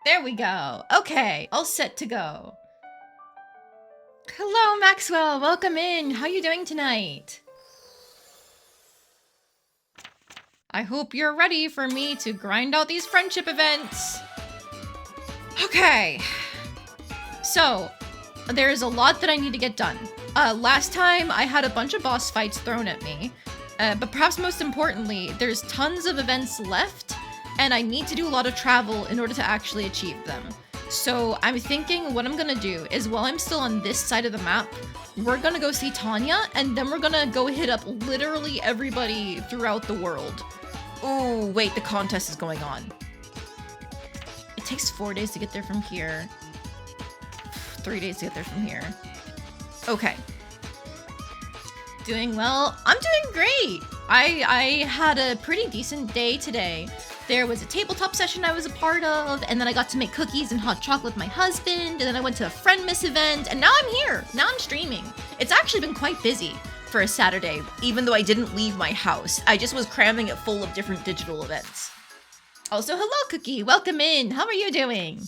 There we go. Okay, all set to go. Hello, Maxwell. Welcome in. How you doing tonight? I hope you're ready for me to grind out these friendship events. Okay. So, there's a lot that I need to get done. Last time, I had a bunch of boss fights thrown at me. But perhaps most importantly, there's tons of events left, and I need to do a lot of travel in order to actually achieve them. So I'm thinking what I'm gonna do is while I'm still on this side of the map, we're gonna go see Tanya, and then we're gonna go hit up literally everybody throughout the world. Oh, wait, the contest is going on. It takes 4 days to get there from here. 3 days to get there from here. Okay. Doing well. I'm doing great. I had a pretty decent day today. There was a tabletop session I was a part of, and then I got to make cookies and hot chocolate with my husband, and then I went to a friend miss event, and now I'm here. Now I'm streaming. It's actually been quite busy for a Saturday, even though I didn't leave my house. I just was cramming it full of different digital events. Also, hello, Cookie. Welcome in. How are you doing?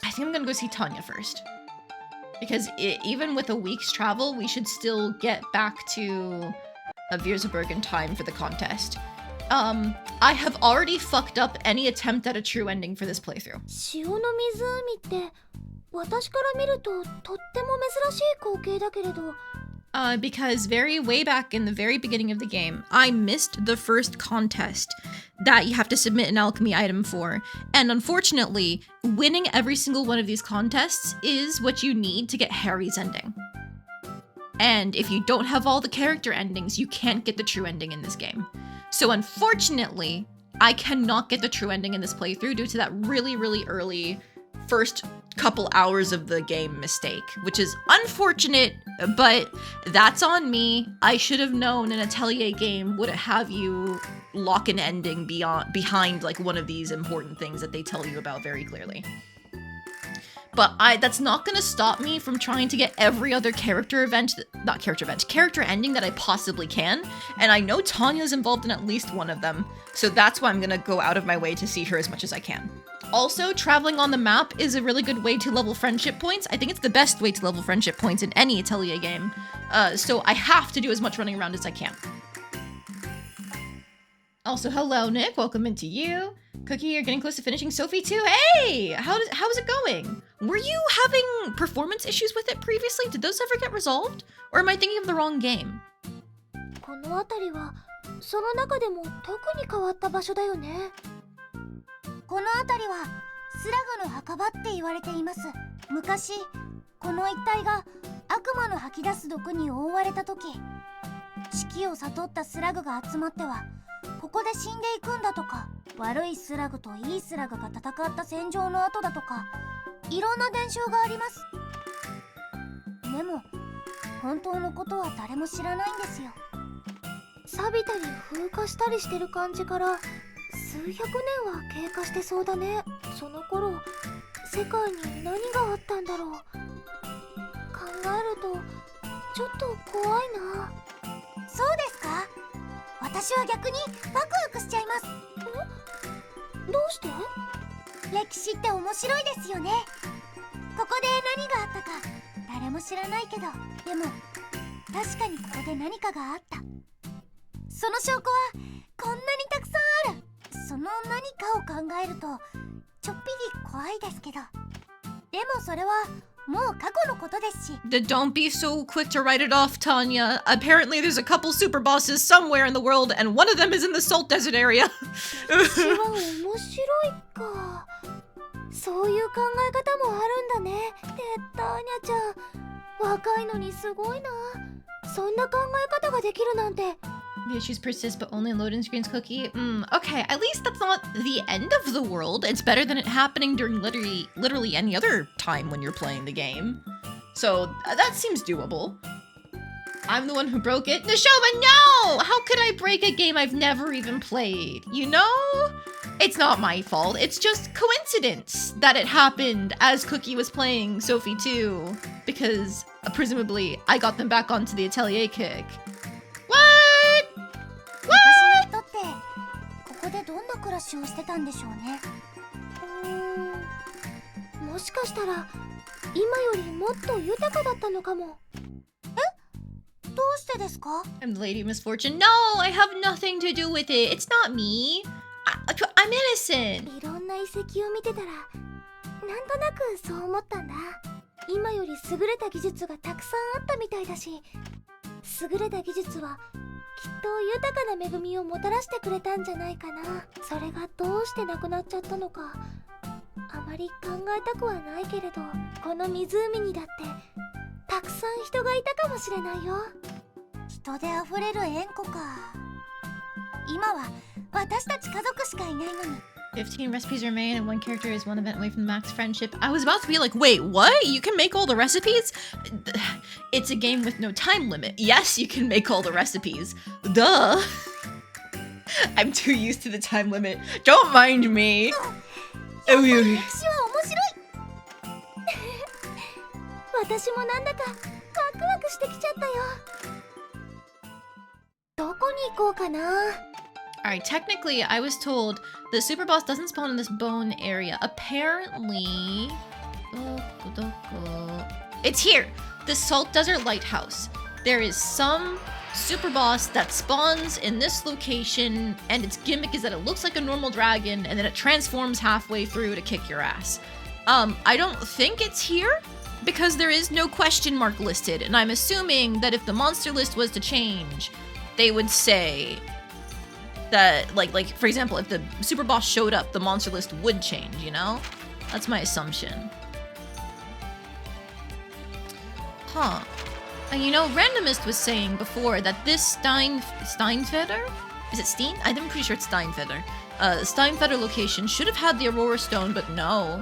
I think I'm gonna go see Tanya first. Because even with a week's travel, we should still get back to Viersburg in time for the contest. I have already fucked up any attempt at a true ending for this playthrough. 潮の湖って私から見るととっても珍しい光景だけれど Because way back in the very beginning of the game, I missed the first contest that you have to submit an alchemy item for. And unfortunately, winning every single one of these contests is what you need to get Harry's ending. And if you don't have all the character endings, you can't get the true ending in this game. So unfortunately, I cannot get the true ending in this playthrough due to that really, really early first couple hours of the game mistake, which is unfortunate, but that's on me. I should have known an Atelier game would have you lock an ending behind like one of these important things that they tell you about very clearly. But that's not gonna stop me from trying to get every other character ending that I possibly can. And I know Tanya's involved in at least one of them, so that's why I'm gonna go out of my way to see her as much as I can. Also, traveling on the map is a really good way to level friendship points. I think it's the best way to level friendship points in any Atelier game. So I have to do as much running around as I can. Also, hello, Nick. Welcome into you. Cookie, you're getting close to finishing Sophie too. Hey! How's it going? Were you having performance issues with it previously? Did those ever get resolved? Or am I thinking of the wrong game? この辺りはその中でも特に変わった場所だよね。この辺りはスラグの墓場って言われています。昔この一帯が悪魔の吐き出す毒に覆われた時、死期を悟ったスラグが集まってはここで死んでいくんだとか、悪いスラグといいスラグが戦った戦場の跡だとか、いろんな伝承があります。でも本当のことは誰も知らないんですよ。錆びたり風化したりしてる感じから数百年は経過してそうだね。その頃世界に何があったんだろう。考えるとちょっと怖いな。そうですか？私は逆にワクワクしちゃいます。どうして？歴史って面白いですよね。ここで何があったか誰も知らないけど、でも確かにここで何かがあった。その証拠はこんなにたくさんある。その何かを考えるとちょっぴり怖いですけど、でもそれはもう過去のことですし。Don't be so quick to write it off, Tanya. Apparently there's a couple super bosses somewhere in the world, and one of them is in the Salt Desert area. 歴史は面白いか。そういう考え方もあるんだね。ターニャちゃん、若いのにすごいな。そんな考え方ができるなんて。The issues persist, but only in loading screens, Cookie. Okay, at least that's not the end of the world. It's better than it happening during literally any other time when you're playing the game. So that seems doable. I'm the one who broke it. Neshoma, no! How could I break a game I've never even played? You know? It's not my fault. It's just coincidence that it happened as Cookie was playing Sophie 2. Because, presumably, I got them back onto the Atelier kick. What? 昔の人ってここでどんな暮らしをしてたんでしょうね。もしかしたら今よりもっと豊かだったのかも。どうしてですか？ I'm the Lady of Misfortune. No, I have nothing to do with it. It's not me. I'm innocent. いろんな遺跡を見てたらなんとなくそう思ったんだ。今より優れた技術がたくさんあったみたいだし、優れた技術はきっと豊かな恵みをもたらしてくれたんじゃないかな。それがどうしてなくなっちゃったのかあまり考えたくはないけれど、この湖にだってたくさん人がいたかもしれないよ。人であふれる円湖か。今は私たち家族しかいないのに。15 recipes remain and one character is one event away from the max friendship. I was about to be like, wait, what? You can make all the recipes? It's a game with no time limit. Yes, you can make all the recipes. Duh. I'm too used to the time limit. Don't mind me. やっぱり歴史は面白い。私もなんだかワクワクしてきちゃったよ。どこに行こうかな。Alright, technically, I was told the super boss doesn't spawn in this bone area. Apparently... It's here! The Salt Desert Lighthouse. There is some super boss that spawns in this location, and its gimmick is that it looks like a normal dragon, and then it transforms halfway through to kick your ass. I don't think it's here, because there is no question mark listed, and I'm assuming that if the monster list was to change, they would say... that, like for example, if the super boss showed up, the monster list would change, you know? That's my assumption. Huh. And you know, Randomist was saying before that this Steinfeder? Is it Steen? I'm pretty sure it's Steinfeder. Steinfeder location should have had the Aurora Stone, but no.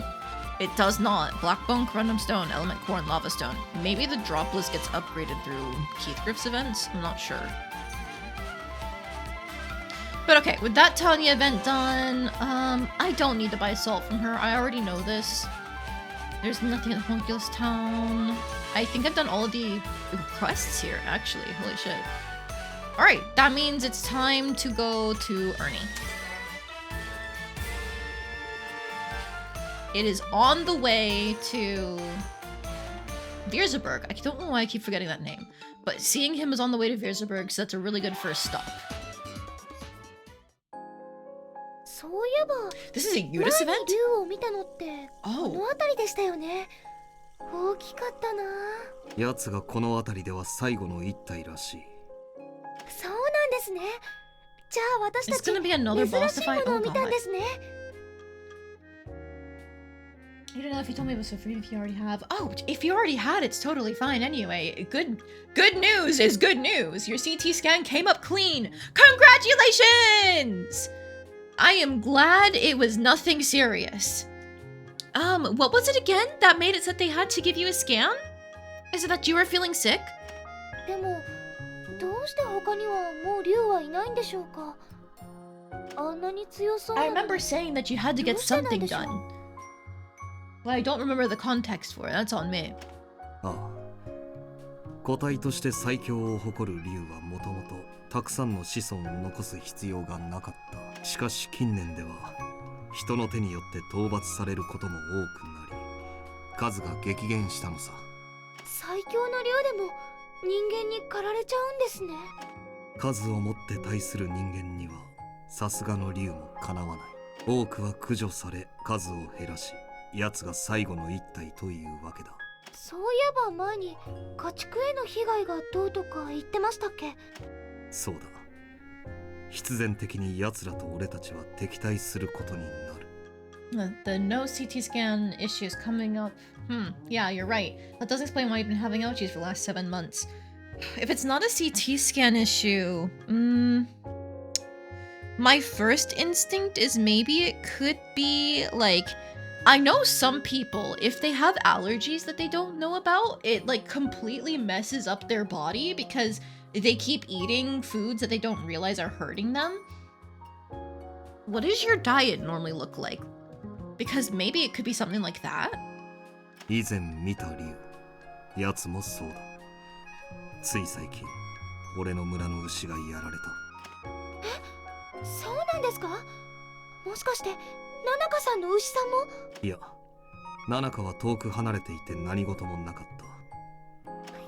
It does not. Blackbone, Corundum Stone, Element Core, and Lava Stone. Maybe the drop list gets upgraded through Keithgriff's events? I'm not sure. But okay, with that Tanya event done, I don't need to buy salt from her. I already know this. There's nothing in Homunculus Town. I think I've done all of the quests here, actually. Holy shit. Alright, that means it's time to go to Ernie. It is on the way to Vierzeburg. I don't know why I keep forgetting that name. But seeing him is on the way to Vierzeburg, so that's a really good first stop. This is a Yudis event? Oh. 大きかったな。奴がこの辺りでは最後の一体らしい。そうなんですね。じゃあ私たち珍しいものを見たんですね。You don't know if you told me it was for free if you already have. Oh, if you already had, it's totally fine anyway. Good news is good news. Your CT scan came up clean. Congratulations! I am glad it was nothing serious. What was it again that made it so that they had to give you a scan? Is it that you were feeling sick? でも、どうして他にはもう竜はいないんでしょうか。あんなに強そうなのに。I remember saying that you had to get something done. Well, I don't remember the context for it. That's on me. ああ。個体として最強を誇る竜はもともとたくさんの子孫を残す必要がなかった。しかし近年では人の手によって討伐されることも多くなり、数が激減したのさ。最強の竜でも人間に狩られちゃうんですね。数をもって対する人間にはさすがの竜もかなわない。多くは駆除され数を減らし、奴が最後の一体というわけだ。そういえば前に家畜への被害がどうとか言ってましたっけ。そうだ。必然的に奴らと俺たちは敵対することになる。The no CT scan issue is coming up. Yeah, you're right. That does explain why you've been having ouchies for the last 7 months. If it's not a CT scan issue, my first instinct is maybe it could be like, I know some people, if they have allergies that they don't know about, it like completely messes up their body because they keep eating foods that they don't realize are hurting them. What does your diet normally look like? Because maybe it could be something like that. 以前見た竜、奴もそうだ。つい最近、俺の村の牛がやられた。え、そうなんですか？もしかして、ナナカさんの牛さんも？いや、ナナカは遠く離れていて何事もなかった。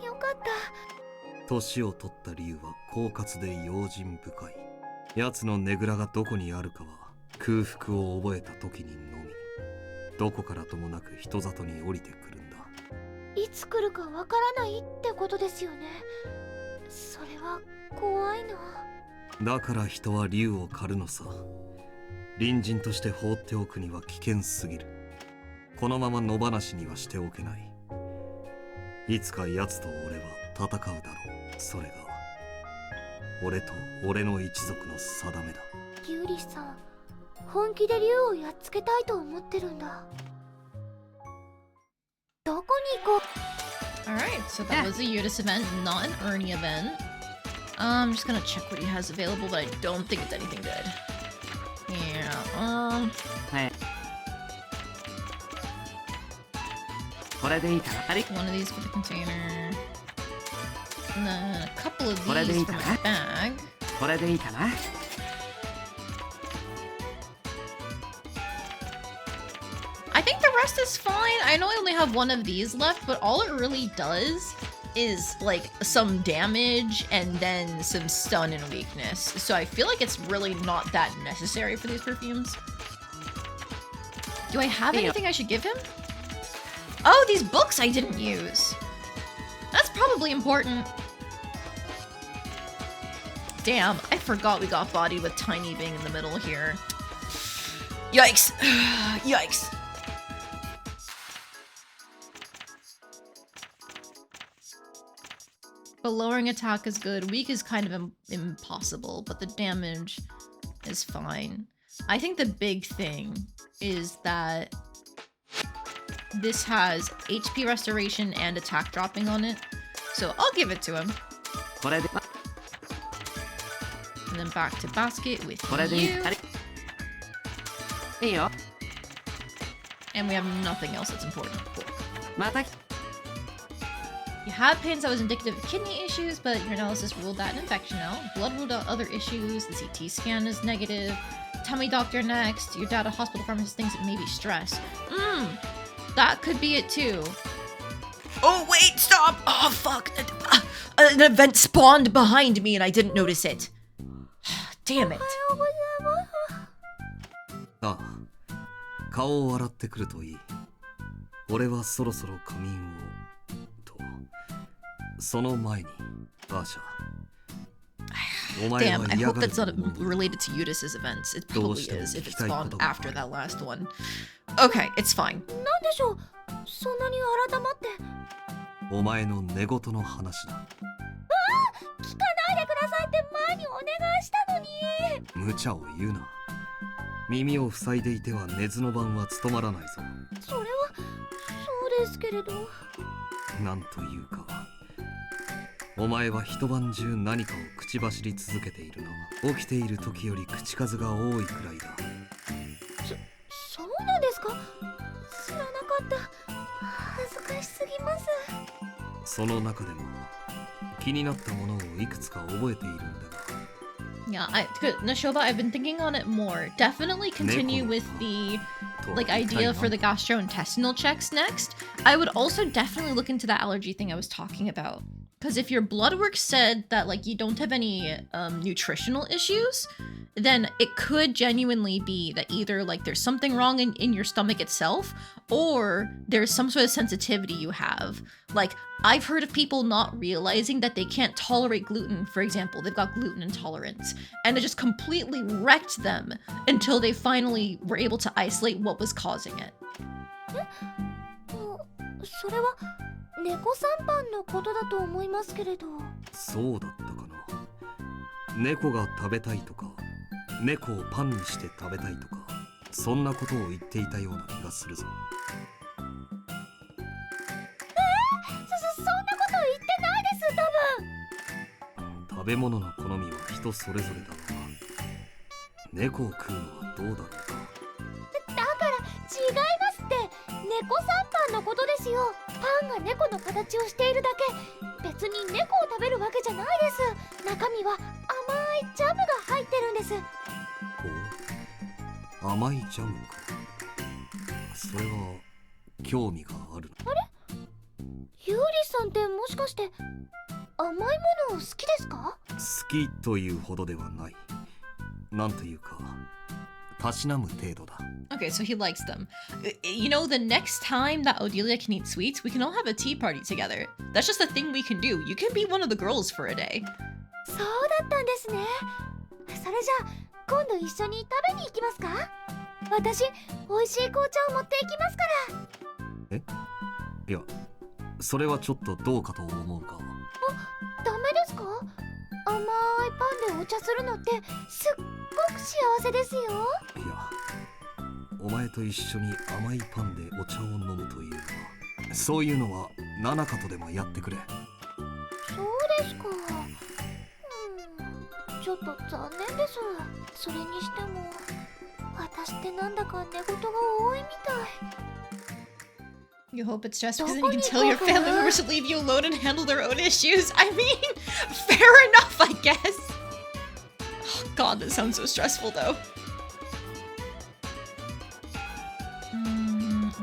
よかった。年を取った理由は狡猾で用心深い。奴のねぐらがどこにあるかは空腹を覚えた時にのみ。どこからともなく人里に降りてくるんだ。いつ来るかわからないってことですよね。それは怖いな。だから人は竜を狩るのさ。隣人として放っておくには危険すぎる。このまま野放しにはしておけない。いつか奴と俺は戦うだろう。それが俺と俺の一族の定めだ。ユーリさん、本気で竜をやっつけたいと思ってるんだ。どこに行こう。 Alright, so that was a Yudis event, not an Ernie event. I'm just gonna check what he has available, but I don't think it's anything good. Yeah, はい。これでいいかな。あれ one of these for the container. And then a couple of これでいい these か for な。 my bag. これでいいかな。I think the rest is fine. I know I only have one of these left, but all it really does is like some damage and then some stun and weakness. So I feel like it's really not that necessary for these perfumes. Do I have anything I should give him? Oh, these books I didn't use. That's probably important. Damn, I forgot we got bodied with Tiny being in the middle here. Yikes. Yikes. But lowering attack is good. Weak is kind of impossible, but the damage is fine. I think the big thing is that this has HP restoration and attack dropping on it. So I'll give it to him. これで And then back to basket with これでいい。 you. あれいいよ。 And we have nothing else that's important. Cool. また You had pains that was indicative of kidney issues, but your analysis ruled that an infection out. Blood ruled out other issues. The CT scan is negative. Tummy doctor next. Your dad, a hospital pharmacist, thinks it may be stress. That could be it too. Oh, wait, stop! Oh, fuck. An event spawned behind me and I didn't notice it. Damn it. ああ、顔を洗ってくるといい。俺はそろそろ仮眠を。と、その前に、アーシャ。お前 Damn, は I 嫌 hope がる that's と not 思う。 related to Eudis's events. It probably is if it spawned どうしても聞きたいことが。 after that last one. Okay, it's fine. なんでしょう、そんなに改まって。お前の寝言の話だ。聞かないでくださいって前にお願いしたのに。無茶を言うな。耳を塞いでいては寝ずの番は務まらないぞ。それはそうですけれど。なんというか、お前は一晩中何かを口走り続けているな。起きている時より口数が多いくらいだ。そうなんですか。知らなかった。恥ずかしすぎます。その中でも気になったものをいくつか覚えているんだが。 Yeah, good. Nashoba, I've been thinking on it more. Definitely continue with the idea for the gastrointestinal checks next. I would also definitely look into that allergy thing I was talking about. Because if your blood work said that like you don't have any nutritional issues, then it could genuinely be that either like there's something wrong in your stomach itself, or there's some sort of sensitivity you have. Like I've heard of people not realizing that they can't tolerate gluten, for example. They've got gluten intolerance, and it just completely wrecked them until they finally were able to isolate what was causing it. それは猫三番のことだと思いますけれど。そうだったかな。猫が食べたいとか、猫をパンにして食べたいとか、そんなことを言っていたような気がするぞ。そんなこと言ってないです、多分。食べ物の好みは人それぞれだが、猫を食うのはどうだろうか。だから違いますって。猫三番のことですよ。パンが猫の形をしているだけ。別に猫を食べるわけじゃないです。中身は甘いジャムが入ってるんです。ほう、甘いジャムか。それは興味があるの？ユーリさんってもしかして甘いもの好きですか？好きというほどではない。なんというか、たしなむ程度だ。 Okay, so he likes them. You know, the next time that Odelia can eat sweets, we can all have a tea party together. That's just a thing we can do. You can be one of the girls for a day. そうだったんですね。それじゃあ今度一緒に食べに行きますか？私美味しい紅茶を持っていきますから。いや、それはちょっとどうかと思うが。ダメですか？甘いパンでお茶するのってすっごく幸せですよ。いや、お前と一緒に甘いパンでお茶を飲むというのは、そういうのはナナカとでもやってくれ。そうですか。ちょっと残念です。それにしても私ってなんだか寝言が多いみたい。You hope it's stressful because then you can tell your family members to leave you alone and handle their own issues. I mean, fair enough, I guess. Oh, God, that sounds so stressful, though.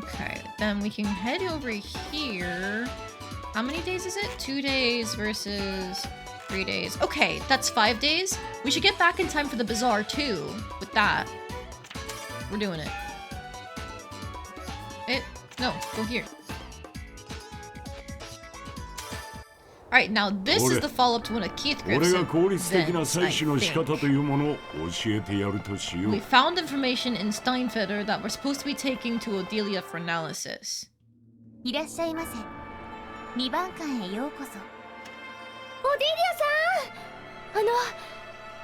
Okay, then we can head over here. How many days is it? 2 days versus 3 days. Okay, that's 5 days. We should get back in time for the bazaar, too, with that. We're doing it. No, go here. Alright, now this is the follow-up to one of Keith Griff's events, I think. We found information in Steinfeder that we're supposed to be taking to Odelia for analysis. いらっしゃいませ。2番館へようこそ。オディリアさん、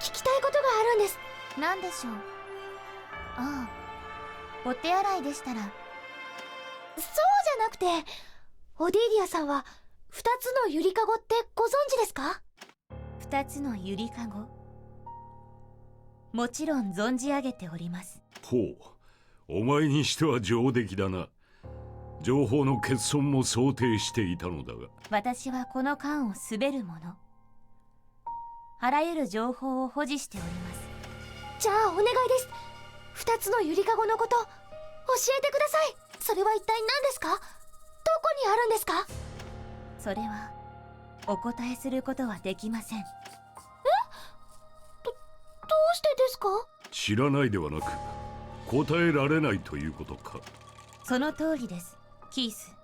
聞きたいことがあるんです。何でしょう？ああ、お手洗いでしたら。そうじゃなくて、オディリアさんは2つのゆりかごってご存知ですか？2つのゆりかご。もちろん存じ上げております。ほう、お前にしては上出来だな。情報の欠損も想定していたのだが。私はこの缶を滑るもの。あらゆる情報を保持しております。じゃあお願いです。2つのゆりかごのこと教えてください。それは一体何ですか？どこにあるんですか？それはお答えすることはできません。どうしてですか？知らないではなく、答えられないということか。その通りです、キース。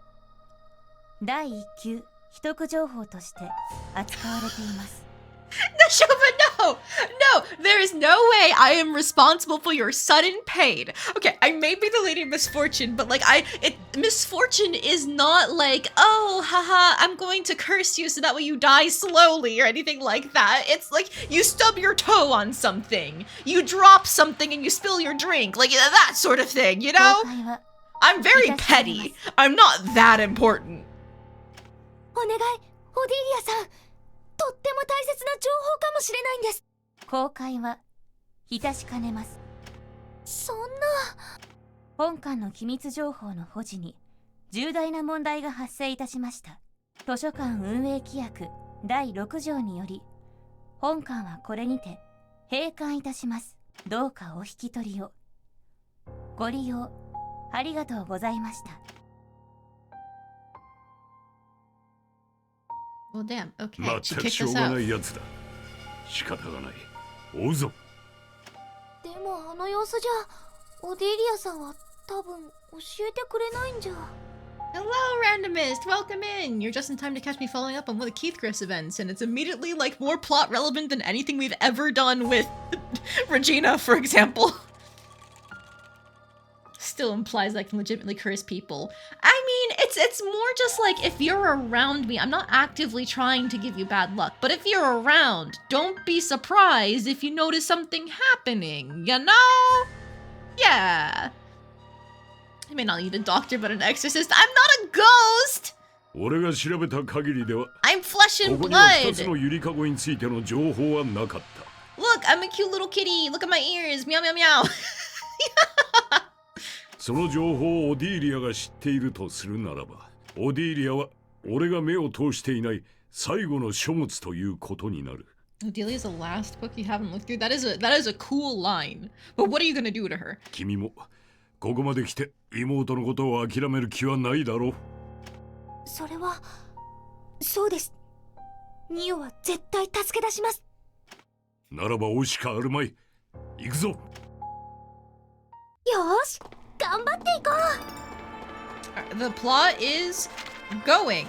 第1級秘匿情報として扱われています。No, there is no way I am responsible for your sudden pain. Okay, I may be the Lady of Misfortune, but misfortune is not like, oh, haha, I'm going to curse you so that way you die slowly or anything like that. It's like you stub your toe on something, you drop something and you spill your drink, like that sort of thing, you know? I'm very petty. I'm not that important. お願い、オディリアさん。とっても大切な情報かもしれないんです。公開は致しかねます。そんな。本館の機密情報の保持に重大な問題が発生いたしました。図書館運営規約第6条により、本館はこれにて閉館いたします。どうかお引き取りを。ご利用ありがとうございました。Well, damn. Okay, ま she ったく kicked しょう us が out. ないやつだ。仕方がない。追うぞ。でもあの様子じゃ、オディリアさんは多分教えてくれないんじゃ。Hello, Randomist! Welcome in! You're just in time to catch me following up on one of Keith Griff's events, and it's immediately, more plot relevant than anything we've ever done with Regina, for example. Still implies I can legitimately curse people. I mean, it's more just like, if you're around me, I'm not actively trying to give you bad luck, but if you're around, don't be surprised if you notice something happening, you know? Yeah. I may not need a doctor, but an exorcist. I'm not a ghost! 俺が調べた限りでは、 I'm flesh こ and こには2つ blood! のゆりかごについての情報はなかった。Look, I'm a cute little kitty! Look at my ears! Meow meow meow! その情報をオディーリアが知っているとするならば、オディーリアは俺が目を通していない最後の書物ということになる。Adelia's the last book you haven't looked through? That is a cool line. But what are you gonna do to her? 君もここまで来て妹のことを諦める気はないだろう。それはそうです。ニオは絶対助け出します。ならば惜しかあるまい。行くぞ。よーし、頑張っていこう。 The plot is going.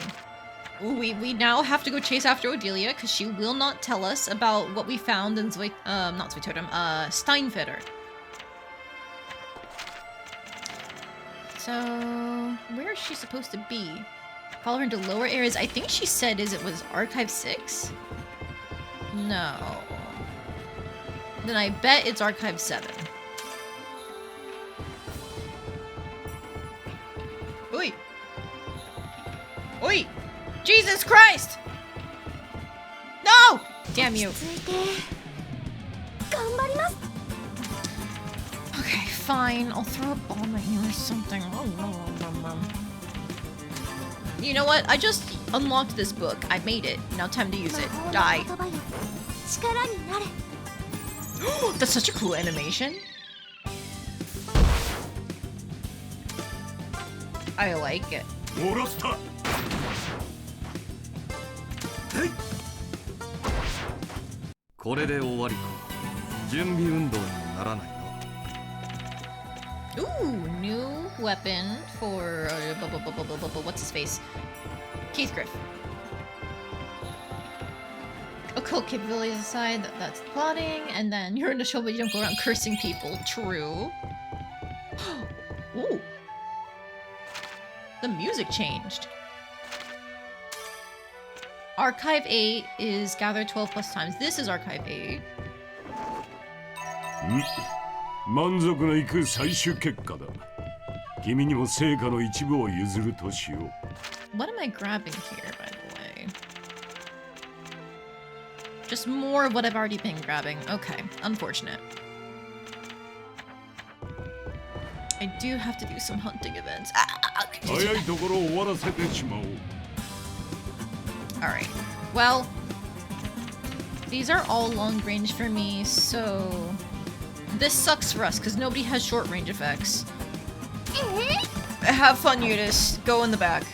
We now have to go chase after Odelia because she will not tell us about what we found in not Zweitotem, Steinfeder. So, where is she supposed to be? Follow her into lower areas. I think she said it was Archive 6? No. Then I bet it's Archive 7. Oi! Oi! Jesus Christ! No! Damn you. 落ち着いて頑張ります。 Okay, fine. I'll throw a bomb at you or something. You know what? I just unlocked this book. I made it. Now time to use it. Die. 魔法の言葉よ、力になれ。 That's such a cool animation. I like it. 漏らした。これで終わりか。準備運動にもならないの。 Ooh, new weapon for what's his face? Keithgriff. Occult capabilities aside, that's plotting, and then you're in a show, but you don't go around cursing people. True. Ooh. The music changed. Archive 8 is gather 12 plus times. This is Archive 8. 満足のいく最終結果だ。君にも成果の一部を譲るとしよう。What am I grabbing here, by the way? Just more of what I've already been grabbing. Okay, unfortunate. I do have to do some hunting events. 早いところを終わらせてしまおう。Alright. Well, these are all long range for me, so this sucks for us because nobody has short range effects. Have fun, Eudice. Go in the back.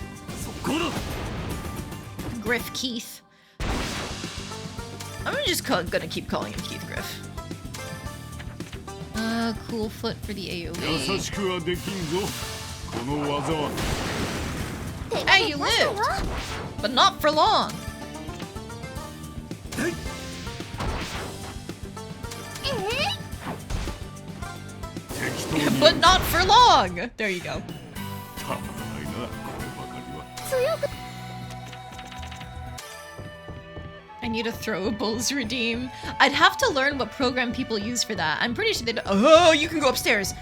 Griff Keith. I'm just gonna keep calling him Keith Griff. Cool foot for the 優 AoE. しくはできんぞ。この技は。Hey, you lived! But not for long! But not for long! There you go. たまらないな、こればかりは。強く I need a throwables redeem. I'd have to learn what program people use for that. I'm pretty sure they don't. Oh, you can go upstairs.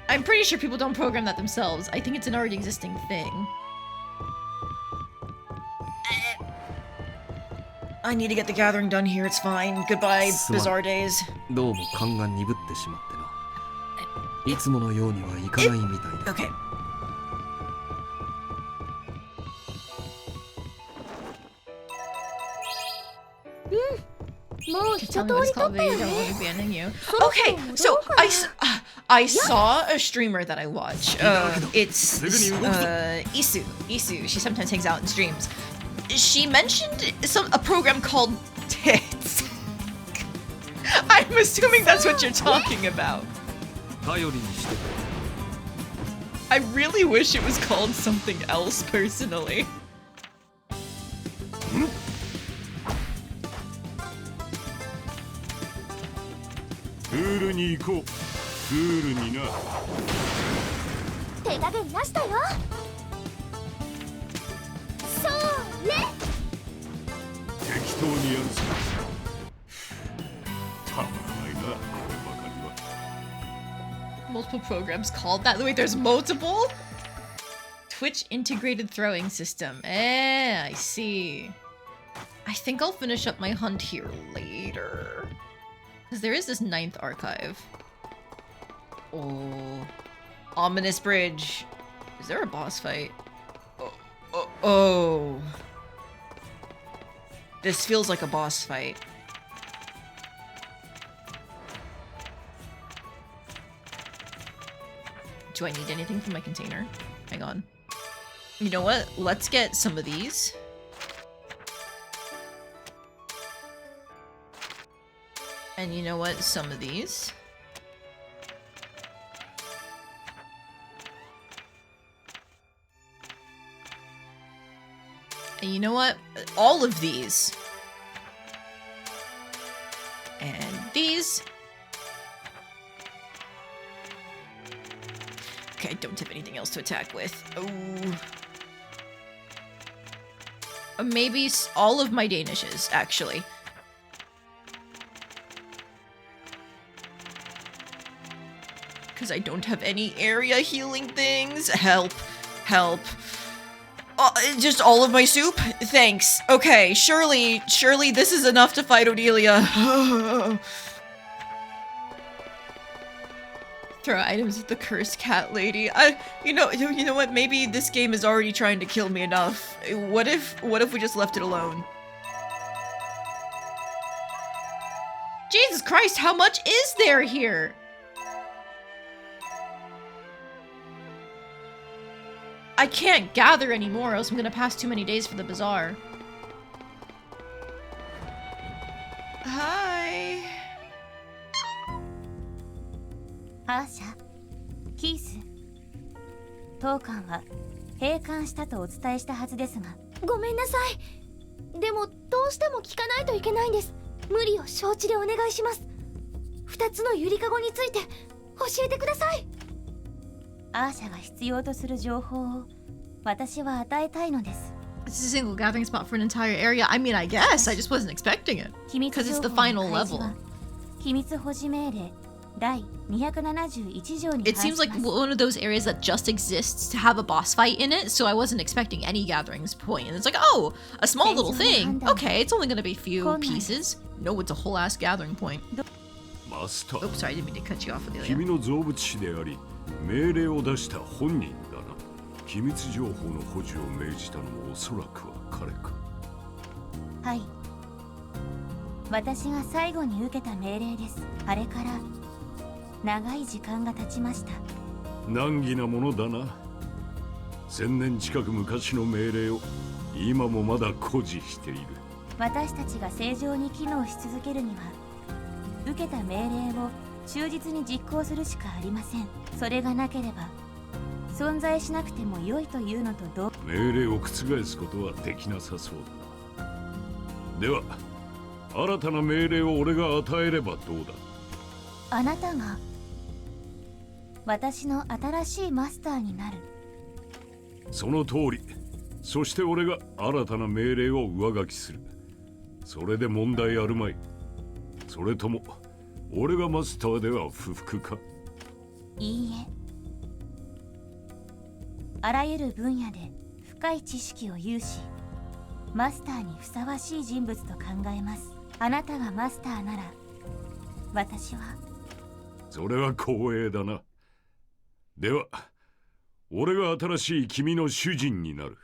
I'm pretty sure people don't program that themselves. I think it's an already existing thing. I need to get the gathering done here. It's fine. Goodbye, bizarre days. どうも勘が鈍ってしまってな。いつものようにはいかないみたいだ。 Okay. もう To 一 tell 通 me what り it's 取 called, っ but た you よ don't ね。 want to abandon you. そろそろ Okay, 戻 so ろうか な。 I saw a streamer that I watch. It's Isu. Isu. She sometimes hangs out in streams. She mentioned a program called Tits. I'm assuming that's what you're talking about. 頼りにしてくれ。 I really wish it was called something else personally. プールに行こう。プールにな。手加減なしだよ。それ。適当にやるさ。たまらないな、こればかりは。Multiple programs called that. Wait, there's multiple? Twitch integrated throwing system. I see. I think I'll finish up my hunt here later. Because there is this 9th archive. Oh. Ominous Bridge. Is there a boss fight? Oh. This feels like a boss fight. Do I need anything from my container? Hang on. You know what? Let's get some of these. And you know what? Some of these. And you know what? All of these. And these. Okay, I don't have anything else to attack with. Oh. Maybe all of my Danishes, actually. Because I don't have any area healing things. Help. Help. Just all of my soup? Thanks. Okay, surely this is enough to fight Odelia. Throw items at the cursed cat lady. You know what? Maybe this game is already trying to kill me enough. What if we just left it alone? Jesus Christ, how much is there here? I can't gather anymore, else I'm gonna pass too many days for the bazaar. Hi. アーシャ、キース、当館は閉館したとお伝えしたはずですが。ごめんなさい。でもどうしても聞かないといけないんです。無理を承知でお願いします。2つのゆりかごについて教えてください。アーシャが必要とする情報を私は与えたいのです。 It's a single gathering spot for an entire area. I mean, I guess. I just wasn't expecting it. Because it's the final level. 機密保持命令第271条に It seems like one of those areas that just exists to have a boss fight in it, so I wasn't expecting any gatherings point. And it's like, oh, a small little thing. Okay, it's only gonna be a few pieces. No, it's a whole ass gathering point. マスター。 Oops, sorry, I didn't mean to cut you off, Adelia. 君の造物師であり命令を出した本人だな。機密情報の保持を命じたのもおそらくは彼か。はい。私が最後に受けた命令です。あれから長い時間が経ちました。難儀なものだな。1000年近く昔の命令を今もまだ誇示している。私たちが正常に機能し続けるには受けた命令を忠実に実行するしかありません。それがなければ存在しなくても良いというのと同命令を覆すことはできなさそうだな。では新たな命令を俺が与えればどうだ。あなたが私の新しいマスターになる。その通り。そして俺が新たな命令を上書きする。それで問題あるまい。それとも俺がマスターでは不服か。いいえ。あらゆる分野で深い知識を有しマスターにふさわしい人物と考えます。あなたがマスターなら私は。それは光栄だな。では俺が新しい君の主人になる。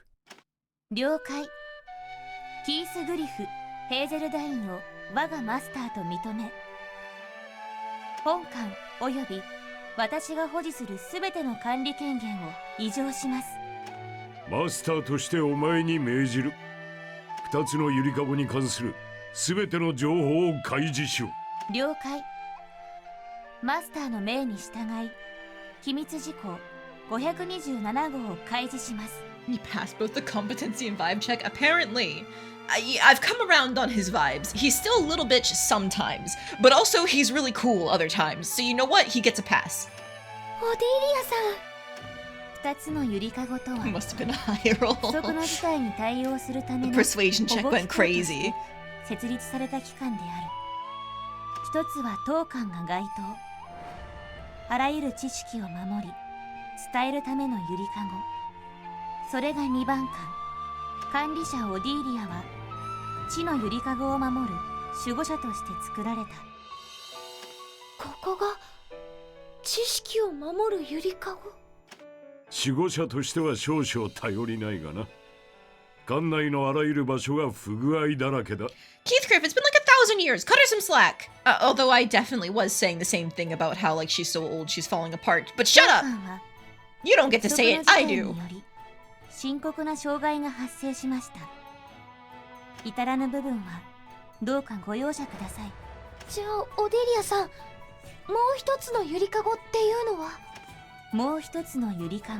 了解。キース・グリフ・ヘーゼルダインを我がマスターと認め本館および私が保持するすべての管理権限を移譲します。マスターとしてお前に命じる。2つのゆりかごに関するすべての情報を開示しろ。了解。マスターの命に従い機密事項527号を開示します。 He passed both the competency and vibe check. Apparently, I've come around on his vibes. He's still a little bitch sometimes, but also he's really cool other times. So you know what? He gets a pass. オディリアさん。2つのゆりかごとは Must have been a high roll. 不測の事態に対応するため The の persuasion check went crazy. 設立された機関である。一つは当館が該当。あらゆる知識を守り伝えるためのゆりかご。それが2番館。管理者オディリアは地のゆりかごを守る守護者として作られた。ここが知識を守るゆりかご。守護者としては少々頼りないがな。館内のあらゆる場所が不具合だらけだ。 Keith Griff, it's been like 1,000 years. Cut her some slack. Although I definitely was saying the same thing about how like she's so old, she's falling apart. But shut up. 当館は You don't get to say it, I do. 深刻な障害が発生しました。至らぬ部分はどうかご容赦ください。じゃあオデリアさん、もう一つのゆりかごっていうのは？もう一つのゆりかご、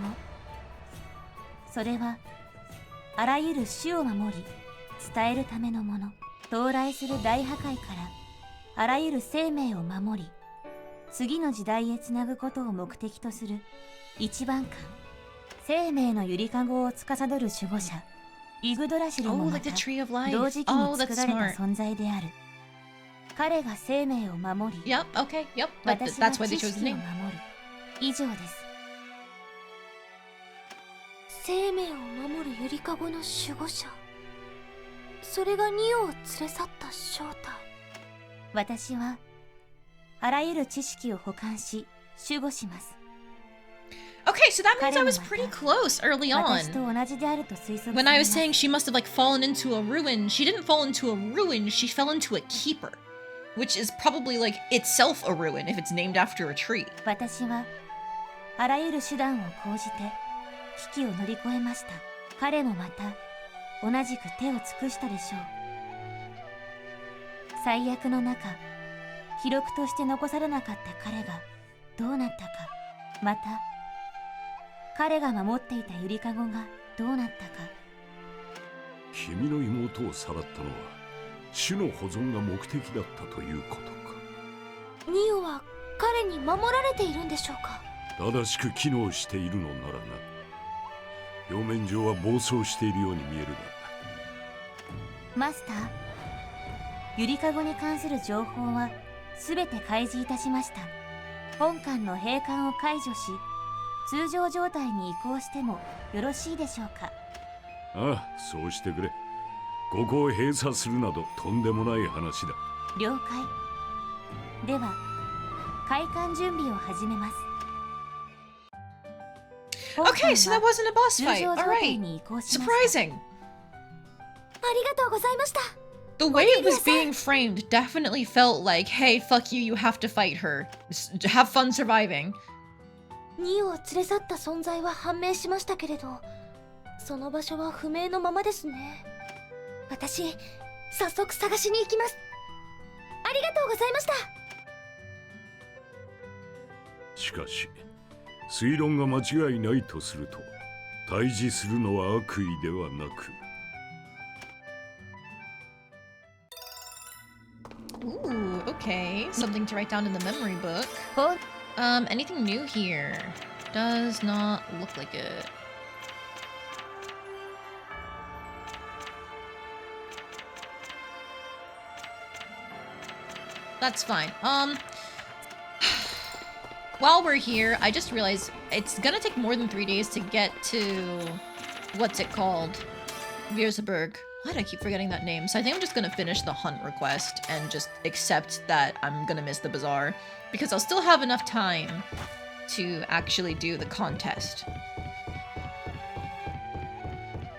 それはあらゆる種を守り伝えるためのもの。到来する大破壊からあらゆる生命を守り次の時代へつなぐことを目的とする一番艦、生命のゆりかごを司る守護者イグドラシルもまた同時期に作られた存在である。彼が生命を守り、Yep, okay, yep. 私が That's why they 知 chose the 識を name. 守る。以上です。生命を守るゆりかごの守護者、それがニオを連れ去った正体。私はあらゆる知識を保管し守護します。 Okay, so that means I was pretty close early 私と on. 同じであると推測され When ま I was す。 saying she must have like fallen into a ruin, she didn't fall into a ruin, she fell into a keeper. Which is probably like itself a ruin if it's named after a tree. 私はあらゆる手段を講じて危機を乗り越えました。彼もまた同じく手を尽くしたでしょう。最悪の中、記録として残されなかった彼がどうなったか、また彼が守っていたゆりかごがどうなったか。君の妹をさらったのは種の保存が目的だったということか。ニオは彼に守られているんでしょうか。正しく機能しているのならな。表面上は暴走しているように見えるが。マスター、ゆりかごに関する情報はすべて開示いたしました。本館の閉館を解除し通常状態に移行してもよろしいでしょうか。ああ、そうしてくれ。ここを閉鎖するなどとんでもない話だ。了解。では開館準備を始めます。 Okay, so that wasn't a boss 通 fight. 常状態 Alright. に移行しました。 Surprising. ありがとうございました。 The way it was being framed definitely felt like, hey, fuck you, you have to fight her. Have fun surviving. ニオを連れ去った存在は判明しましたけれど、その場所は不明のままですね。私、早速探しに行きます。ありがとうございました。しかし推論が間違いないとすると、対峙するのは悪意ではなく。Ooh, okay. Something to write down in the memory book. ほ Anything new here? Does not look like it. That's fine. While we're here, I just realized it's gonna take more than 3 days to get to what's it called? Viersburg. Why do I keep forgetting that name? So I think I'm just gonna finish the hunt request and just accept that I'm gonna miss the bazaar because I'll still have enough time to actually do the contest.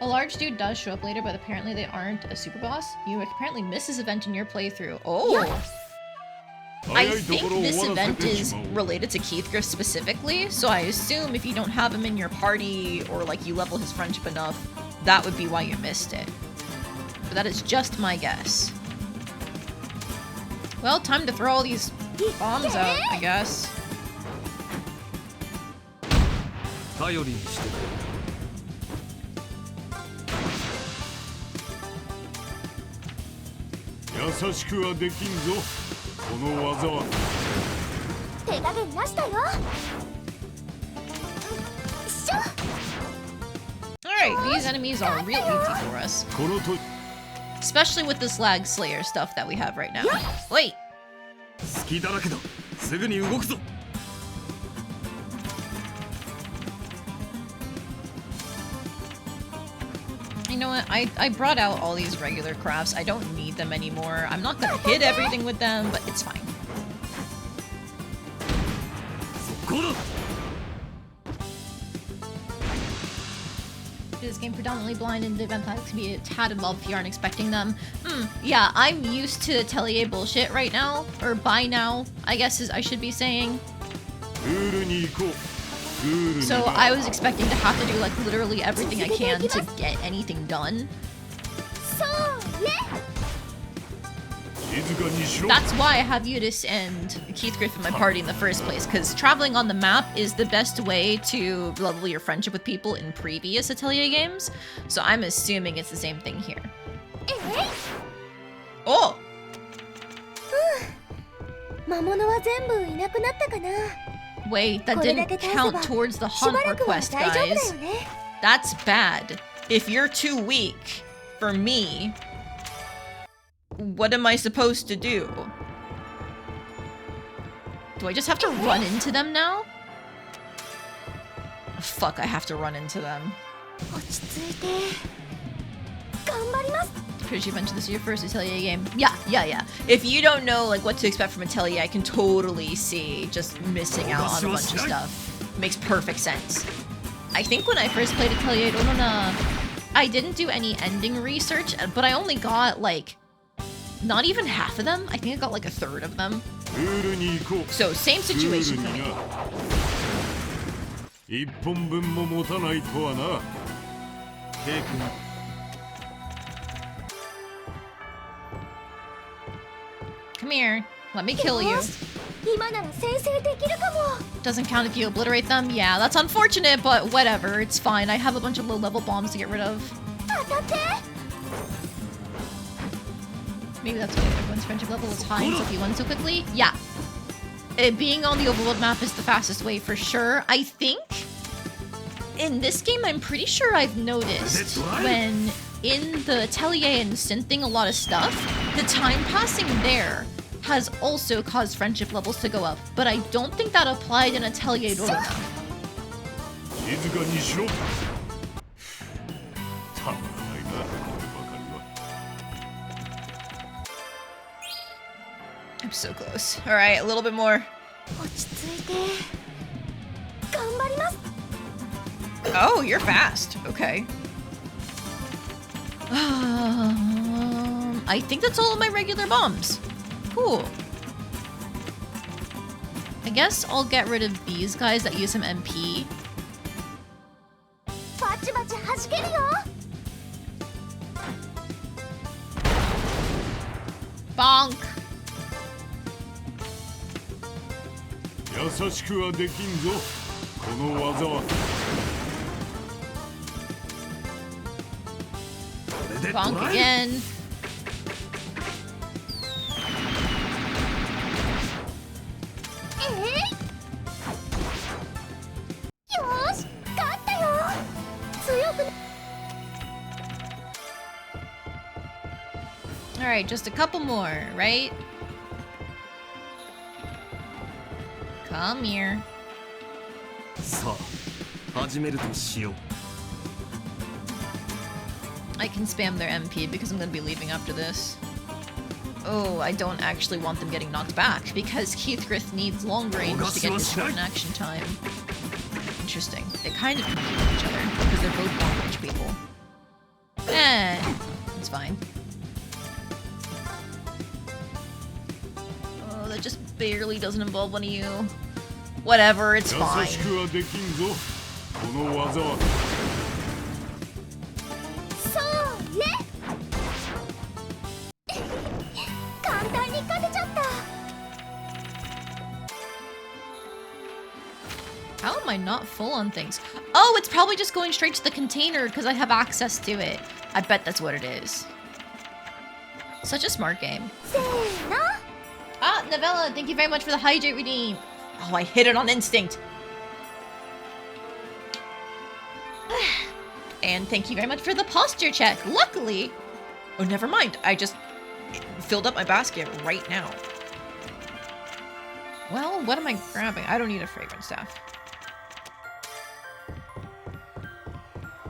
A large dude does show up later, but apparently they aren't a super boss. You apparently missed this event in your playthrough. Oh! I think this event is related to Keithgriff specifically, so I assume if you don't have him in your party or like you level his friendship enough, that would be why you missed it. But that is just my guess. Well, time to throw all these bombs out, I guess. 頼りにしてく優しくはできんぞ、この技は。手加減なしたよ。しょ。 Alright, these enemies are real easy for us. このと Especially with the Slag Slayer stuff that we have right now. Wait! 隙だらけだ。すぐに動くぞ。 You know what? I brought out all these regular crafts. I don't need them anymore. I'm not gonna hit everything with them, but it's fine. こうだ。 This game predominantly blind in the event that can be a tad involved if you aren't expecting them. Yeah, I'm used to Atelier bullshit right now. Or by now, I guess I should be saying. ルールに行こう。So I was expecting to have to do like literally everything I can to get anything done. That's why I have Eudice and Keithgriff in my party in the first place, because traveling on the map is the best way to level your friendship with people in previous Atelier games. So I'm assuming it's the same thing here. Oh! Wait, that didn't count towards the hunt request, guys. That's bad. If you're too weak for me, what am I supposed to do? Do I just have to run into them now? Oh, fuck, I have to run into them. Pretty sure you mentioned this is your first Atelier game. Yeah. If you don't know like what to expect from Atelier, I can totally see just missing out on a bunch of stuff. Makes perfect sense. I think when I first played Atelier Ayesha, I didn't do any ending research, but I only got like not even half of them. I think I got like a third of them. So same situation for me. Come here. Let me kill you. Doesn't count if you obliterate them? Yeah, that's unfortunate, but whatever. It's fine. I have a bunch of low-level bombs to get rid of. Maybe that's why everyone's friendship level is high so he won so quickly. Yeah. Being on the overworld map is the fastest way for sure. I think in this game, I'm pretty sure I've noticed when in the Atelier and synthing a lot of stuff, the time passing there has also caused friendship levels to go up, but I don't think that applied in Atelier Ayesha. I'm so close. All right, a little bit more. Oh, you're fast. Okay. I think that's all of my regular bombs. Cool. I guess I'll get rid of these guys that use some MP. Bonk. Bonk again. Alright, just a couple more, right? Come here. I can spam their MP because I'm gonna be leaving after this. Oh, I don't actually want them getting knocked back because Keithgriff needs long range to get his short action time. Interesting. They kind of compete with each other because they're both long range people. It's fine. Oh, that just barely doesn't involve one of you. Whatever, it's fine. How am I not full on things? Oh, it's probably just going straight to the container because I have access to it. I bet that's what it is. Such a smart game. Ah, Novella, thank you very much for the hydrate redeem. Oh, I hit it on instinct. And thank you very much for the posture check. Luckily... Oh, never mind. I just filled up my basket right now. Well, what am I grabbing? I don't need a fragrance staff.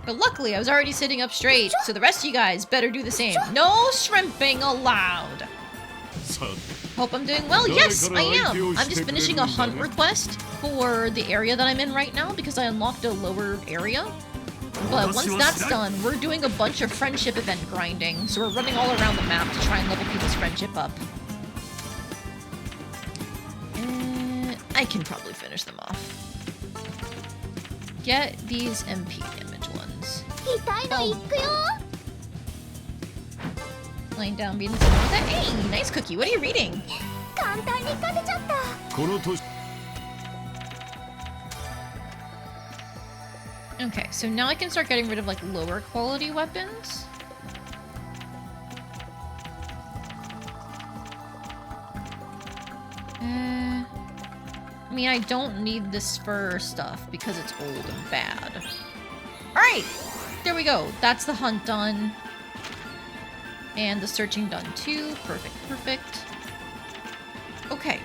But luckily, I was already sitting up straight, so the rest of you guys better do the same. No shrimping allowed. Hope I'm doing well. Yes, I am. I'm just finishing a hunt request for the area that I'm in right now because I unlocked a lower area. But once that's done, we're doing a bunch of friendship event grinding. So we're running all around the map to try and level people's friendship up. I can probably finish them off. get these MP damage ones. 痛いのいくよ。 Laying down, being something with that. Hey, nice cookie. What are you reading? 簡単に勝てちゃった。この年 Okay, so now I can start getting rid of like lower quality weapons. I mean, I don't need the spur stuff because it's old and bad. Alright! There we go. That's the hunt done. And the searching done too. Perfect, perfect. Okay.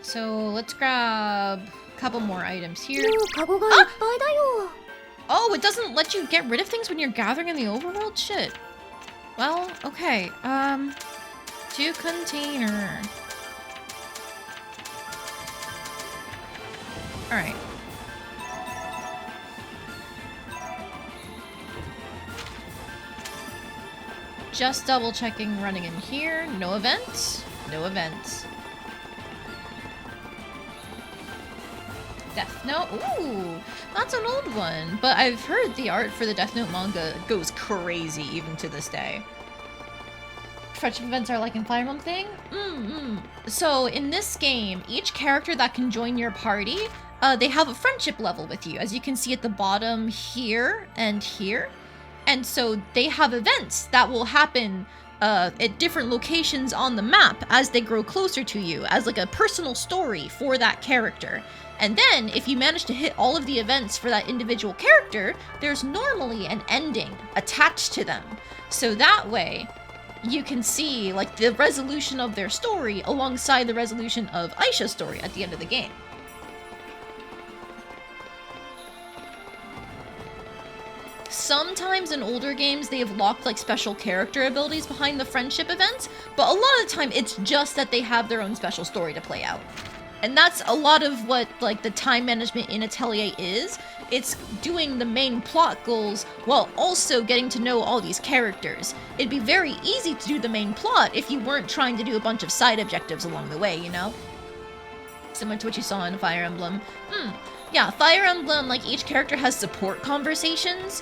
So let's grab a couple more items here. もうカゴがいっぱいだよ。 Oh, it doesn't let you get rid of things when you're gathering in the overworld? Shit. Well, okay. To container. Alright. Just double checking running in here. No events. No events. Death Note. Ooh, that's an old one. But I've heard the art for the Death Note manga goes crazy even to this day. Friendship events are like in Fire Emblem thing? So in this game, each character that can join your party, they have a friendship level with you, as you can see at the bottom here and here. And so they have events that will happen at different locations on the map as they grow closer to you, as like a personal story for that character. And then, if you manage to hit all of the events for that individual character, there's normally an ending attached to them. So that way, you can see like the resolution of their story alongside the resolution of Ayesha's story at the end of the game. Sometimes in older games, they have locked like special character abilities behind the friendship events, but a lot of the time it's just that they have their own special story to play out. And that's a lot of what like the time management in Atelier is. It's doing the main plot goals while also getting to know all these characters. It'd be very easy to do the main plot if you weren't trying to do a bunch of side objectives along the way, you know? Similar to what you saw in Fire Emblem. Yeah, Fire Emblem, like each character has support conversations,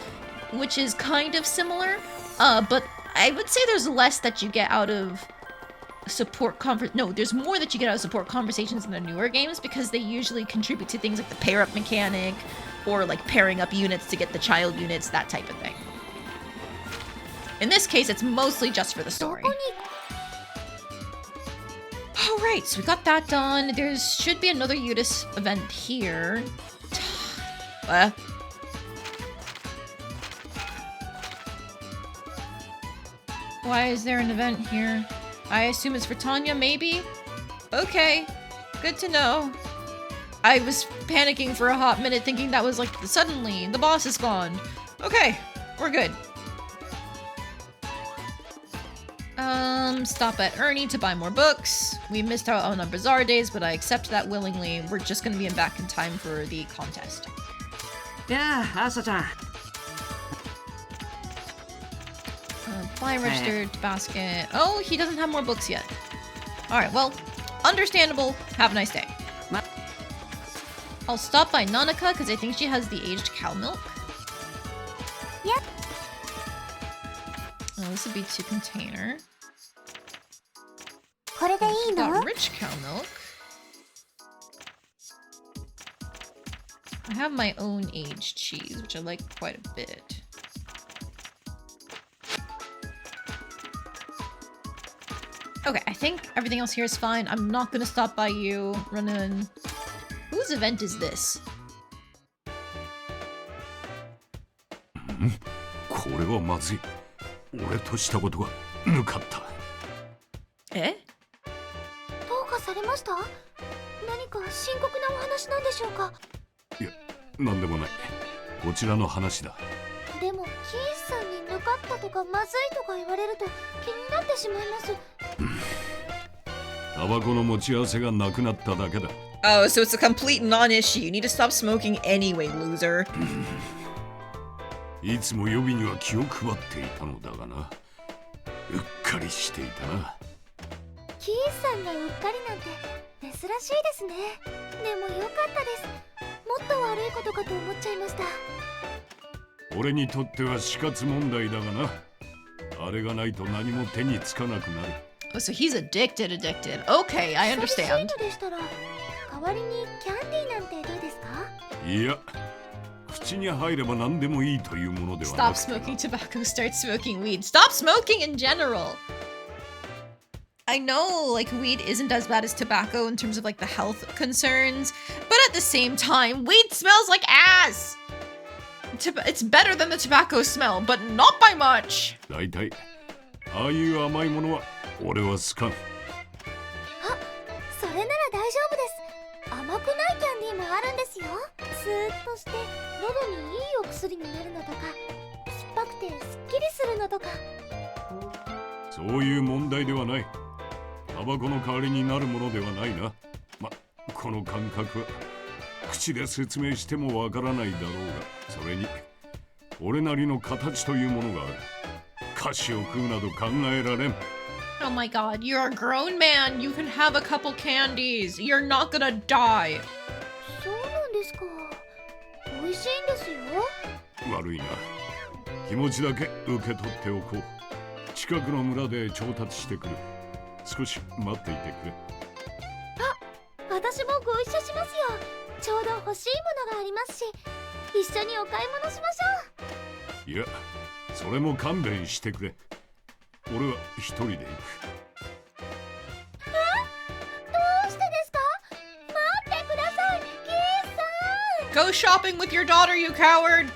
which is kind of similar. But I would say there's less that you get out of there's more that you get out of support conversations in the newer games because they usually contribute to things like the pair-up mechanic or like pairing up units to get the child units, that type of thing. In this case, it's mostly just for the story. Alright, so we got that done. There should be another Udis event here. Why is there an event here? I assume it's for Tanya, maybe? Okay, good to know. I was panicking for a hot minute thinking that was like, suddenly, the boss is gone. Okay, we're good. Stop at Ernie to buy more books. We missed out on Bazaar days, but I accept that willingly. We're just gonna be back in time for the contest. Yeah, Asa-chan. Apply registered basket. Oh, he doesn't have more books yet. Alright, well, understandable. Have a nice day. I'll stop by Nanaka because I think she has the aged cow milk. Yep. Oh, this would be to container. これでいいの? Got rich cow milk. I have my own aged cheese, which I like quite a bit. Okay, I think everything else here is fine. I'm not gonna stop by you, Renan. Whose event is this? これはまずい。俺としたことが抜かった。え？どうかされました？何か深刻なお話なんでしょうか？いや、なんでもない。こちらの話だ。でも、キースさんに抜かったとかまずいとか言われると気になってしまいます。タバコの持ち合わせがなくなっただけだ。Oh, so it's a complete non-issue. You need to stop smoking anyway, loser. いつも予備には気を配っていたのだがな。うっかりしていたな。キースさんがうっかりなんて珍しいですね。でもよかったです。もっと悪いことかと思っちゃいました。俺にとっては死活問題だがな。あれがないと何も手につかなくなる。Oh, so he's addicted. Okay, I 寂しい understand. のでしたら代わりにキャンディーなんてどうですか？いや、口に入れば何でもいいというものではな Stop くてな。 smoking tobacco, start smoking weed. Stop smoking in general. I know like weed isn't as bad as tobacco in terms of like the health concerns, but at the same time, weed smells like ass. It's better than the tobacco smell, but not by much. だいたいああいう甘いものは俺は好かん。あ、それなら大丈夫です。甘くないキャンディーもあるんですよ。スーッとして喉にいいお薬になるのとか、酸っぱくてすっきりするのとか。そういう問題ではない。タバコの代わりになるものではないな。この感覚は口で説明してもわからないだろうが、それに俺なりの形というものがある。菓子を食うなど考えられん。 Oh my god, you're a grown man. You can have a couple candies. You're not gonna die. そうなんですか。美味しいんですよ。悪いな。気持ちだけ受け取っておこう。近くの村で調達してくる。少し待っていてくれ。私もご一緒しますよ。ちょうど欲しいものがありますし、一緒にお買い物しましょう。いや、それも勘弁してくれ。俺は一人で行く。どうしてですか？待ってください、キースさん。 Go shopping with your daughter, you coward.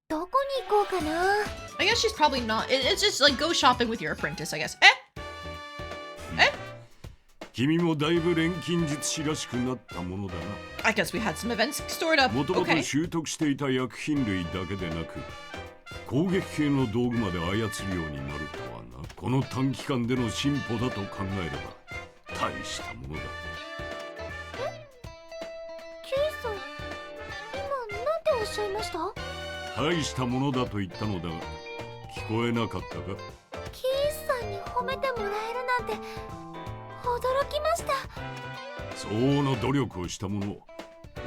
どこに行こうかな。 I guess she's probably not. It's just like go shopping with your apprentice, I guess. 君もだいぶ錬金術師らしくなったものだな。 I guess we had some events stored up. もともと Okay. 習得していた薬品類だけでなく、攻撃系の道具まで操るようになるとはな。この短期間での進歩だと考えれば大したものだ。キースさん、今なんておっしゃいました？大したものだと言ったのだが、聞こえなかったか？キースさんに褒めてもらえるなんて驚きました。相応の努力をしたものを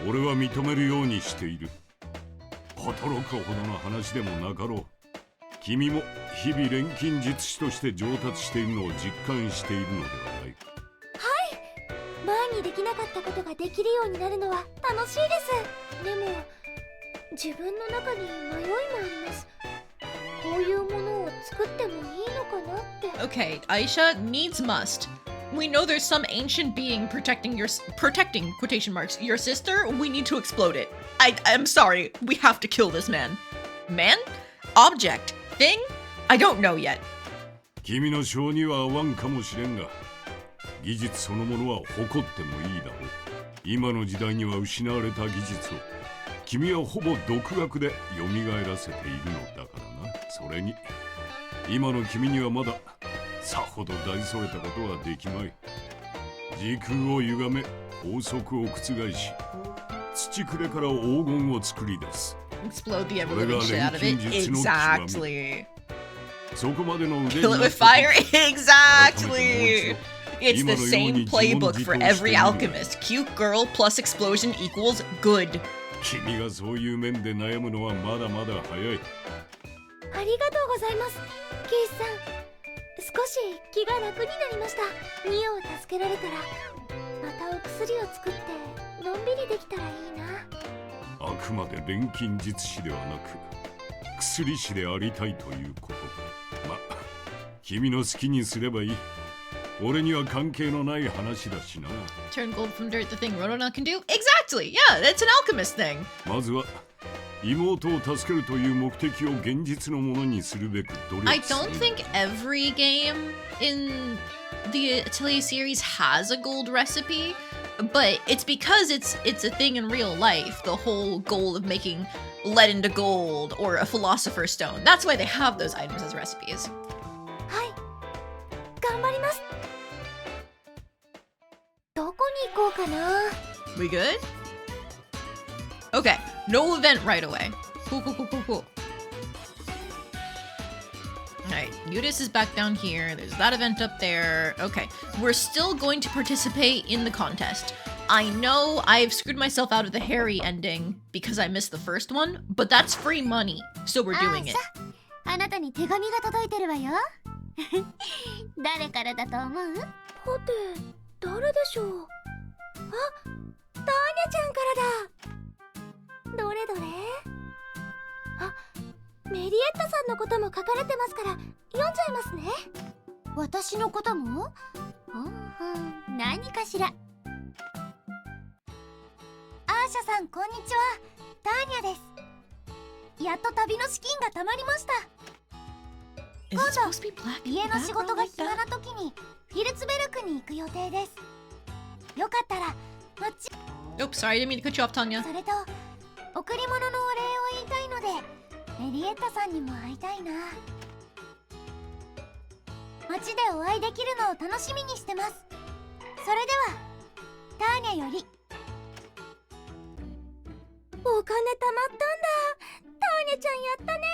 俺は認めるようにしている。驚くほどの話でもなかろう。君も日々錬金術師として上達しているのを実感しているのではない。前にできなかったことができるようになるのは楽しいです。でも自分の中に迷いもあります。こういうものを作ってもいいのかなって。 Okay, Aisha needs must. We know there's some ancient being protecting quotation marks your sister. We need to explode it. I'm sorry. We have to kill this man. Man? Object? Thing? I don't know yet. 君の性には合わんかもしれんが、技術そのものは誇ってもいいだろう。今の時代には失われた技術を君はほぼ独学で蘇らせているのだからな。それに今の君にはまださほど大それたことはできまい。時空を歪め法則を覆し、土くれから黄金を作り出す。 Explode the ever living shit out of it. Exactly. そこまでの腕に Kill it with fire. Exactly. It's the same playbook for every alchemist. Cute girl plus explosion equals good. 君がそういう面で悩むのはまだまだ早い。ありがとうございます、キースさん。少し気が楽になりました。ミオを助けられたらまたお薬を作ってのんびりできたらいいな。あくまで錬金術師ではなく薬師でありたいということか。君の好きにすればいい。俺には関係のない話だしな。 Turn gold from dirt, the thing Rorona can do? Exactly. Yeah, it's an alchemist thing. まずは妹を助けるという目的を現実のものにするべく努力する。 I don't think every game in the Atelier series has a gold recipe, but it's because it's a thing in real life. The whole goal of making lead into gold or a philosopher's stone. That's why they have those items as recipes. はい、頑張ります。どこに行こうかな。 We good? Okay, no event right away. Cool. Alright, Udis is back down here. There's that event up there. Okay, we're still going to participate in the contest. I know I've screwed myself out of the Harry ending because I missed the first one, but that's free money, so we're doing it. あなたに手紙が届いてるわよ。誰からだと思う？さて、誰でしょう？あ、ターニャちゃんからだ。どれどれ？あ、メリエッタさんのことも書かれてますから読んじゃいますね。私のことも？何かしら。アーシャさん、こんにちは。ターニャです。やっと旅の資金が貯まりました。今度、家の仕事が暇な時にフィルツベルクに行く予定です。よかったら、Oops, sorry, I didn't mean to cut you off, Tanya. それと、贈り物のお礼を言いたいので、メリエッタさんにも会いたいな。街でお会いできるのを楽しみにしてます。それでは、ターニャより。お金貯まったんだ。ターニャちゃんやったね。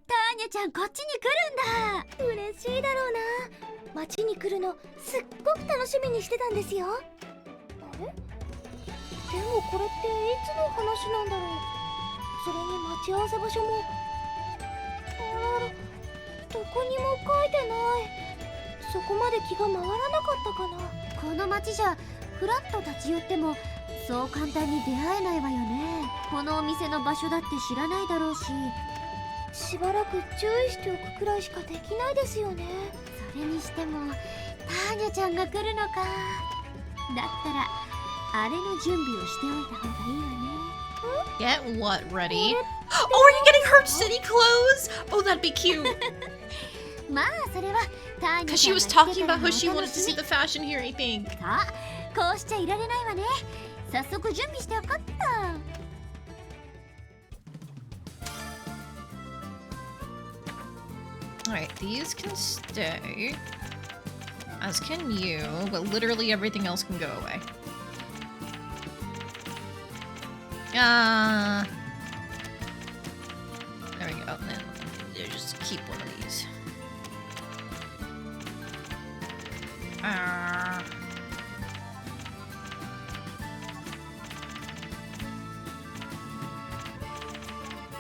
ターニャちゃんこっちに来るんだ。嬉しいだろうな。街に来るのすっごく楽しみにしてたんですよ。あれ？でもこれっていつの話なんだろう。それに待ち合わせ場所もどこにも書いてない。そこまで気が回らなかったかな。この街じゃフラッと立ち寄ってもそう簡単に出会えないわよね。このお店の場所だって知らないだろうし、しばらく注意しておくくらいしかできないですよね。それにしてもターニャちゃんが来るのか。だったらあれの準備をしておいた方がいいわね。Get what ready? Oh, are you getting her city clothes? Oh, that'd be cute. まあそれはターニャ Because ち she ゃん was が来 talking てから about のお how she 楽 wanted to し see み。 the fashion here, I think. さあ、こうしちゃいられないわね。早速準備しておこっと。Alright, these can stay. As can you, but literally everything else can go away. There we go. Then just keep one of these.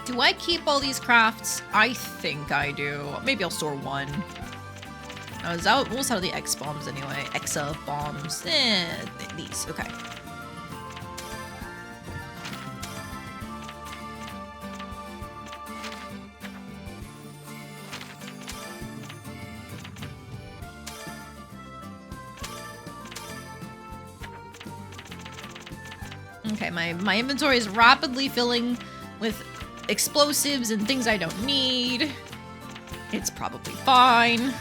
Do I keep all these crafts? I think I do. Maybe I'll store one. I was almost out of the X bombs anyway. Exa bombs. These. Okay. Okay, my inventory is rapidly filling with explosives and things I don't need. It's probably fine.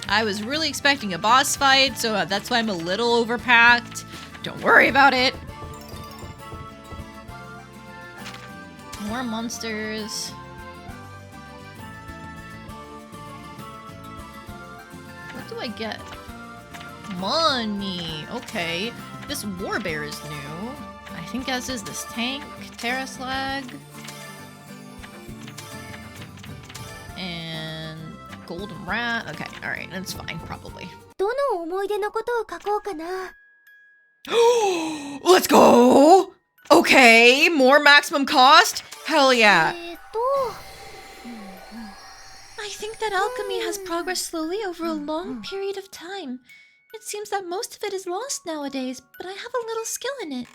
I was really expecting a boss fight, so that's why I'm a little overpacked. Don't worry about it. More monsters. What do I get? Money. Okay. This war bear is new. I think as is this tank, Terra Slag. And golden rat. Okay, alright, that's fine, probably. どの思い出のことを書こうかな。Let's go! Okay, more maximum cost? Hell yeah. I think that alchemy has progressed slowly over a long period of time. It seems that most of it is lost nowadays, but I have a little skill in it.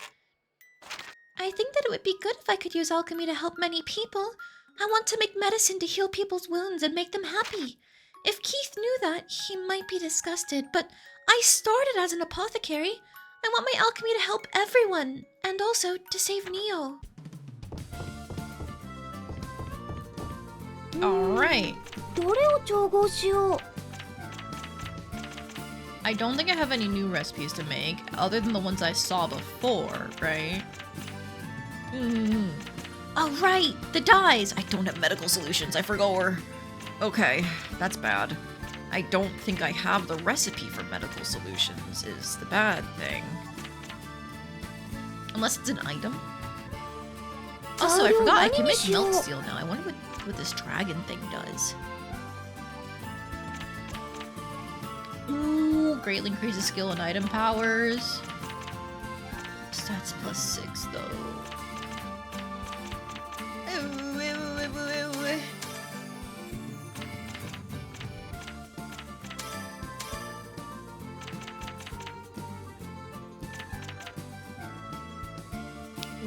I think that it would be good if I could use alchemy to help many people. I want to make medicine to heal people's wounds and make them happy. If Keith knew that, he might be disgusted, but I started as an apothecary. I want my alchemy to help everyone, and also to save Neo. Alright. どれを調合しよう。 I don't think I have any new recipes to make, other than the ones I saw before, right? Oh, right! The dyes! I don't have medical solutions, I forgot. Okay, that's bad. I don't think I have the recipe for medical solutions, is the bad thing. Unless it's an item. Also, I forgot I can make milk steel now. I wonder what this dragon thing does. Ooh, greatly increases skill and item powers. Stats +6 though.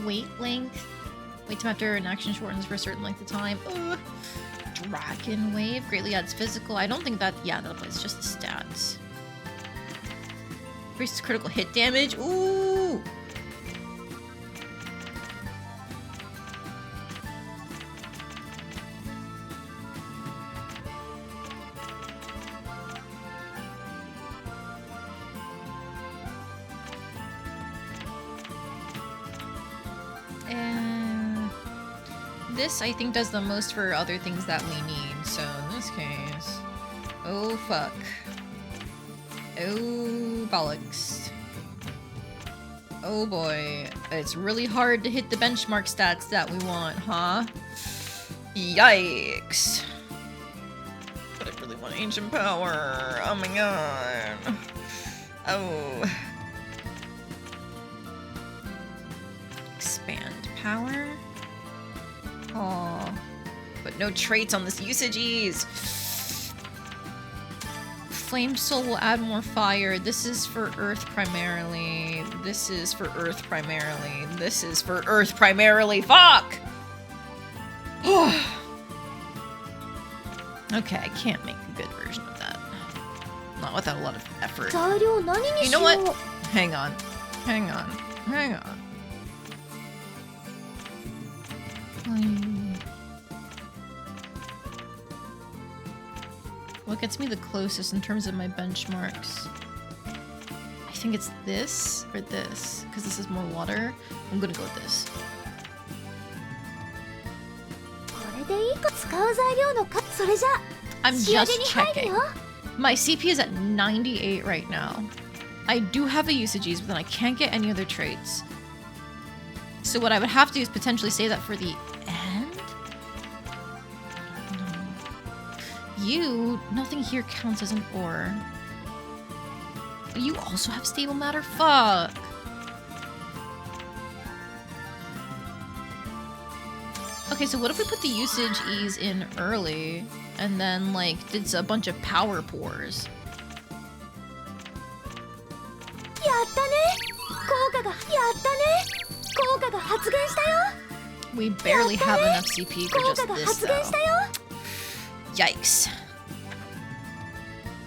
Weight length. Wait till after an action shortens for a certain length of time. Ugh. Dragon wave greatly adds physical. I don't think that. Yeah, that applies just the stats. Increases critical hit damage. Ooh. This, I think, does the most for other things that we need. So in this case... Oh, fuck. Oh, bollocks. Oh, boy. It's really hard to hit the benchmark stats that we want, huh? Yikes. But I really want ancient power. Oh, my god. Oh. Expand power? Oh, but no traits on this usages. Flame Soul will add more fire. This is for Earth primarily. This is for Earth primarily. This is for Earth primarily. Fuck! Okay, I can't make a good version of that. Not without a lot of effort. You know what? Hang on. Hang on. Hang on. What gets me the closest in terms of my benchmarks? I think it's this or this, because this is more water. I'm gonna go with this. I'm just checking. My CP is at 98 right now. I do have a usages, but then I can't get any other traits. So what I would have to do is potentially save that for the end? No. Nothing here counts as an ore. You also have stable matter? Fuck. Okay, so what if we put the usage ease in early and then, like, did a bunch of power pours? We barely have enough CP for just this, though. Yikes.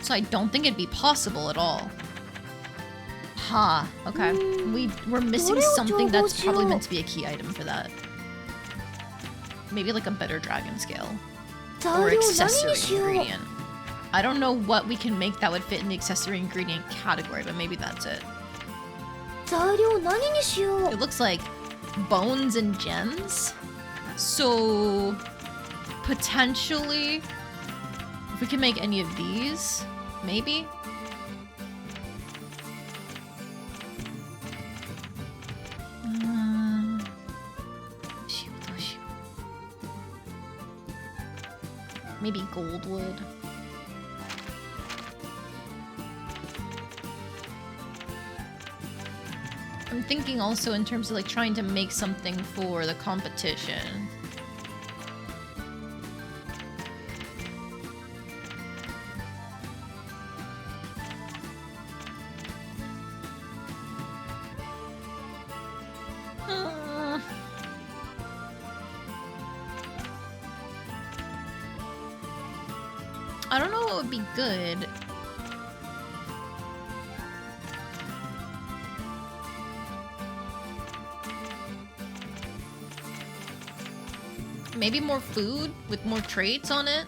So I don't think it'd be possible at all. Ha, okay. We're missing something that's probably meant to be a key item for that. Maybe like a better dragon scale. Or accessory ingredient. I don't know what we can make that would fit in the accessory ingredient category, but maybe that's it. It looks like bones and gems. So potentially, if we can make any of these, maybe. Maybe goldwood. I'm thinking also in terms of like trying to make something for the competition. I don't know what would be good. Maybe more food with more traits on it?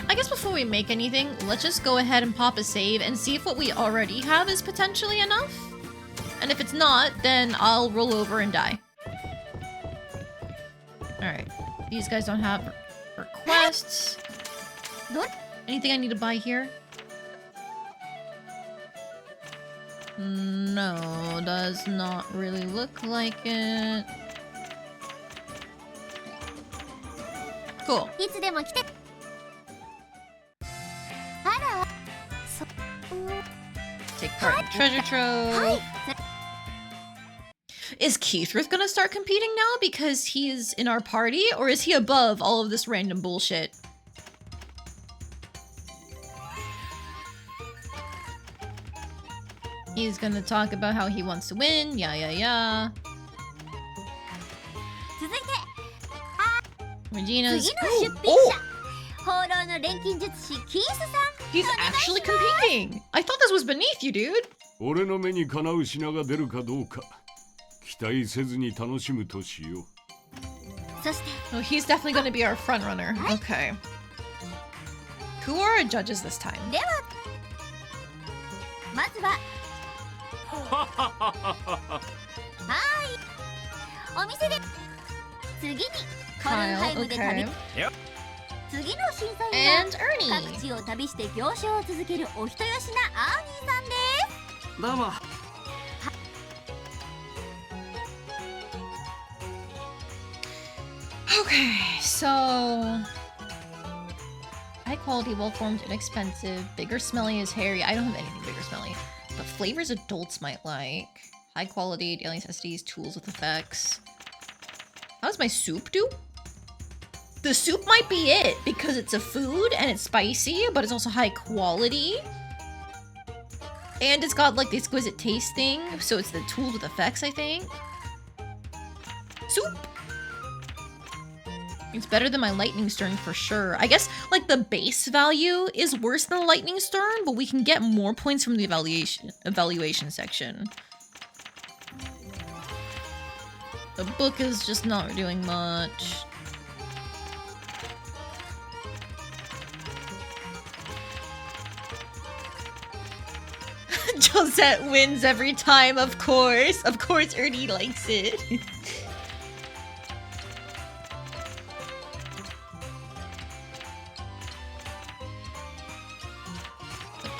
I guess before we make anything, let's just go ahead and pop a save and see if what we already have is potentially enough. And if it's not, then I'll roll over and die. Alright. These guys don't have requests. Anything I need to buy here? No, does not really look like it. Cool. Take part in treasure trove. Is Keithruth gonna start competing now because he's in our party, or is he above all of this random bullshit? He's gonna talk about how he wants to win, yeah. Regina's... He's actually competing! I thought this was beneath you, dude! 俺の目にかなう品が出るかどうか期待せずに楽しむとしよう。 Oh, he's definitely gonna be our front runner. Okay. Who are our judges this time? Kyle, okay. And Ernie. どうも。 Okay, so... high quality, well-formed, inexpensive. Bigger smelly is hairy. I don't have anything bigger smelly. But flavors adults might like. High quality, daily necessities, tools with effects. How does my soup do? The soup might be it, because it's a food and it's spicy, but it's also high quality. And it's got like the exquisite taste thing, so it's the tools with effects, I think. Soup! It's better than my lightning stern for sure. I guess like the base value is worse than the lightning stern, but we can get more points from the evaluation section. The book is just not doing much. Josette wins every time, of course. Of course Ernie likes it.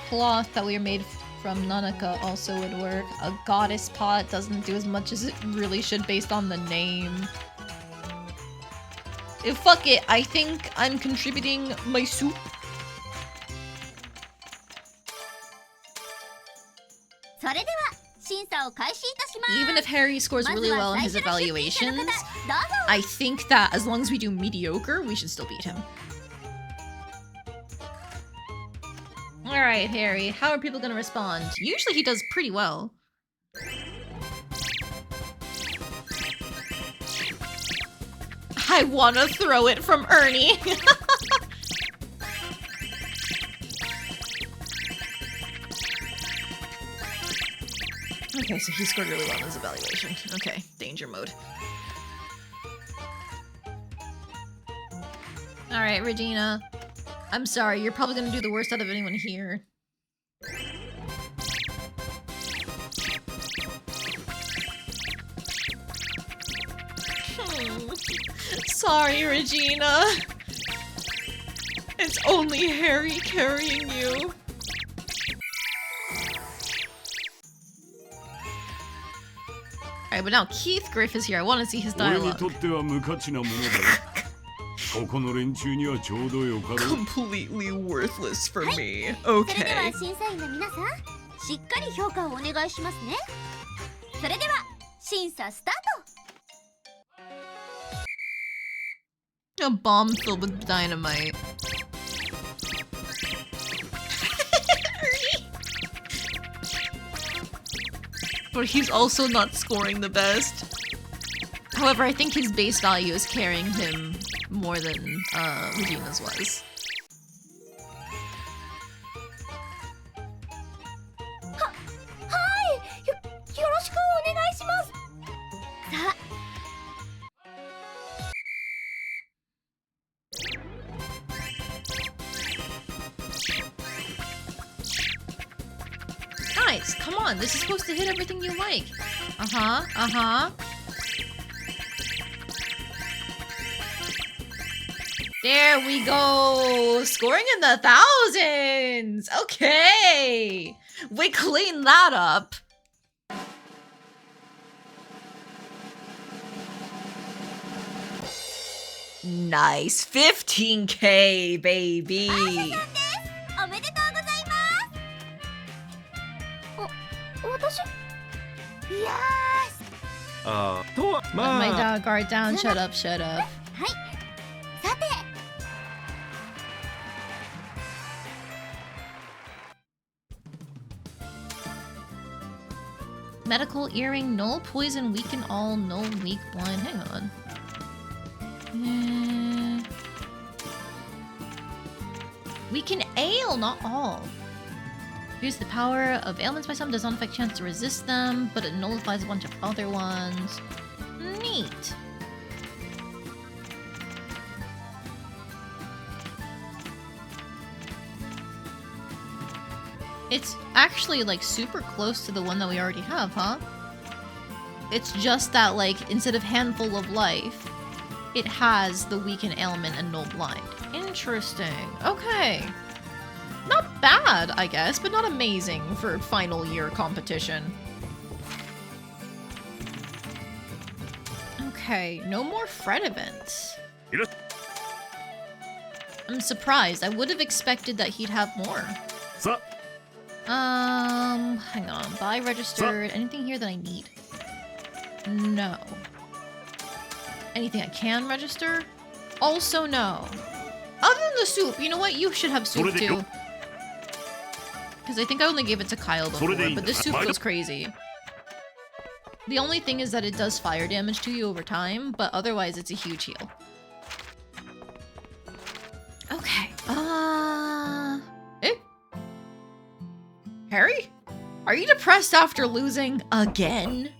Cloth that we are made from Nanaka also would work. A goddess pot doesn't do as much as it really should based on the name. Fuck it, I think I'm contributing my soup. Even if Harry scores really well in his evaluations, I think that as long as we do mediocre, we should still beat him. Alright, Harry, how are people gonna respond? Usually he does pretty well. I wanna throw it from Ernie! Okay, so he scored really well in his evaluation. Okay, danger mode. Alright, Regina. I'm sorry, you're probably gonna do the worst out of anyone here. Sorry, Regina. It's only Harry carrying you. Alright, but now Keith Griff is here. I want to see his dialogue. Completely worthless for me. Okay. A bomb filled with dynamite. But he's also not scoring the best. However, I think his base value is carrying him more than Regina's was. Relax. Come on. This is supposed to hit everything you like. Uh-huh. Uh-huh. There we go. Scoring in the thousands. Okay. We cleaned that up. Nice. 15K, baby. おめでとうございます。私いやLet my dog guard down. Shut up, shut up. はい。さて。Medical earring, no poison, weaken all, no weak blind. Hang on. Weaken ale, not all. Use the power of ailments by some, does not affect chance to resist them, but it nullifies a bunch of other ones. Neat. It's actually like super close to the one that we already have, huh? It's just that like instead of handful of life, it has the weaken ailment and no blind. Interesting. Okay. Not bad, I guess, but not amazing for final year competition. Okay, no more Fred events. I'm surprised. I would have expected that he'd have more. Hang on. Buy registered. Anything here that I need? No. Anything I can register? Also no. Other than the soup, you know what? You should have soup too. Because I think I only gave it to Kyle before, but this soup goes crazy. The only thing is that it does fire damage to you over time, but otherwise it's a huge heal. Okay. Eh? Harry? Are you depressed after losing again?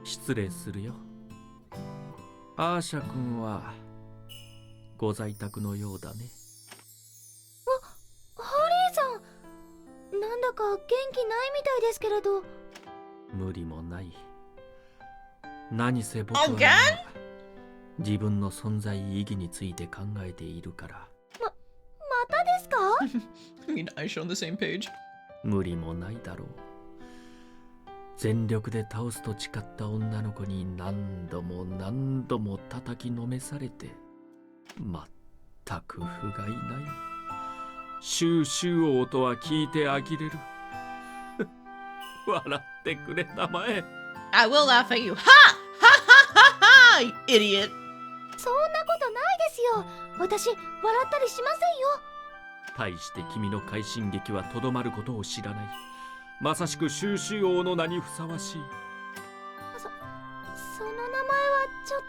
失礼するよ。アーシャ君はご在宅のようだね。ハリーさん、なんだか元気ないみたいですけれど。無理もない。何せ僕は自分の存在意義について考えているから。またですか？ I mean, Ayesha on the same page. 無理もないだろう。全力で倒すと誓った女の子に何度も何度も叩きのめされて全く不甲斐ない。シューシュー王とは聞いて呆れる。笑ってくれたまえ。I will laugh at you. Ha! Ha ha ha ha! You idiot. そんなことないですよ。私、笑ったりしませんよ。対して君の快進撃はとどまることを知らない。まさしくシューシュー王の名にふさわしい。その名前はちょっ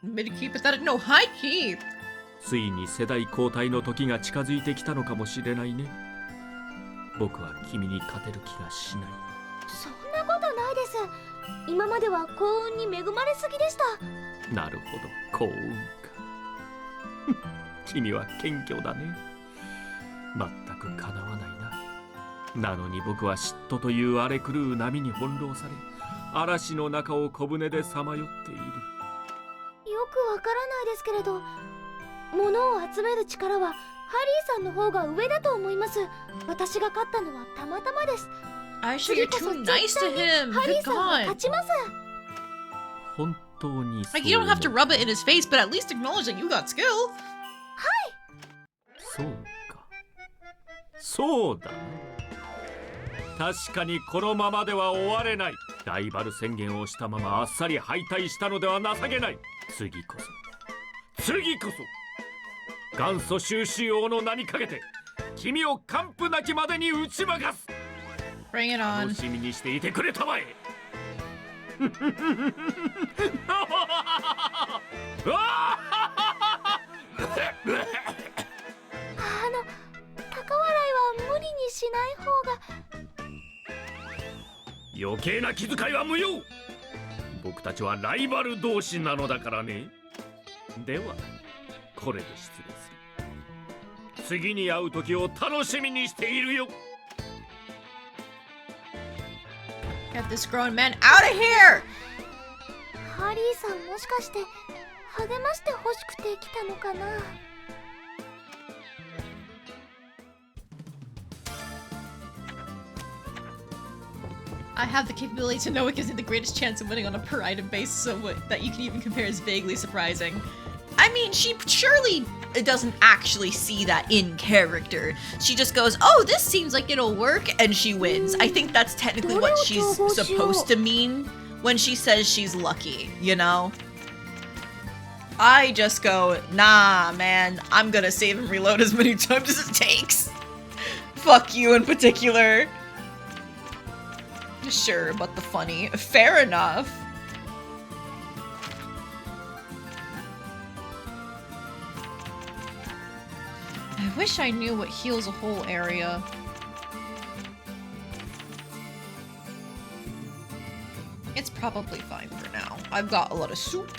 と。Mid keep it that no high keep. ついに世代交代の時が近づいてきたのかもしれないね。僕は君に勝てる気がしない。そんなことないです。今までは幸運に恵まれすぎでした。なるほど、幸運か。君は謙虚だね。全くかなわないな。なのに僕は嫉妬という荒れ狂う波に翻弄され、嵐の中を小舟でさまよっている。よくわからないですけれど、物を集める力はハリーさんの方が上だと思います。私が勝ったのはたまたまです。Ayesha, you're too nice to him. ハリー Good さんは God. 勝ちます。本当にそう。 Like you don't have to rub it in his face, but at least acknowledge that you got skill. そうか。そうだ。確かにこのままでは終われない。ライバル宣言をしたままあっさり敗退したのでは情けない。次こそ元祖収集王の名にかけて君を完膚なきまでに打ち負かす。 Bring it on. 楽しみにしていてくれたまえ。高笑いは無理にしない方が。余計な気遣いは無用。僕たちはライバル同士なのだからね。ではこれで失礼する。次に会う時を楽しみにしているよ。Get this grown man out of here! ハリーさんもしかして励まして欲しくて来たのかな。 I have the capability to know it gives me the greatest chance of winning on a per item basis, so that you can even compare is vaguely surprising. I mean, she surely doesn't actually see that in character. She just goes, oh, this seems like it'll work, and she wins. I think that's technically what she's supposed to mean when she says she's lucky, you know? I just go, nah, man, I'm gonna save and reload as many times as it takes. Fuck you in particular. Sure, but the funny. Fair enough. I wish I knew what heals a whole area. It's probably fine for now. I've got a lot of soup.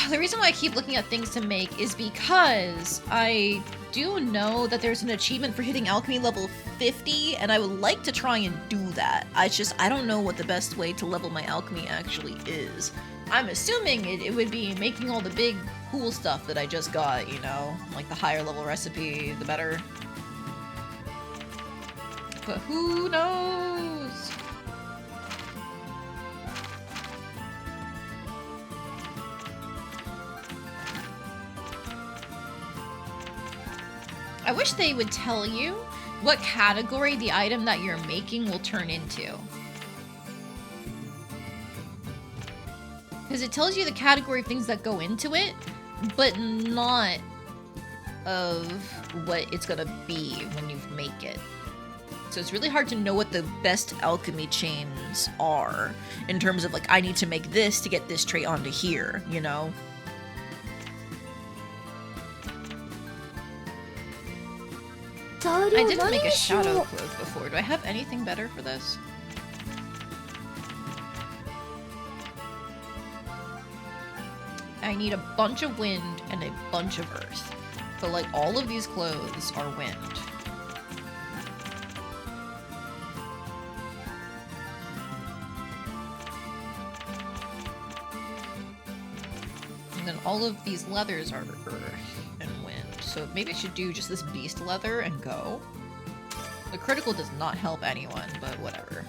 The reason why I keep looking at things to make is because I do know that there's an achievement for hitting alchemy level 50, and I would like to try and do that. I don't know what the best way to level my alchemy actually is. I'm assuming it would be making all the big cool stuff that I just got, you know? Like the higher level recipe, the better. But who knows? I wish they would tell you what category the item that you're making will turn into. Because it tells you the category of things that go into it, but not of what it's gonna be when you make it. So it's really hard to know what the best alchemy chains are in terms of like, I need to make this to get this trait onto here, you know? I didn't make a shadow cloak before. Do I have anything better for this? I need a bunch of wind and a bunch of earth. But like all of these clothes are wind. And then all of these leathers are earth and wind. So maybe I should do just this beast leather and go. The critical does not help anyone, but whatever.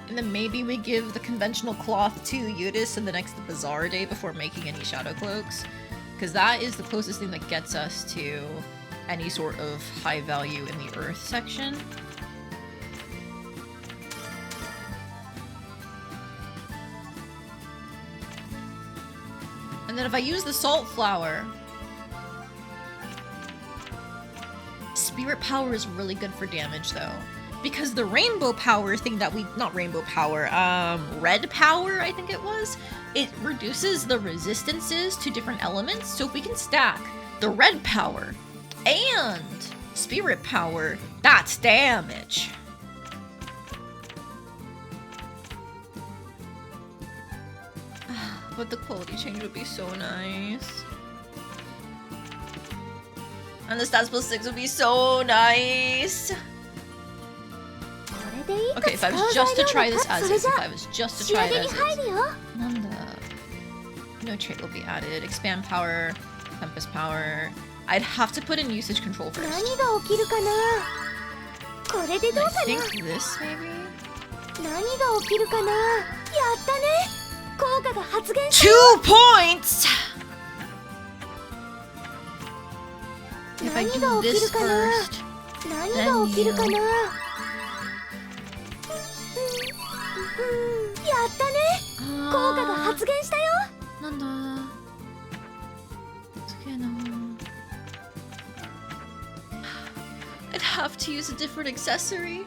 And then maybe we give the conventional cloth to Yudis in the next bazaar day before making any shadow cloaks. Because that is the closest thing that gets us to any sort of high value in the earth section. And then if I use the salt flower, spirit power is really good for damage though. Because the rainbow power thing that not rainbow power, red power I think it was, it reduces the resistances to different elements. So if we can stack the red power and spirit power, that's damage. But the quality change would be so nice. And the stats plus 6 would be so nice. Okay, if I was just to try this as is, Nanda. No trait will be added. Expand power, tempest power. I'd have to put in usage control first. I think this maybe? 2 points! If I do this first, then you... I'd have to use a different accessory.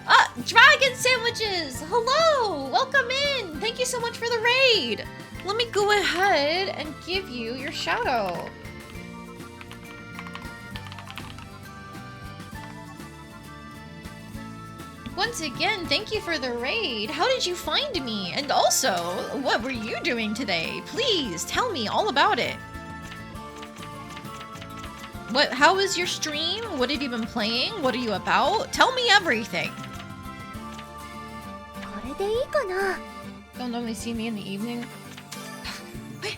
Ah, dragon sandwiches! Hello! Welcome in! Thank you so much for the raid! Let me go ahead and give you your shout out. Once again, thank you for the raid. How did you find me? And also, what were you doing today? Please tell me all about it. How is your stream? What have you been playing? What are you about? Tell me everything. これでいいかな。 Don't normally see me in the evening. Wait,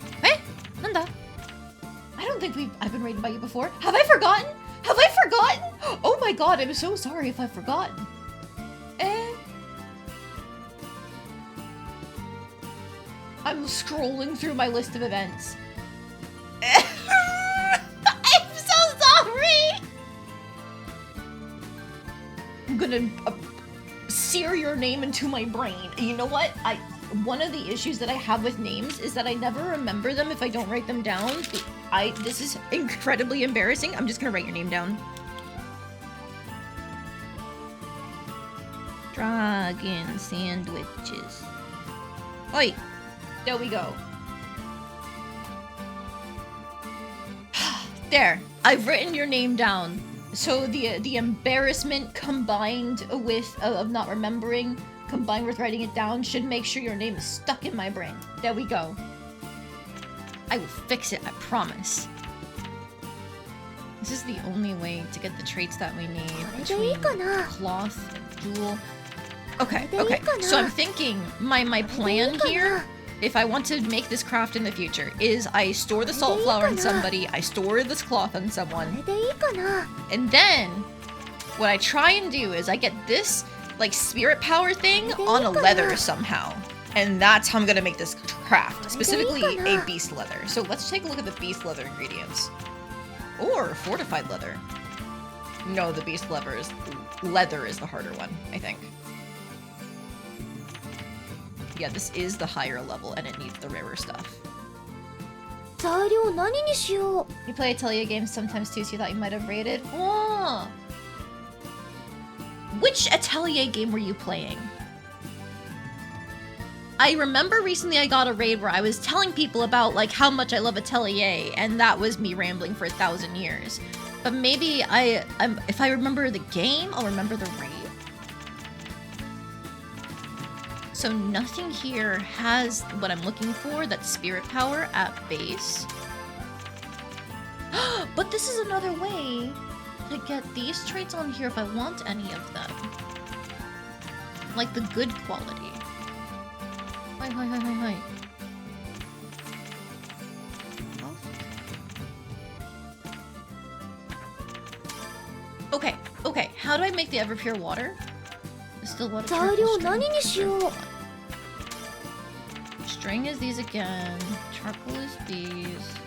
Nanda. I don't think I've been raided by you before. Have I forgotten? Have I forgotten? Oh my god, I'm so sorry if I've forgotten. I'm scrolling through my list of events. I'm so sorry! I'm gonna sear your name into my brain. You know what? One of the issues that I have with names is that I never remember them if I don't write them down. This is incredibly embarrassing. I'm just gonna write your name down. Dragon sandwiches. Oi! There we go. There. I've written your name down. So the embarrassment combined with of not remembering, combined with writing it down, should make sure your name is stuck in my brain. There we go. I will fix it, I promise. This is the only way to get the traits that we need between cloth and jewel. Okay, so I'm thinking my plan here, if I want to make this craft in the future, is I store the salt flour on somebody, I store this cloth on someone, and then what I try and do is I get this like spirit power thing on a leather somehow, and that's how I'm gonna make this craft, specifically a beast leather. So let's take a look at the beast leather ingredients, or fortified leather. No, the beast leather is the harder one, I think. Yeah, this is the higher level, and it needs the rarer stuff. You play Atelier games sometimes too, so you thought you might have raided? Oh! Which Atelier game were you playing? I remember recently I got a raid where I was telling people about like how much I love Atelier, and that was me rambling for 1,000 years. But maybe if I remember the game, I'll remember the raid. So nothing here has what I'm looking for, that's spirit power at base. But this is another way to get these traits on here if I want any of them. Like the good quality. Hi. Okay, how do I make the ever pure water? Still water. String is these again. Charcoal is these.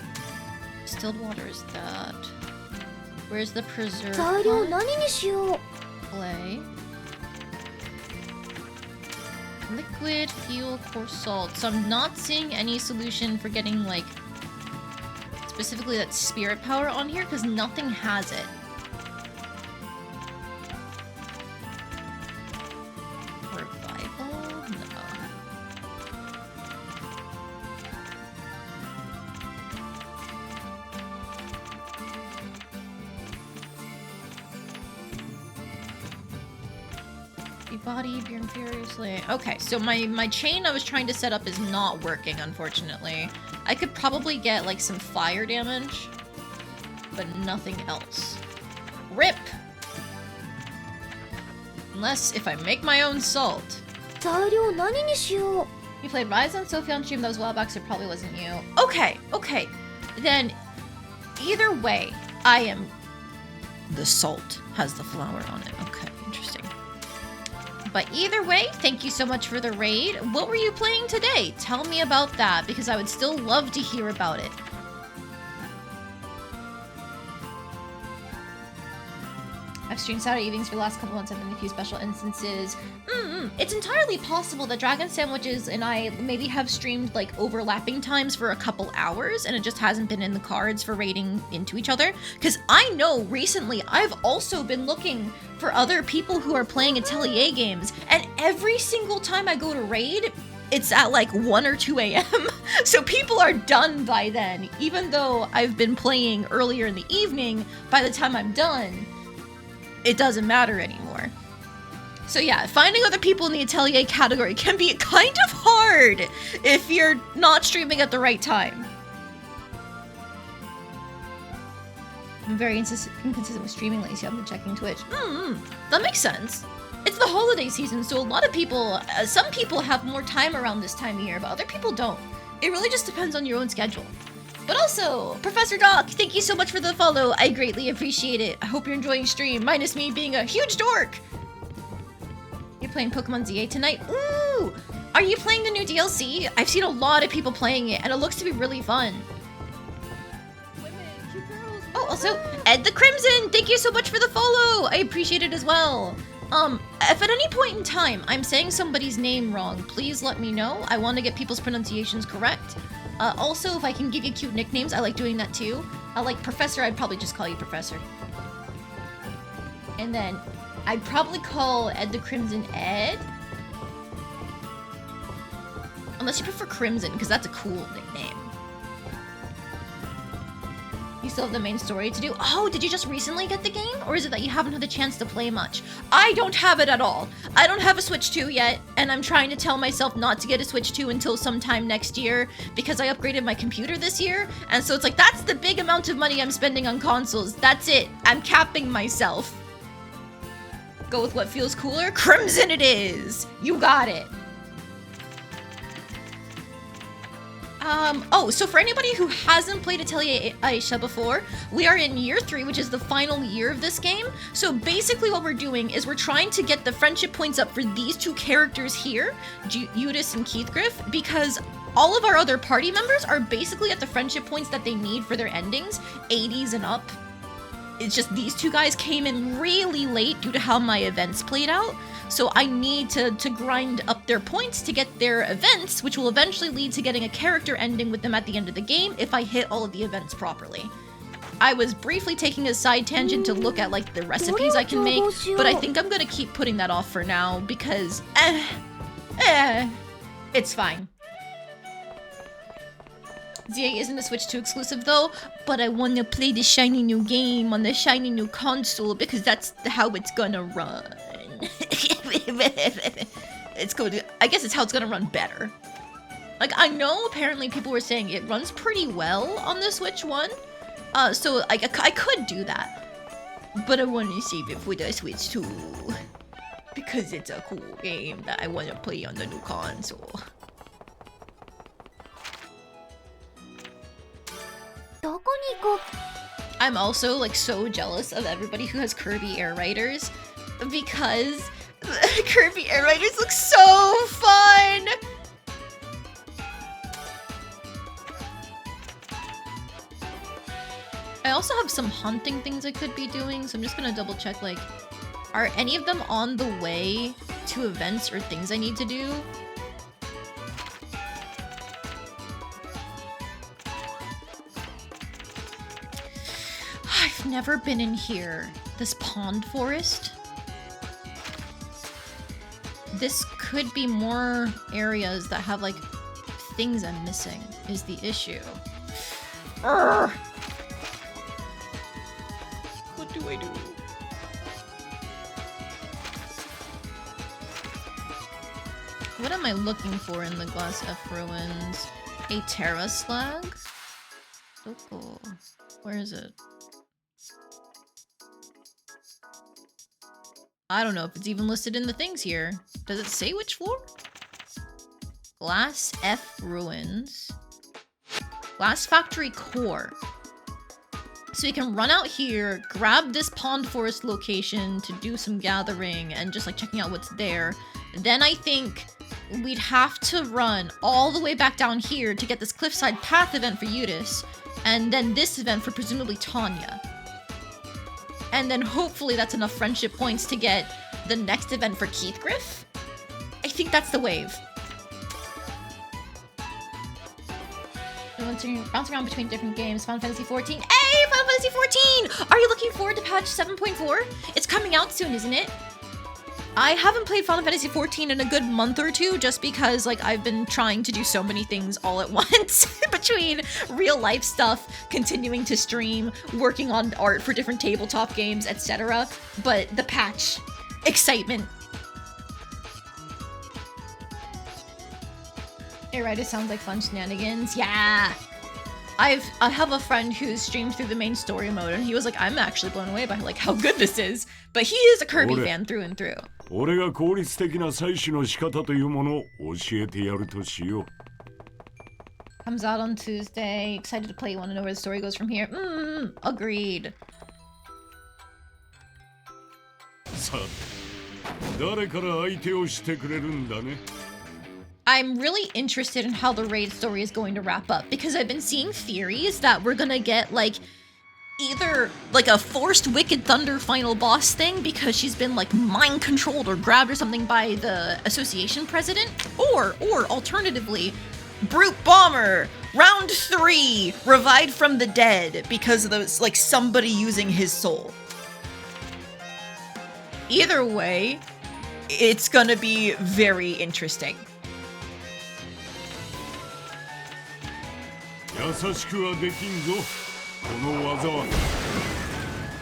Distilled water is that. Where's the preserve? Clay. Liquid, fuel, coarse salt. So I'm not seeing any solution for getting like specifically that spirit power on here because nothing has it. Revival? No. Body burn furiously. Okay, so my chain I was trying to set up is not working, unfortunately. I could probably get like some fire damage, but nothing else. RIP! Unless if I make my own salt. You played Rise on Sophie on stream, that was a while back, so it probably wasn't you. Okay. Then either way, I am... The salt has the flour on it. Okay, interesting. But either way, thank you so much for the raid. What were you playing today? Tell me about that, because I would still love to hear about it. I've streamed Saturday evenings for the last couple months. I've been in a few special instances. It's entirely possible that Dragon Sandwiches and I maybe have streamed like overlapping times for a couple hours, and it just hasn't been in the cards for raiding into each other. Because I know recently I've also been looking for other people who are playing Atelier games, and every single time I go to raid, it's at like 1 or 2 a.m. So people are done by then. Even though I've been playing earlier in the evening, by the time I'm done, it doesn't matter anymore. So yeah, finding other people in the Atelier category can be kind of hard if you're not streaming at the right time. I'm very inconsistent with streaming lately, so I've been checking Twitch. That makes sense. It's the holiday season, so a lot of people, some people have more time around this time of year, but other people don't. It really just depends on your own schedule. But also, Professor Doc, thank you so much for the follow. I greatly appreciate it. I hope you're enjoying stream, minus me being a huge dork. You're playing Pokemon ZA tonight? Ooh! Are you playing the new DLC? I've seen a lot of people playing it, and it looks to be really fun. Oh, also, Ed the Crimson, thank you so much for the follow. I appreciate it as well. If at any point in time I'm saying somebody's name wrong, please let me know. I want to get people's pronunciations correct. Also, if I can give you cute nicknames, I like doing that too. Like Professor, I'd probably just call you Professor. And then I'd probably call Ed the Crimson Ed. Unless you prefer Crimson, because that's a cool nickname. You still have the main story to do? Oh, did you just recently get the game? Or is it that you haven't had the chance to play much? I don't have it at all. I don't have a Switch 2 yet, and I'm trying to tell myself not to get a Switch 2 until sometime next year because I upgraded my computer this year, and so it's like, that's the big amount of money I'm spending on consoles. That's it. I'm capping myself. Go with what feels cooler? Crimson it is! You got it. Oh, so for anybody who hasn't played Atelier Ayesha before, we are in year 3, which is the final year of this game. So basically what we're doing is we're trying to get the friendship points up for these two characters here, Eudice and Keithgriff, because all of our other party members are basically at the friendship points that they need for their endings, 80s and up. It's just these two guys came in really late due to how my events played out. So I need to grind up their points to get their events, which will eventually lead to getting a character ending with them at the end of the game if I hit all of the events properly. I was briefly taking a side tangent to look at like the recipes I can make, but I think I'm gonna keep putting that off for now because, it's fine. ZA isn't a Switch 2 exclusive though, but I want to play the shiny new game on the shiny new console because that's how it's gonna run. It's going to, I guess it's how it's gonna run better. Like, I know apparently people were saying it runs pretty well on the Switch 1, so I could do that. But I want to save it for the Switch 2, because it's a cool game that I want to play on the new console. I'm also like so jealous of everybody who has Kirby Air Riders because Kirby Air Riders look so fun! I also have some hunting things I could be doing, so I'm just gonna double check, like, are any of them on the way to events or things I need to do? I've never been in here. This pond forest? This could be more areas that have, like, things I'm missing, is the issue. Urgh! What do I do? What am I looking for in the Glass F ruins? A Terra slag? Oh, where is it? I don't know if it's even listed in the things here. Does it say which floor? Glass F ruins. Glass factory core. So we can run out here, grab this pond forest location to do some gathering and just like checking out what's there. Then I think we'd have to run all the way back down here to get this cliffside path event for Eudice, and then this event for presumably Tanya. And then hopefully that's enough friendship points to get the next event for Keithgriff. I think that's the wave. Bounce around between different games. Final Fantasy 14. Hey, Final Fantasy 14! Are you looking forward to patch 7.4? It's coming out soon, isn't it? I haven't played Final Fantasy 14 in a good month or two just because, like, I've been trying to do so many things all at once between real life stuff, continuing to stream, working on art for different tabletop games, etc. But the patch, excitement. Hey, right, it sounds like fun shenanigans. Yeah! I have a friend who streamed through the main story mode, and he was like, I'm actually blown away by like how good this is. But he is a Kirby fan through and through. 俺が効率的な採取の仕方というものを教えてやるとしよう。 Comes out on Tuesday. Excited to play. Want to know where the story goes from here? Agreed. さて、誰から相手をしてくれるんだね。 I'm really interested in how the raid story is going to wrap up because I've been seeing theories that we're gonna get like either like a forced Wicked Thunder final boss thing because she's been like mind controlled or grabbed or something by the association president, or alternatively, Brute Bomber round 3 revived from the dead because of those like somebody using his soul. Either way, it's gonna be very interesting. 優しくはできんぞ、この技は。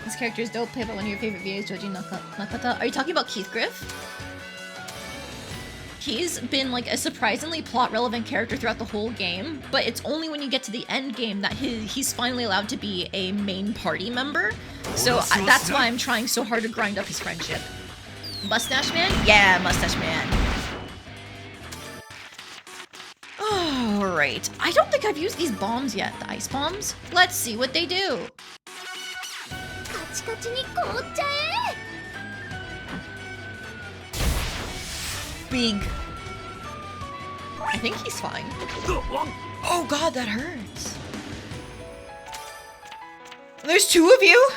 This character is dope. Play about one of your favorite VAs, Joji Nakata. Are you talking about Keith Griff? He's been like a surprisingly plot-relevant character throughout the whole game, but it's only when you get to the end game that he's finally allowed to be a main party member. So that's why I'm trying so hard to grind up his friendship. Mustache Man? Yeah, Mustache Man. Alright, I don't think I've used these bombs yet, the ice bombs. Let's see what they do. カチカチに凍っちゃえ。 Big. I think he's fine. Oh god, that hurts. There's 2 of you?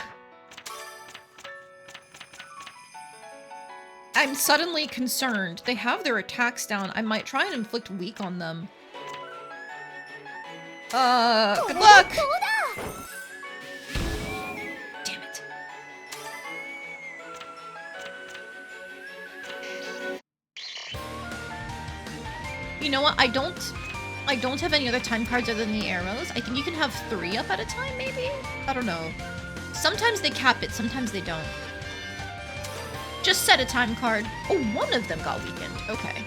I'm suddenly concerned. They have their attacks down. I might try and inflict weak on them. Good luck! Damn it. You know what? I don't have any other time cards other than the arrows. I think you can have 3 up at a time, maybe? I don't know. Sometimes they cap it, sometimes they don't. Just set a time card. Oh, one of them got weakened. Okay.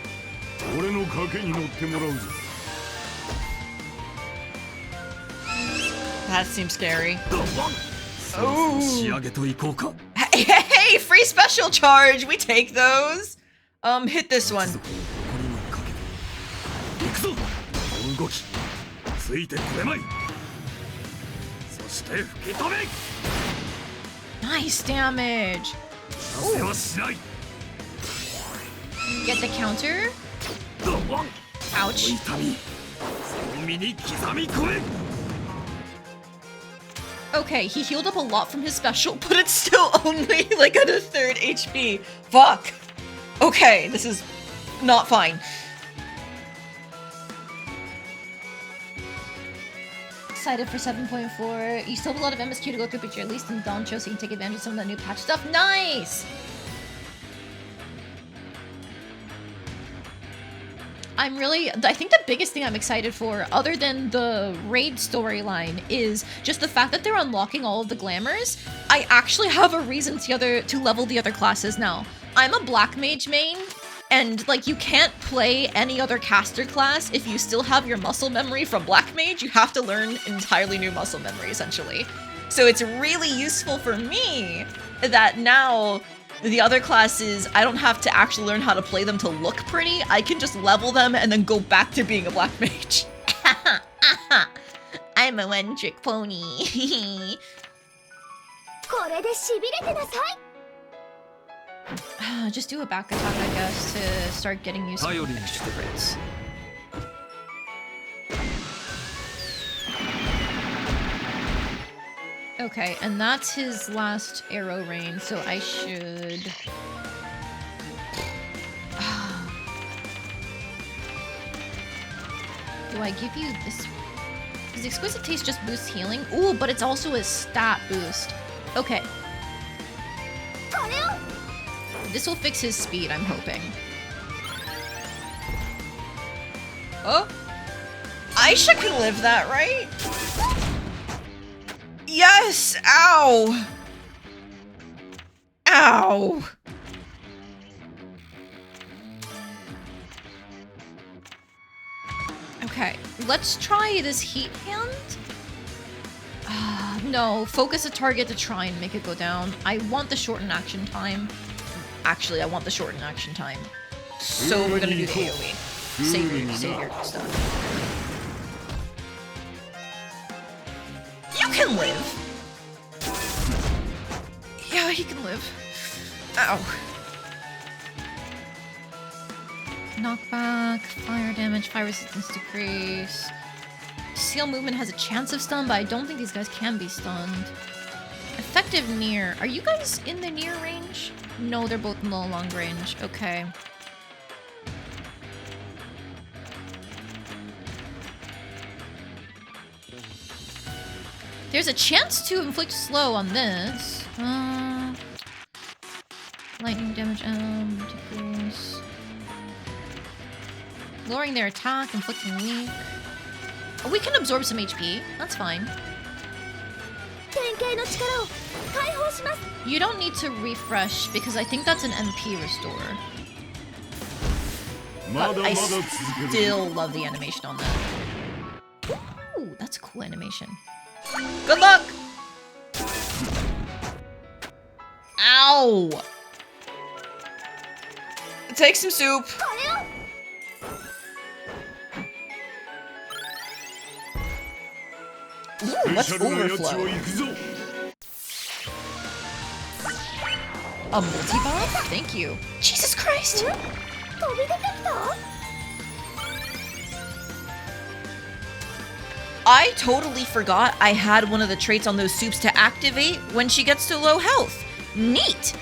俺の賭けに乗ってもらうぞ。 That seems scary. そろそろ仕上げといこうか。 Hey, free special charge! We take those! Hit this one. ここにもかけて行くぞ。この動きついてくれまい。そして吹き飛べ。 Nice damage! せはしない。 Get the counter. Ouch. 痛みその身に刻み込め。 Okay, he healed up a lot from his special, but it's still only like at a 3rd HP. Fuck. Okay, this is not fine. Excited for 7.4. You still have a lot of MSQ to go through, but you're at least in Doncho, so you can take advantage of some of that new patch stuff. Nice! I think the biggest thing I'm excited for, other than the raid storyline, is just the fact that they're unlocking all of the glamours. I actually have a reason to level the other classes now. I'm a black mage main, and like you can't play any other caster class if you still have your muscle memory from black mage. You have to learn an entirely new muscle memory, essentially. So it's really useful for me that now the other classes, I don't have to actually learn how to play them to look pretty. I can just level them and then go back to being a black mage. I'm a one-trick pony. これでしびれてなさい。 Just do a back attack, I guess, to start getting used to extra crits. Okay, and that's his last arrow rain, so I should... Do I give you this? Does Exquisite Taste just boost healing? Ooh, but it's also a stat boost. Okay. This will fix his speed, I'm hoping. Oh? Ayesha can live that, right? Yes! Ow! Ow! Okay, let's try this heat hand. No, focus a target to try and make it go down. I want the shortened action time. Actually, I want the shortened action time. So we're gonna do the AoE. Save your stuff. You can live! Yeah, he can live. Ow. Knockback, fire damage, fire resistance decrease. Seal movement has a chance of stun, but I don't think these guys can be stunned. Effective near. Are you guys in the near range? No, they're both in the long range. Okay. There's a chance to inflict slow on this. Lightning damage, decrease. Lowering their attack, inflicting weak. Oh, we can absorb some HP. That's fine. You don't need to refresh because I think that's an MP restore. But I still love the animation on that. Ooh, that's a cool animation. Good luck! Ow! Take some soup. Ooh, let's overflow. A multi-buff? Thank you. Jesus Christ! I totally forgot I had one of the traits on those soups to activate when she gets to low health. Neat!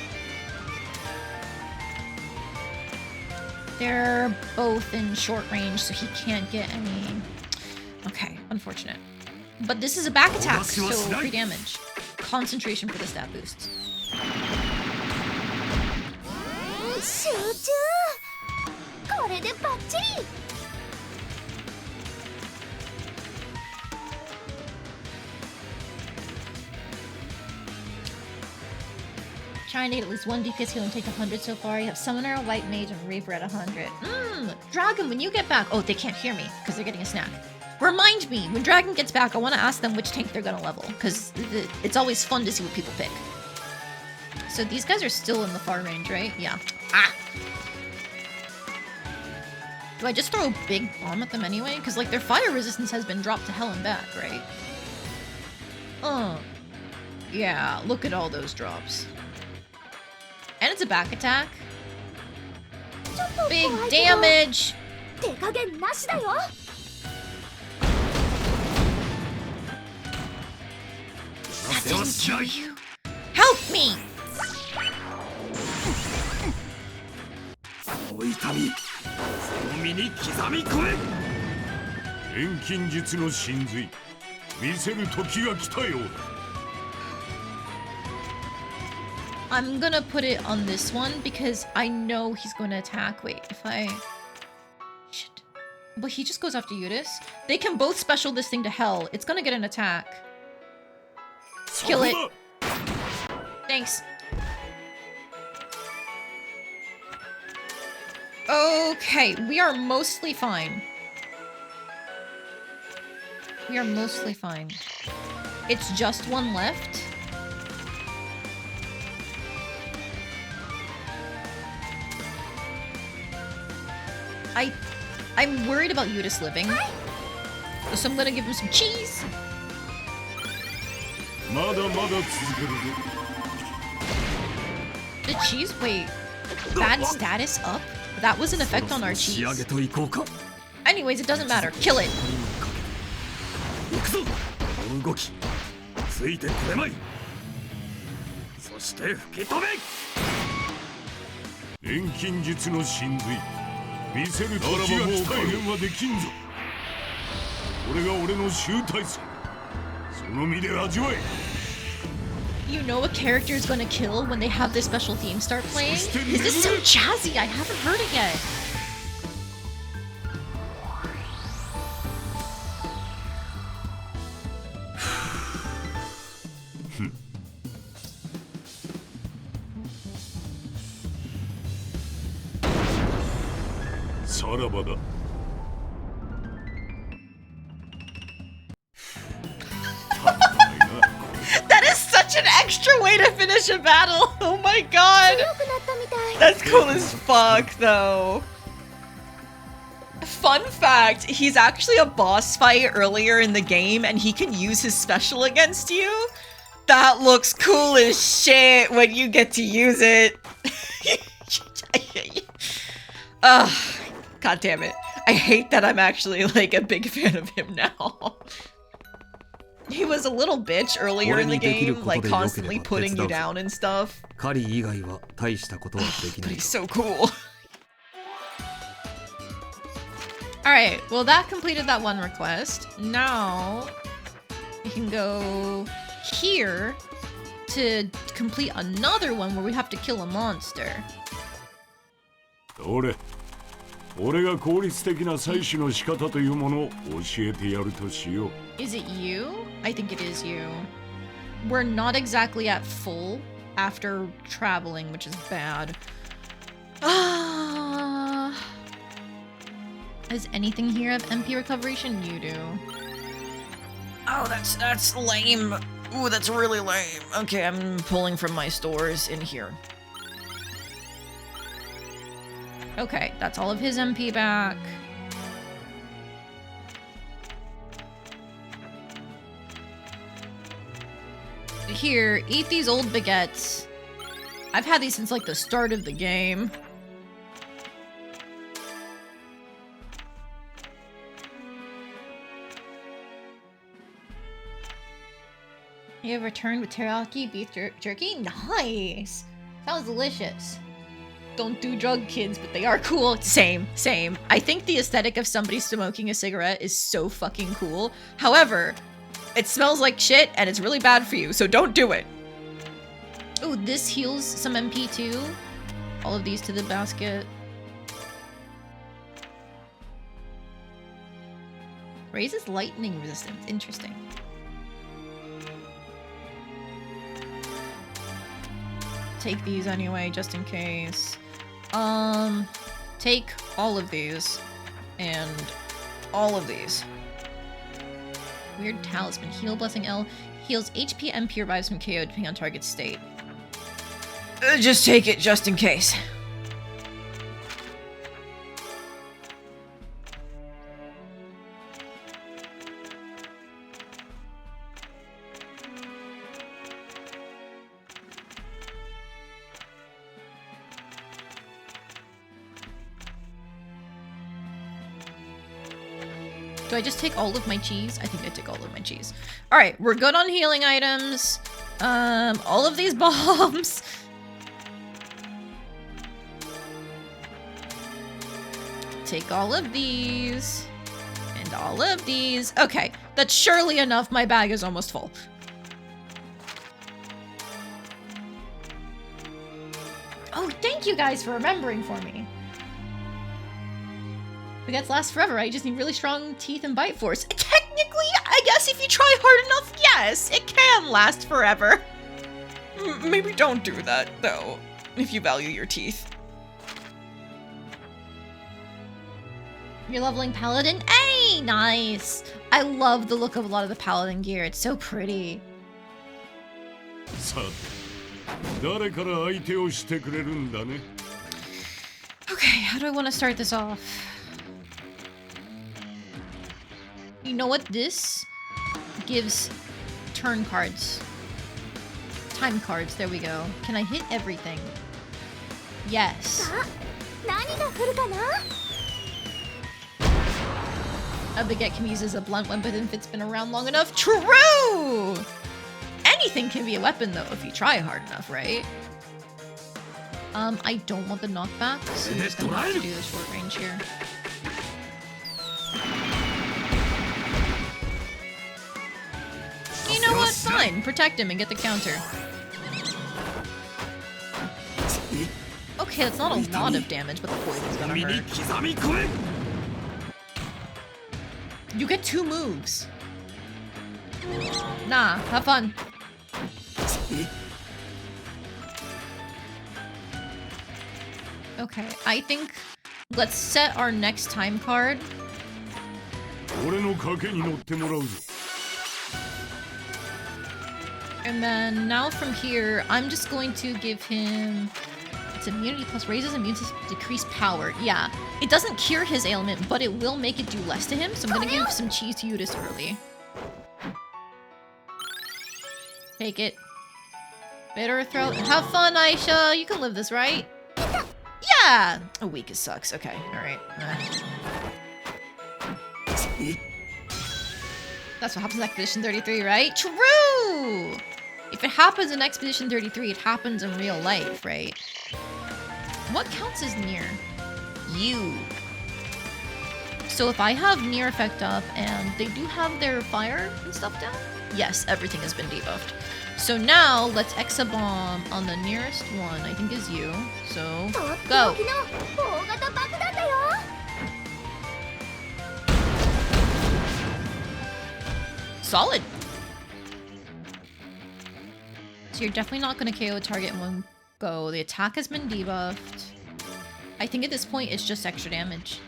They're both in short range, so he can't get any... Okay, unfortunate. But this is a back attack, so free damage. Concentration for the stat boosts. Trying to get at least one DPS heal and take 100 so far. You have Summoner, White Mage, and Reaver at 100. Dragon, when you get back... Oh, they can't hear me because they're getting a snack. Remind me, when Dragon gets back, I want to ask them which tank they're gonna level, because it's always fun to see what people pick. So these guys are still in the far range, right? Yeah. Ah! Do I just throw a big bomb at them anyway? Because, like, their fire resistance has been dropped to hell and back, right? Yeah, look at all those drops. And it's a back attack. Big damage! That didn't kill you. Help me! I'm gonna put it on this one because I know he's gonna attack. Wait, if I... Shit. But he just goes after Eudice. They can both special this thing to hell. It's gonna get an attack. Kill it. Thanks. Okay, we are mostly fine. We are mostly fine. It's just one left. I'm worried about Eudice living. So I'm gonna give him some cheese. The cheese? Wait. Bad status up? That was an effect on our cheese. Anyways, it doesn't matter. Kill it. You know a character is gonna kill when they have this special theme start playing? Is this so jazzy? I haven't heard it yet. extra way to finish a battle. Oh my god. 強くなったみたい。 That's cool as fuck, though. Fun fact, he's actually a boss fight earlier in the game, and he can use his special against you. That looks cool as shit when you get to use it. Ugh, god damn it. I hate that I'm actually, like, a big fan of him now. He was a little bitch earlier in the game, like, constantly putting you down and stuff. 狩り以外は大したことはできな But い he's so cool. Alright, well that completed that one request. Now, we can go here to complete another one where we have to kill a monster. どれ俺が効率的な採取の仕方というものを教えてやるとしよう。 Is it you? I think it is you. We're not exactly at full after traveling, which is bad. Does anything here have MP recoveration? You do. Oh, that's lame. Ooh, that's really lame. Okay, I'm pulling from my stores in here. Okay, that's all of his MP back. Here, eat these old baguettes. I've had these since like the start of the game. You have returned with teriyaki beef jerky? Nice! Sounds delicious. Don't do drug, kids, but they are cool. Same. I think the aesthetic of somebody smoking a cigarette is so fucking cool. However, it smells like shit and it's really bad for you, so don't do it. Oh, this heals some MP too. All of these to the basket. Raises lightning resistance. Interesting. Take these anyway, just in case. Take all of these. And all of these. Weird talisman. Heal Blessing L. Heals HP MP revives from KO depending on target state. Just take it, just in case. Do I just take all of my cheese? I think I took all of my cheese. Alright, we're good on healing items. All of these bombs. Take all of these. And all of these. Okay, that's surely enough. My bag is almost full. Oh, thank you guys for remembering for me. Baguettes last forever. I just need really strong teeth and bite force. Technically, I guess if you try hard enough, yes, it can last forever. Maybe don't do that, though, if you value your teeth. You're leveling Paladin? Hey, nice! I love the look of a lot of the Paladin gear. It's so pretty. さて、誰から相手をしてくれるんだね。 Okay, how do I want to start this off? You know what? This gives turn cards. Time cards. There we go. Can I hit everything? Yes. 何が来るかな? A baguette can be used as a blunt weapon if it's been around long enough. True! Anything can be a weapon, though, if you try hard enough, right? I don't want the knockback, so I'm just gonna have to do the short range here. You know what? Fine. Protect him and get the counter. Okay, that's not a lot of damage, but the poison's gonna hurt. You get 2 moves. Nah, have fun. Okay, I think let's set our next time card. 俺の賭けに乗ってもらうぞ。And then now from here, I'm just going to give him... It's immunity plus raises immune to decrease power. Yeah, it doesn't cure his ailment, but it will make it do less to him. So I'm gonna give some cheese to Eudes early. Take it. Bitter throat. Have fun, Ayesha. You can live this, right? Yeah! A week sucks. Okay, alright. That's what happens in Expedition 33, right? True! If it happens in Expedition 33, it happens in real life, right? What counts as near? You. So if I have near effect up and they do have their fire and stuff down, yes, everything has been debuffed. So now let's Exabomb on the nearest one, I think is you. So go. Solid. So you're definitely not going to KO a target in one go. The attack has been debuffed. I think at this point it's just extra damage.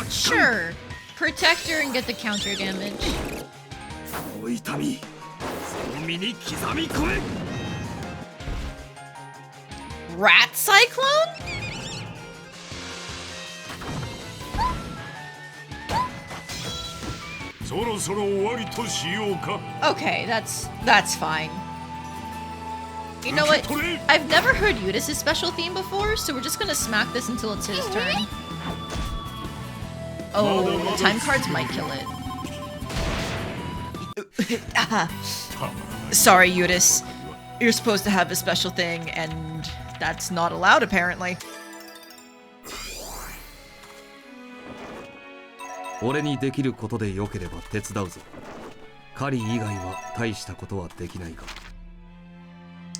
Sure. Protect her and get the counter damage. Rat Cyclone? Okay, that's fine. You know what? I've never heard Eudes' special theme before, so we're just gonna smack this until it's his turn. Oh, time cards might kill it. Sorry, Eudes. You're supposed to have a special thing, and that's not allowed, apparently. 俺にできることで良ければ手伝うぞ。狩り以外は大したことはできないが。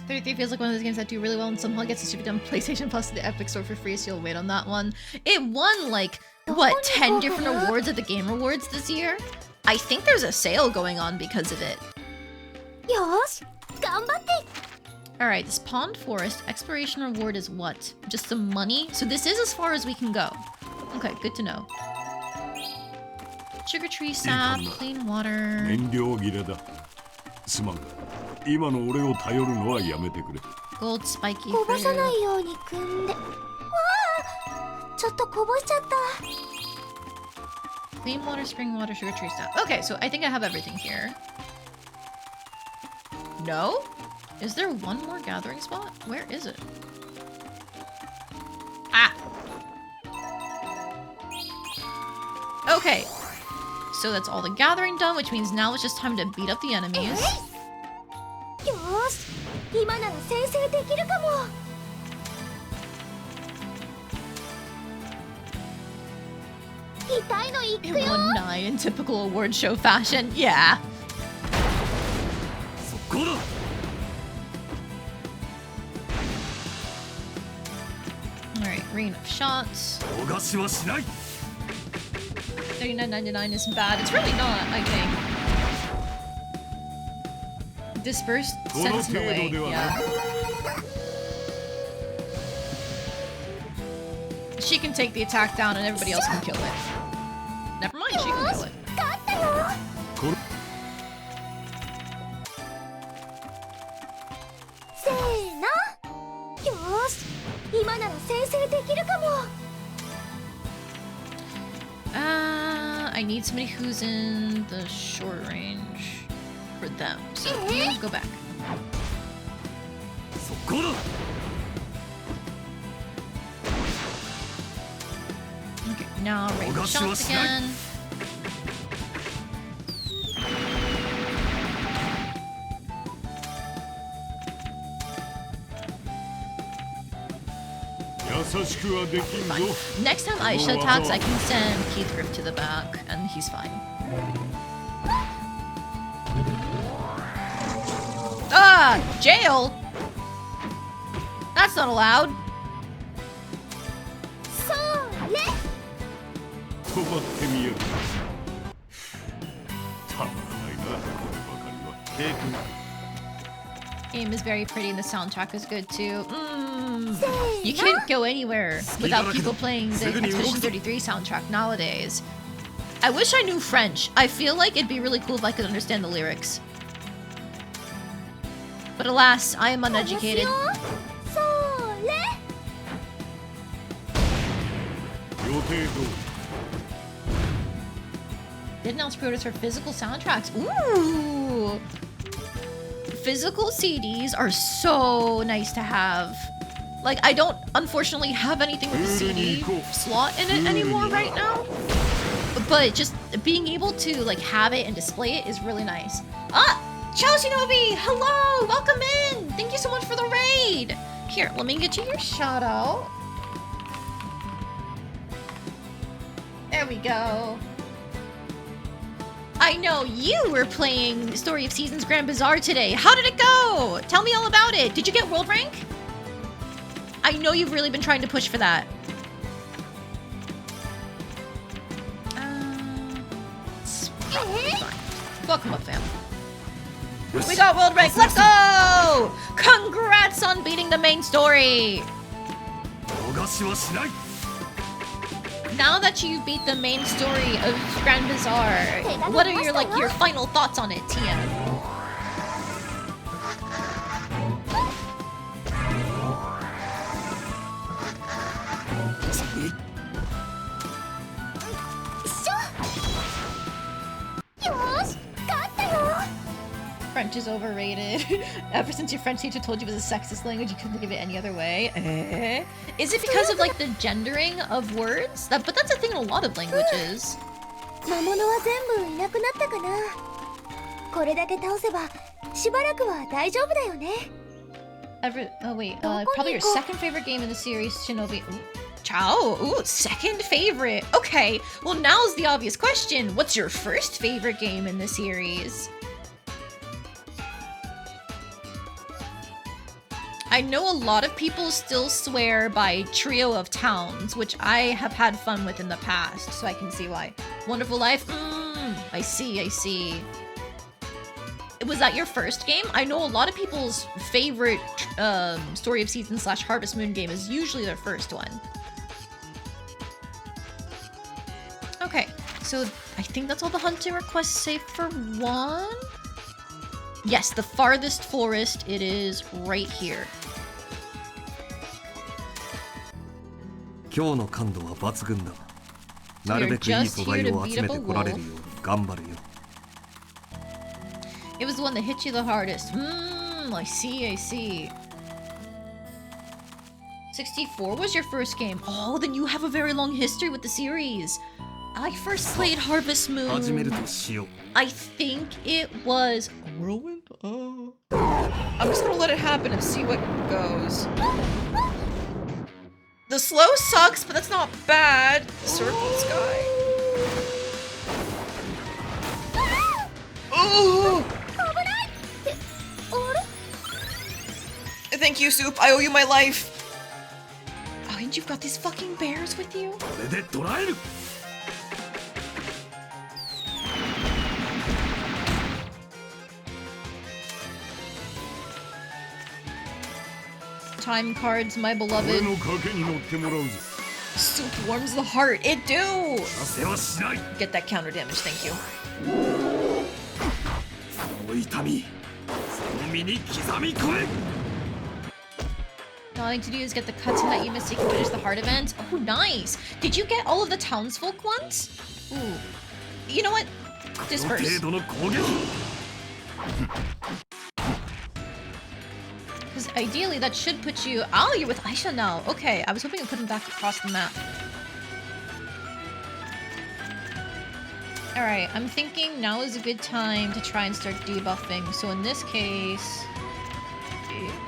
33 feels like one of those games that do really well and somehow gets to be done PlayStation Plus the Epic Store for free, so you'll wait on that one. It won like, what, 10 different awards at the Game Awards this year? I think there's a sale going on because of it. Alright, this Pond Forest exploration reward is what? Just some money? So this is as far as we can go. Okay, good to know. Sugar tree sap, clean water. Gold spiky fruit. Clean water, spring water, sugar tree sap. Okay, so I think I have everything here. No? Is there one more gathering spot? Where is it? Ah! Okay. So that's all the gathering done, which means now it's just time to beat up the enemies. It won 9 in typical award show fashion. Yeah. Alright, rain of shots. 39.99 isn't bad. It's really not, I think. Dispersed sends him away. Yeah. She can take the attack down and everybody else can kill it. Never mind, she can kill it. I need somebody who's in the short range for them. So you go back. Okay, now rain of shots again. Fine. Next time Ayesha attacks, I can send Keithgrip to the back, and he's fine. Ah! Jail? That's not allowed. Game is very pretty and the soundtrack is good too. You can't go anywhere without people playing the Expedition 33 soundtrack nowadays. I wish I knew French. I feel like it'd be really cool if I could understand the lyrics. But alas, I am uneducated. Did announce pre-orders for physical soundtracks. Ooh! Physical CDs are so nice to have. Like, I don't, unfortunately, have anything with a CD slot in it anymore right now. But just being able to, like, have it and display it is really nice. Ah! Ciao, Shinobi! Hello! Welcome in! Thank you so much for the raid! Here, let me get you your shout out. There we go. I know you were playing Story of Seasons Grand Bazaar today. How did it go? Tell me all about it. Did you get world rank? I know you've really been trying to push for that. Welcome up, fam. We got world rank. Let's go! Congrats on beating the main story. Now that you beat the main story of Grand Bazaar, what are your final thoughts on it, TM? French is overrated. Ever since your French teacher told you it was a sexist language, you couldn't think of it any other way. Is it because of like the gendering of words? But that's a thing in a lot of languages. Probably your second favorite game in the series, Shinobi. Ooh. Ciao. Ooh, second favorite. Okay, well now's the obvious question. What's your first favorite game in the series? I know a lot of people still swear by Trio of Towns, which I have had fun with in the past, so I can see why. Wonderful Life? I see. Was that your first game? I know a lot of people's favorite Story of Seasons / Harvest Moon game is usually their first one. Okay, so I think that's all the hunting requests save for one. Yes, the farthest forest, it is right here. 今日の感度は抜群だ。なるべくいい素材を集めてこられるように頑張るよ。It was the one that hit you the hardest. I see. 64 was your first game. Oh, then you have a very long history with the series. I first played Harvest Moon. I think it was Whirlwind. I'm just gonna let it happen and see what goes. The slow sucks, but that's not bad. Circle Sky. Oh! Thank you, Soup. I owe you my life. Oh, and you've got these fucking bears with you? Time cards, my beloved. Soup warms the heart. It do! Get that counter damage, thank you. All I need to do is get the cutscene that you missed so you can finish the heart event. Oh, nice! Did you get all of the townsfolk ones? Ooh. You know what? Disperse. Because ideally that should put you... Oh, you're with Ayesha now. Okay, I was hoping it put him back across the map. Alright, I'm thinking now is a good time to try and start debuffing. So in this case...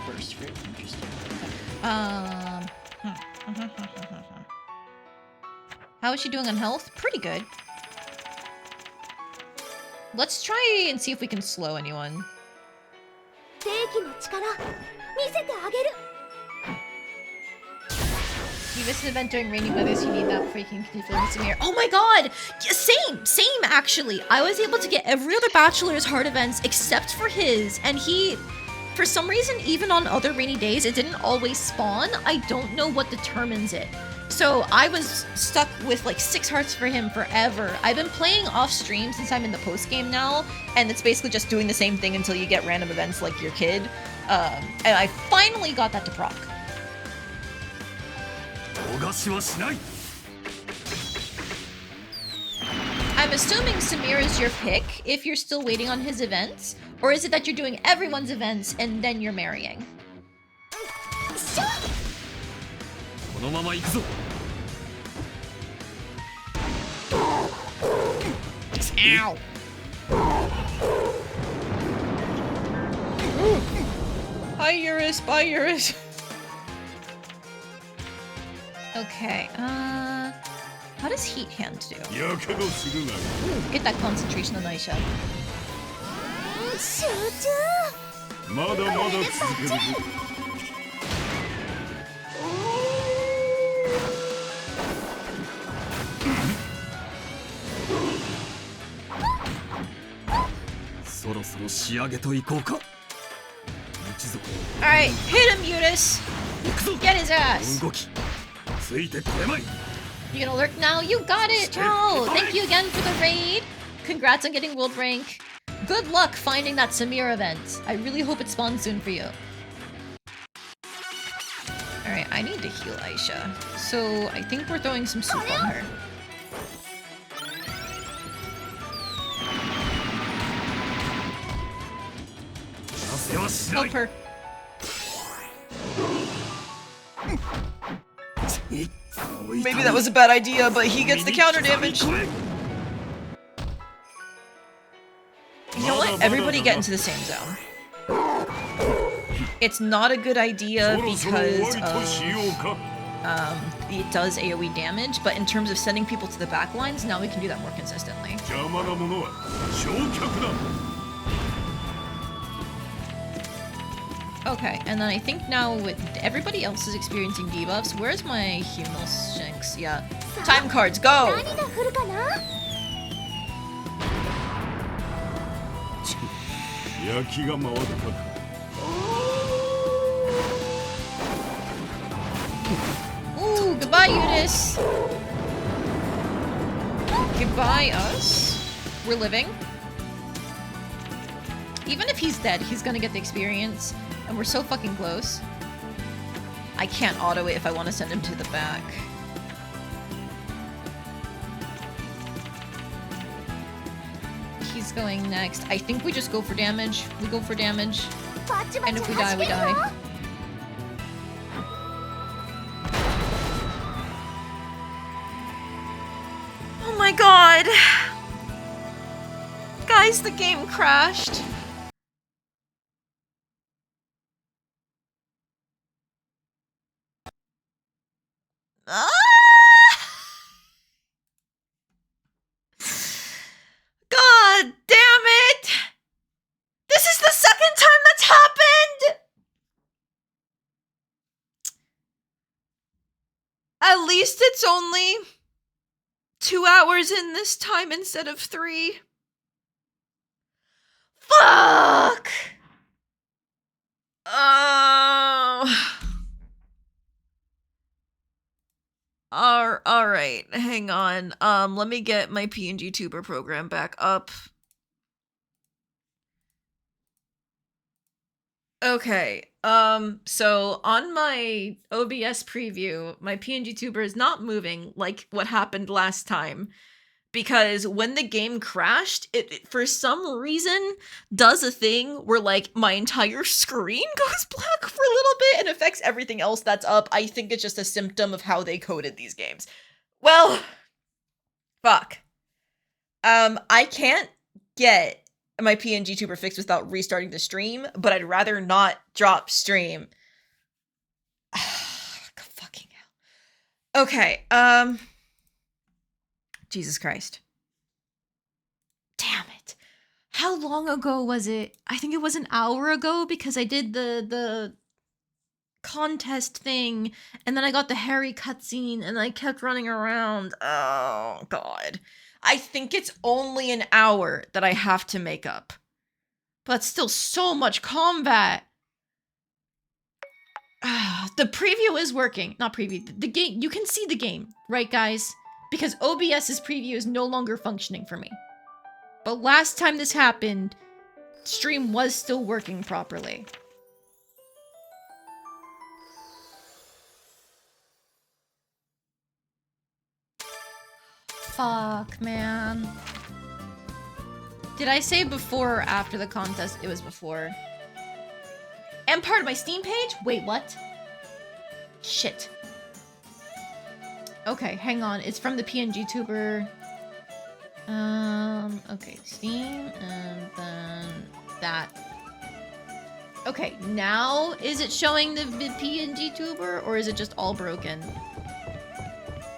Burst fruit, interesting. How is she doing on health? Pretty good. Let's try and see if we can slow anyone. You missed an event during rainy weather, so you need that before you can continue feeling some air. Oh my god! Yeah, same actually. I was able to get every other Bachelor's heart events except for his, and he For some reason, even on other rainy days, it didn't always spawn. I don't know what determines it. So I was stuck with like 6 hearts for him forever. I've been playing off stream since I'm in the post game now, and it's basically just doing the same thing until you get random events like your kid. And I finally got that to proc. I'm assuming Samir is your pick if you're still waiting on his events, or is it that you're doing everyone's events and then you're marrying? Ow! Hi, Eurus. Bye, Eurus. Okay, how does Heat Hand do? Ooh, get that concentration on Ayesha. Alright, hit him, Eurus! Get his ass! You gonna lurk now? You got it! Ciao! Thank you again for the raid! Congrats on getting world rank. Good luck finding that Samir event. I really hope it spawns soon for you. Alright, I need to heal Ayesha. So I think we're throwing some soup on her. Help her. Maybe that was a bad idea, but he gets the counter damage. You know what? Everybody get into the same zone. It's not a good idea because it does AoE damage, but in terms of sending people to the back lines, now we can do that more consistently. Okay, and then I think now with everybody else is experiencing debuffs, where's my Humal Shanks? Yeah. Time cards, go! Ooh, goodbye, Eunice! Goodbye, us. We're living. Even if he's dead, he's gonna get the experience. And we're so fucking close. I can't auto it if I want to send him to the back. He's going next. I think we just go for damage. We go for damage. And if we die, we die. Oh my god! Guys, the game crashed. God damn it! This is the second time that's happened! At least it's only 2 hours in this time instead of 3. Fuck! Oh. Alright, hang on. Let me get my PNG tuber program back up. Okay, so on my OBS preview, my PNG tuber is not moving like what happened last time. Because when the game crashed, it for some reason does a thing where like my entire screen goes black for a little bit and affects everything else that's up. I think it's just a symptom of how they coded these games. Well, fuck. I can't get my PNG tuber fixed without restarting the stream, but I'd rather not drop stream. Fucking hell. Okay, Jesus Christ. Damn it. How long ago was it? I think it was an hour ago because I did the contest thing and then I got the hairy cutscene and I kept running around. Oh, God. I think it's only an hour that I have to make up. But still so much combat. The preview is working. Not preview. The game. You can see the game, right, guys? Because OBS's preview is no longer functioning for me. But last time this happened, stream was still working properly. Fuck, man. Did I say before or after the contest? It was before. And part of my Steam page? Wait, what? Shit. Okay, hang on. It's from the PNG tuber. Okay, Steam, and then that. Okay, now is it showing the PNG tuber, or is it just all broken?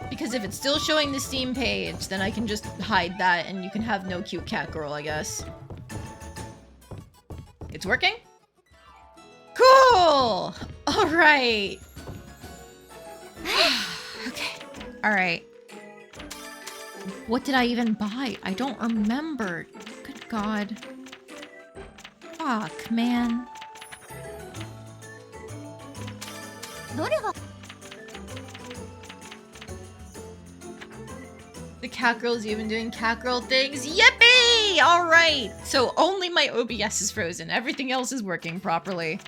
Because if it's still showing the Steam page, then I can just hide that and you can have no cute cat girl, I guess. It's working? Cool! Alright. Okay. Alright. What did I even buy? I don't remember. Good God. Fuck, man. The cat girl's even doing cat girl things. Yippee! Alright. So only my OBS is frozen. Everything else is working properly.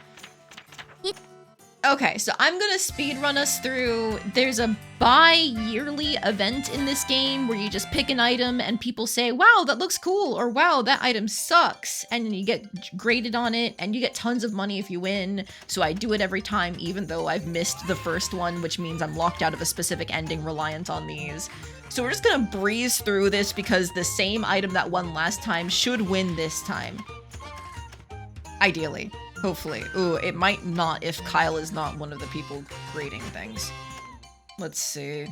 Okay, so I'm gonna speedrun us through. There's a bi-yearly event in this game where you just pick an item and people say, wow, that looks cool, or wow, that item sucks. And then you get graded on it and you get tons of money if you win. So I do it every time, even though I've missed the first one, which means I'm locked out of a specific ending reliant on these. So we're just gonna breeze through this because the same item that won last time should win this time. Ideally. Hopefully. Ooh, it might not if Kyle is not one of the people grading things. Let's see.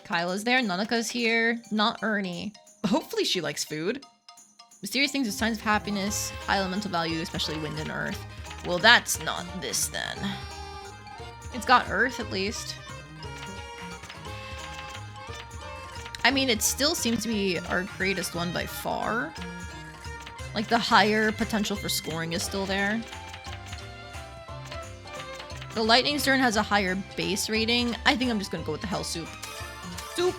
Kyle is there, Nanaka's here, not Ernie. Hopefully she likes food. Mysterious things with signs of happiness, high elemental value, especially wind and earth. Well, that's not this then. It's got earth at least. I mean, it still seems to be our greatest one by far. Like, the higher potential for scoring is still there. The Lightning Stern has a higher base rating. I think I'm just gonna go with the Hell Soup. Soup!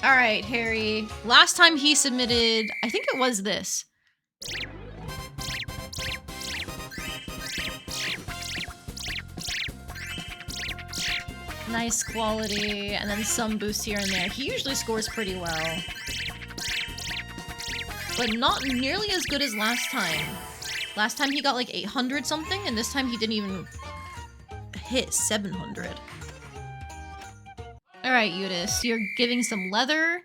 Alright, Harry. Last time he submitted, I think it was this. Nice quality, and then some boosts here and there. He usually scores pretty well. But not nearly as good as last time. Last time he got like 800 something, and this time he didn't even hit 700. Alright, Eudice, you're giving some leather.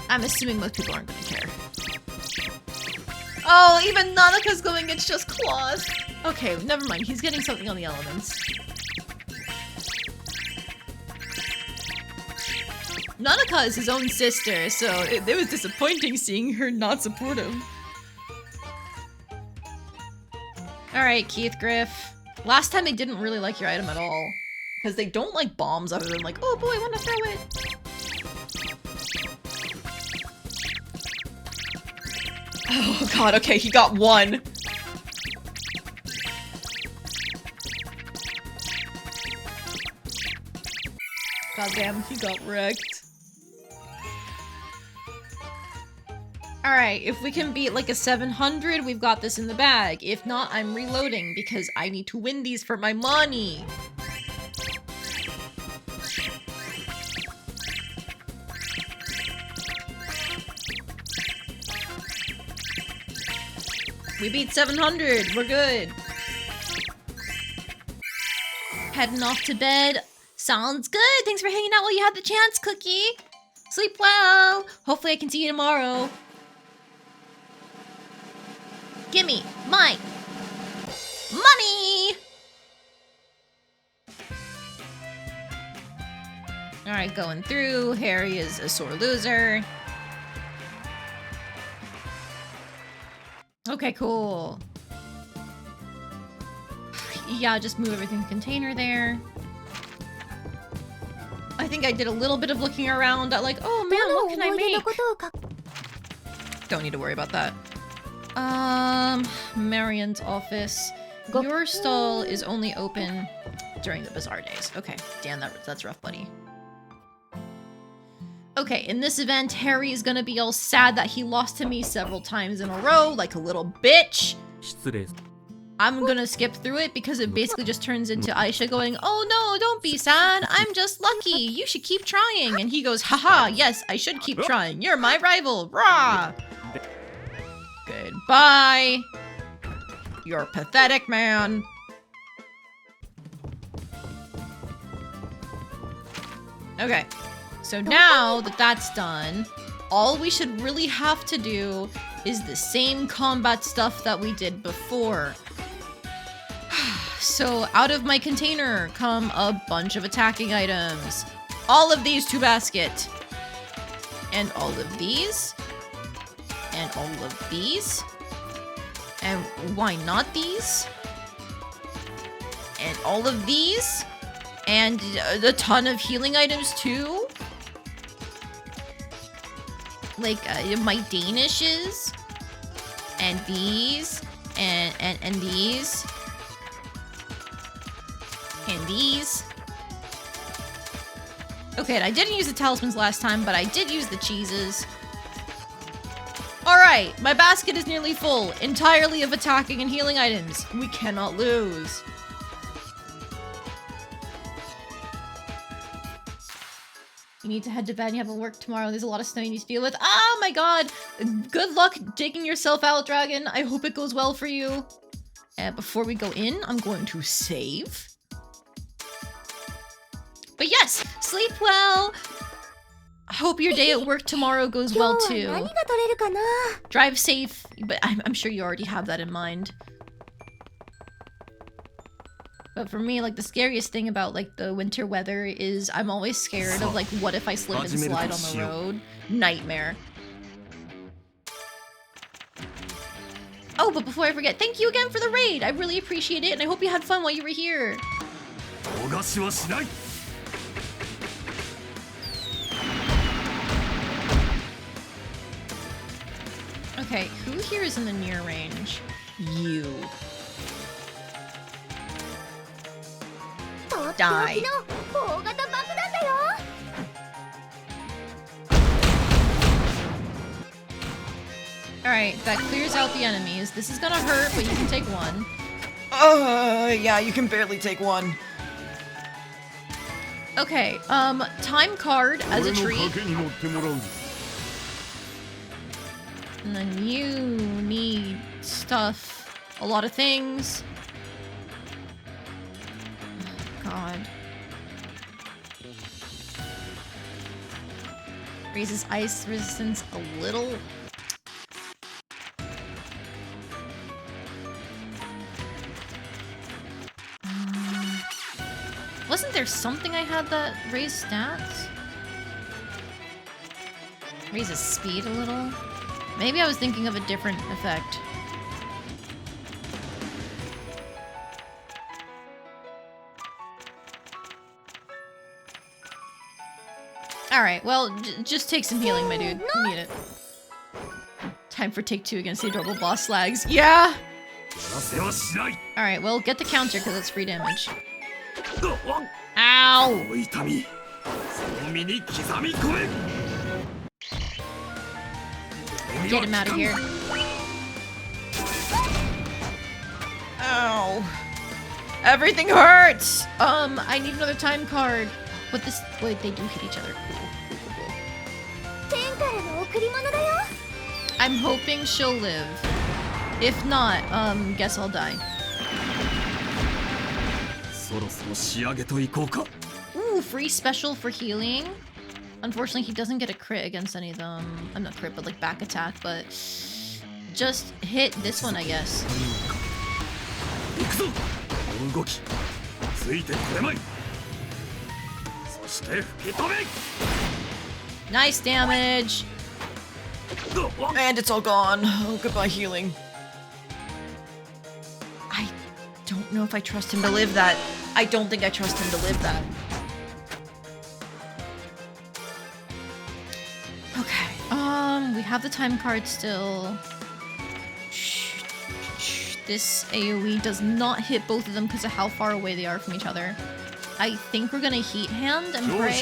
I'm assuming most people aren't gonna care. Oh, even Nanaka's going, it's just cloth. Okay, never mind, he's getting something on the elements. Nanaka is his own sister, so it was disappointing seeing her not support him. Alright, Keith Griff. Last time they didn't really like your item at all. Because they don't like bombs other than like, oh boy, I want to throw it. Oh god, okay, he got one. Goddamn, he got wrecked. Alright, if we can beat like a 700, we've got this in the bag. If not, I'm reloading because I need to win these for my money. We beat 700, we're good. Heading off to bed. Sounds good. Thanks for hanging out while you had the chance, Cookie. Sleep well. Hopefully I can see you tomorrow. Gimme my money. Alright, going through. Harry is a sore loser. Okay, cool. Yeah, just move everything in the container there. I think I did a little bit of looking around at like, oh man, what can I make? Don't need to worry about that. Marion's office. Your stall is only open during the bazaar days. Okay, damn, that's rough, buddy. Okay, in this event, Harry is gonna be all sad that he lost to me several times in a row, like a little bitch. 失礼。 I'm gonna skip through it because it basically just turns into Ayesha going, "Oh no, don't be sad. I'm just lucky. You should keep trying." And he goes, "Haha, yes, I should keep trying. You're my rival. Rah!" Goodbye. You're pathetic, man. Okay. So now that that's done, all we should really have to do is the same combat stuff that we did before. So out of my container come a bunch of attacking items. All of these to basket. And all of these. And all of these. And why not these? And all of these. And a ton of healing items too. Like my Danishes. And these. And these. And these. Okay, and I didn't use the talismans last time, but I did use the cheeses. Alright, my basket is nearly full, entirely of attacking and healing items. We cannot lose. You need to head to bed and you have to work tomorrow. There's a lot of snow you need to deal with. Oh my god! Good luck taking yourself out, dragon. I hope it goes well for you. Before we go in, I'm going to save. But yes, sleep well. I hope your day at work tomorrow goes well too. Drive safe, but I'm sure you already have that in mind. But for me, like, the scariest thing about, like, the winter weather is I'm always scared of, like, what if I slip and slide on the road? Nightmare. Oh, but before I forget, thank you again for the raid! I really appreciate it, and I hope you had fun while you were here. Okay, who here is in the near range? You. Die. Alright, that clears out the enemies. This is gonna hurt, but you can take one. Yeah, you can barely take one. Okay, time card as a treat. And then you need stuff. A lot of things. Oh, God. Raises ice resistance a little. Wasn't there something I had that raised stats? Raises speed a little? Maybe I was thinking of a different effect. Alright, well, just take some healing, my dude. You need it. Time for take 2 against the adorable boss slags. Yeah! Alright, well, get the counter because it's free damage. Ow! Get him out of here. Ow. Everything hurts! I need another time card. But this... Wait, they do hit each other. Cool. I'm hoping she'll live. If not, guess I'll die. Ooh, free special for healing. Unfortunately, he doesn't get a crit against any of them. I'm not crit, but like back attack, but... Just hit this one, I guess. Nice damage! And it's all gone. Oh, goodbye healing. I don't know if I trust him to live that. I don't think I trust him to live that. Okay, we have the time card still. This AoE does not hit both of them because of how far away they are from each other. I think we're gonna heat hand and pray.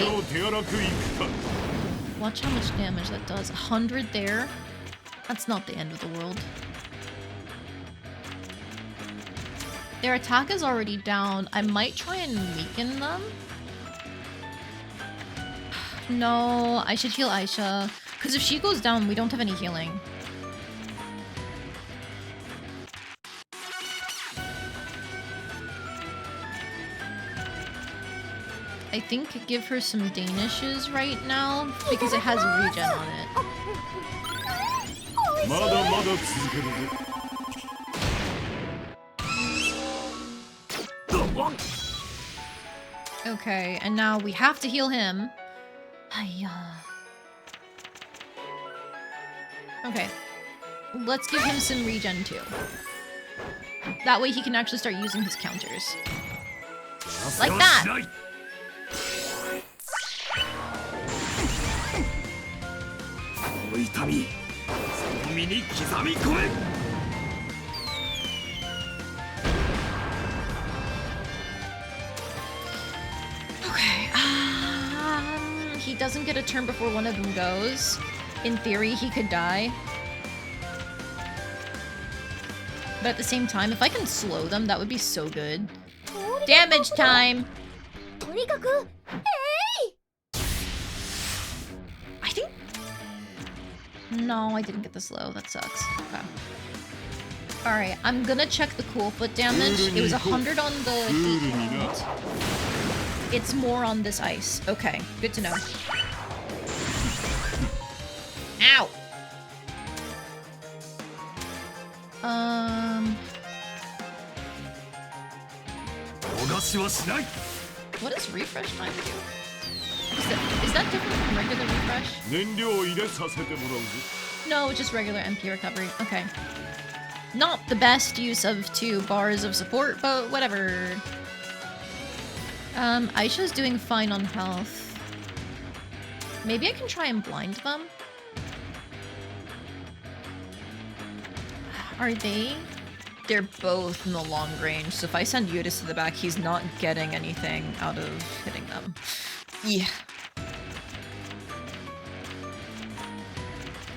Watch how much damage that does. 100 there. That's not the end of the world. Their attack is already down. I might try and weaken them. No, I should heal Ayesha. Because if she goes down, we don't have any healing. I think give her some Danishes right now because it has regen on it. Okay, and now we have to heal him. Okay, let's give him some regen too. That way he can actually start using his counters. Like that! Okay, he doesn't get a turn before one of them goes. In theory, he could die. But at the same time, if I can slow them, that would be so good. Damage time! I think... No, I didn't get the slow. That sucks. Okay. Alright, I'm gonna check the cool foot damage. It was 100 on the heat hand. It's more on this ice. Okay, good to know. Ow! What does refresh time do? Is that different from regular refresh? No, just regular MP recovery. Okay. Not the best use of 2 bars of support, but whatever. Aisha's doing fine on health. Maybe I can try and blind them? Are they? They're both in the long range, so if I send Yudis to the back, he's not getting anything out of hitting them. Yeah.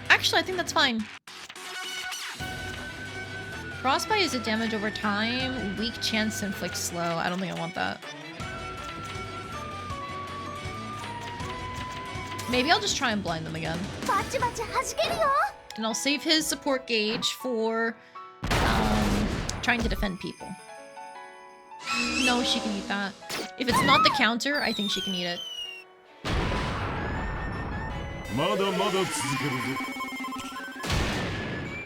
Actually, I think that's fine. Frostbite is a damage over time. Weak chance to inflict slow. I don't think I want that. Maybe I'll just try and blind them again. And I'll save his support gauge for trying to defend people. No, she can eat that. If it's not the counter, I think she can eat it.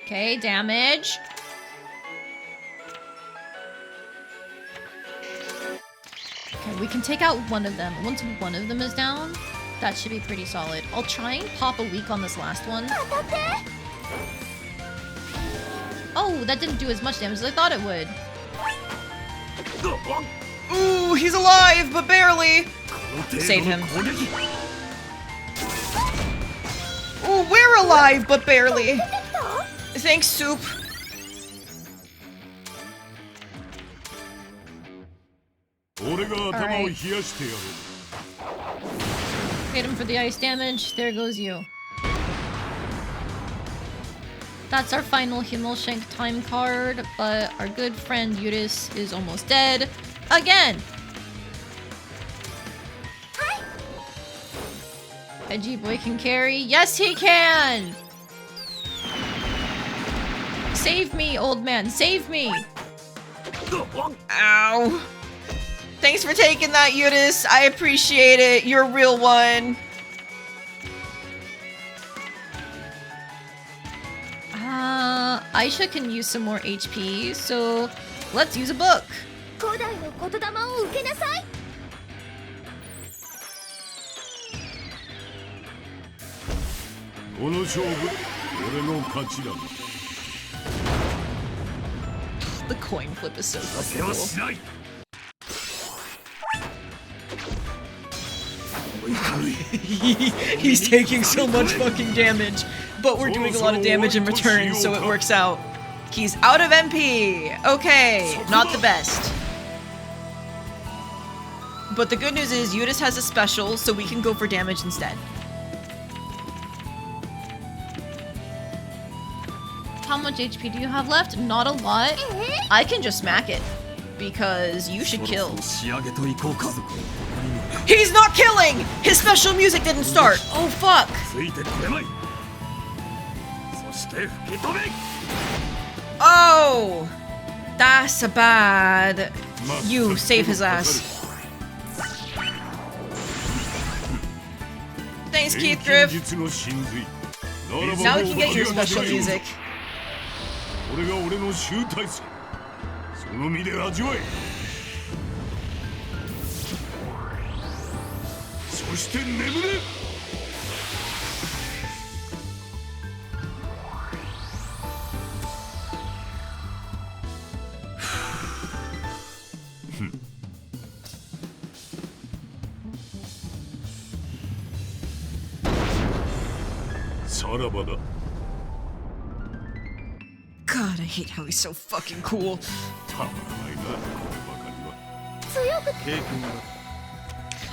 Okay, damage. Okay, we can take out one of them. Once one of them is down, that should be pretty solid. I'll try and pop a weak on this last one. Oh, that didn't do as much damage as I thought it would. Ooh, he's alive, but barely. Save him. Ooh, we're alive, but barely. Thanks, Soup. Right. Hit him for the ice damage. There goes you. That's our final Himmelshank time card, but our good friend Yudis is almost dead. Again! Edgy boy can carry. Yes, he can! Save me, old man. Save me! Ow. Thanks for taking that, Yudis. I appreciate it. You're a real one. Ayesha can use some more HP, so let's use a book. The coin flip is so fucking cool. He's taking so much fucking damage, but we're doing a lot of damage in return, so it works out. He's out of MP. Okay, not the best. But the good news is Yudis has a special, so we can go for damage instead. How much HP do you have left? Not a lot. I can just smack it. Because you should kill. He's not killing! His special music didn't start. Oh, fuck. Oh! That's a bad. You save his ass. Thanks, Keith Griff. Now we can get your special music. これが俺の集大成。その身で味わえ。そして眠れ。さらばだ。 God, I hate how he's so fucking cool.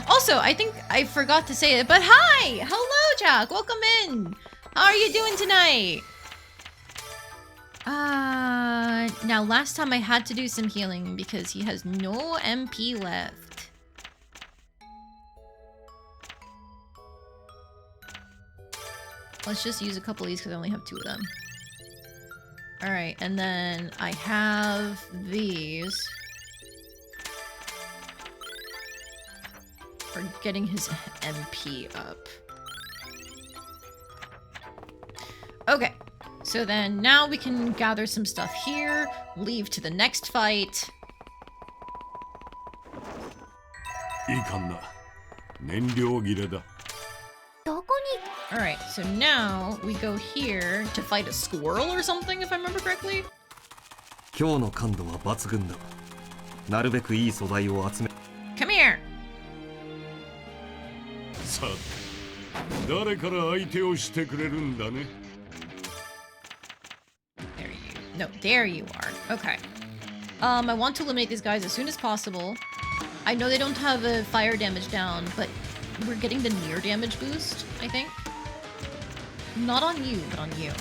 Also, I think I forgot to say it, but hi! Hello, Jack! Welcome in! How are you doing tonight? Now last time I had to do some healing because he has no MP left. Let's just use a couple of these because I only have 2 of them. Alright, and then I have these for getting his MP up. Okay, so then now we can gather some stuff here, leave to the next fight. Alright, so now we go here to fight a squirrel or something, if I remember correctly. 今日の感度は抜群だ。なるべくいい素材を集め。Come here! さあ、誰から相手をしてくれるんだね。There you are. Okay. I want to eliminate these guys as soon as possible. I know they don't have a fire damage down, but we're getting the near damage boost, I think. Not on you, but on you.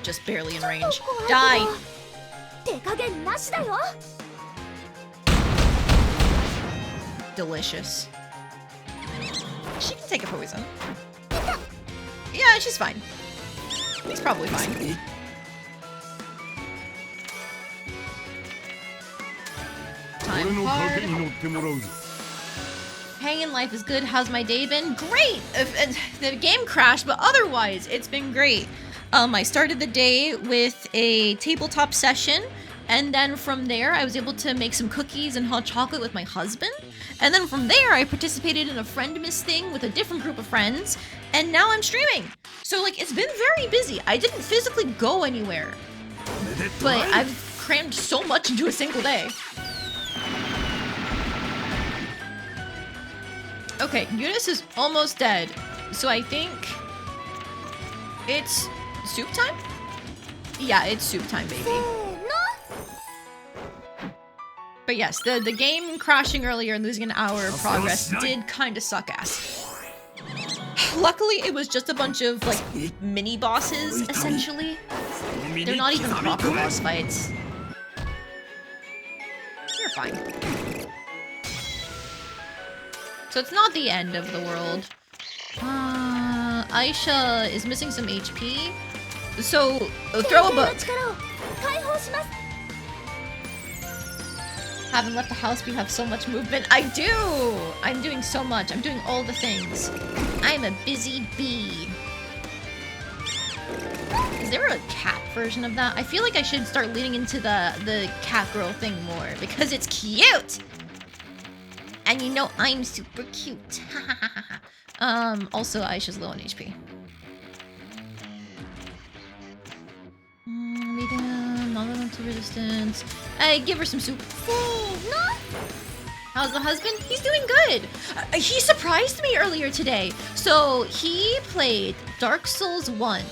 Just barely in range. Die! Delicious. She can take a poison. Yeah, she's fine. He's probably fine. Time hard. Hanging, life is good. How's my day been? Great! The game crashed, but otherwise, it's been great. I started the day with a tabletop session, and then from there, I was able to make some cookies and hot chocolate with my husband. And then from there, I participated in a friend miss thing with a different group of friends, and now I'm streaming. So, like, it's been very busy. I didn't physically go anywhere, but I've crammed so much into a single day. Okay, Eunice is almost dead, so I think it's soup time? Yeah, it's soup time, baby. But yes, the game crashing earlier and losing an hour of progress did kind of suck ass. Luckily, it was just a bunch of, like, mini bosses, essentially. They're not even proper boss fights. You're fine. So it's not the end of the world. Ayesha is missing some HP. So, throw a book. Haven't left the house, but you have so much movement. I do! I'm doing so much. I'm doing all the things. I'm a busy bee. Is there a cat version of that? I feel like I should start leaning into the cat girl thing more because it's cute! And you know I'm super cute. Also, Aisha's low on HP. Medium, non-elemental resistance. Hey, give her some soup. How's the husband? He's doing good. He surprised me earlier today. So he played Dark Souls 1.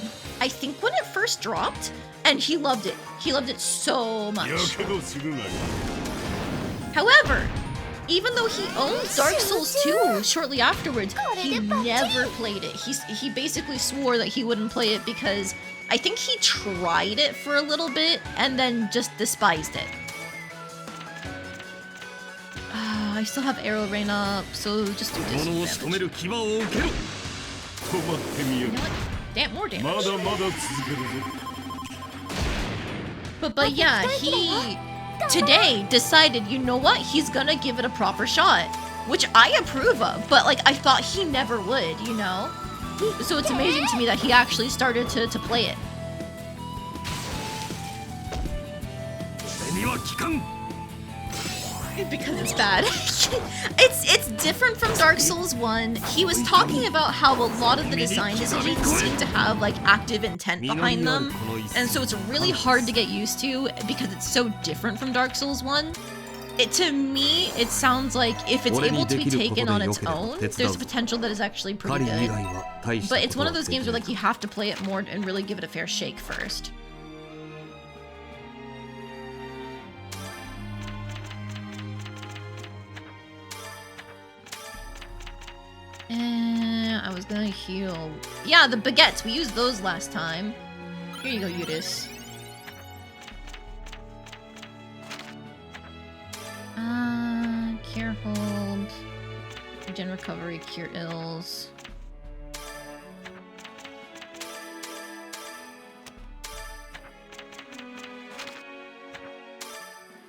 I think when it first dropped, and he loved it. He loved it so much. やけどするなよ However, even though he owned Dark Souls 2 shortly afterwards, he never played it. He basically swore that he wouldn't play it because I think he tried it for a little bit and then just despised it. I still have Arrow Rain up, so just do 物を仕留め this. る牙を受けろ 止まってみよ You know what? Damn, more う damage. まだまだ続けるぞ But yeah, he today decided, you know what? He's gonna give it a proper shot, which I approve of. But like, I thought he never would, you know? So it's amazing to me that he actually started to play it. 俺には効かん Because it's bad. it's different from Dark Souls 1. He was talking about how a lot of the design decisions seem to have like active intent behind them. And so it's really hard to get used to because it's so different from Dark Souls 1. To me, it sounds like if it's able to be taken on its own, there's potential that is actually pretty 狩り以 good. 外は大した But こ it's と one は of those でき games な where い like you have to play it more and really give it a fair shake first. I was gonna heal. Yeah, the baguettes. We used those last time. Here you go, Eudice. Cure hold. Regen recovery, cure ills.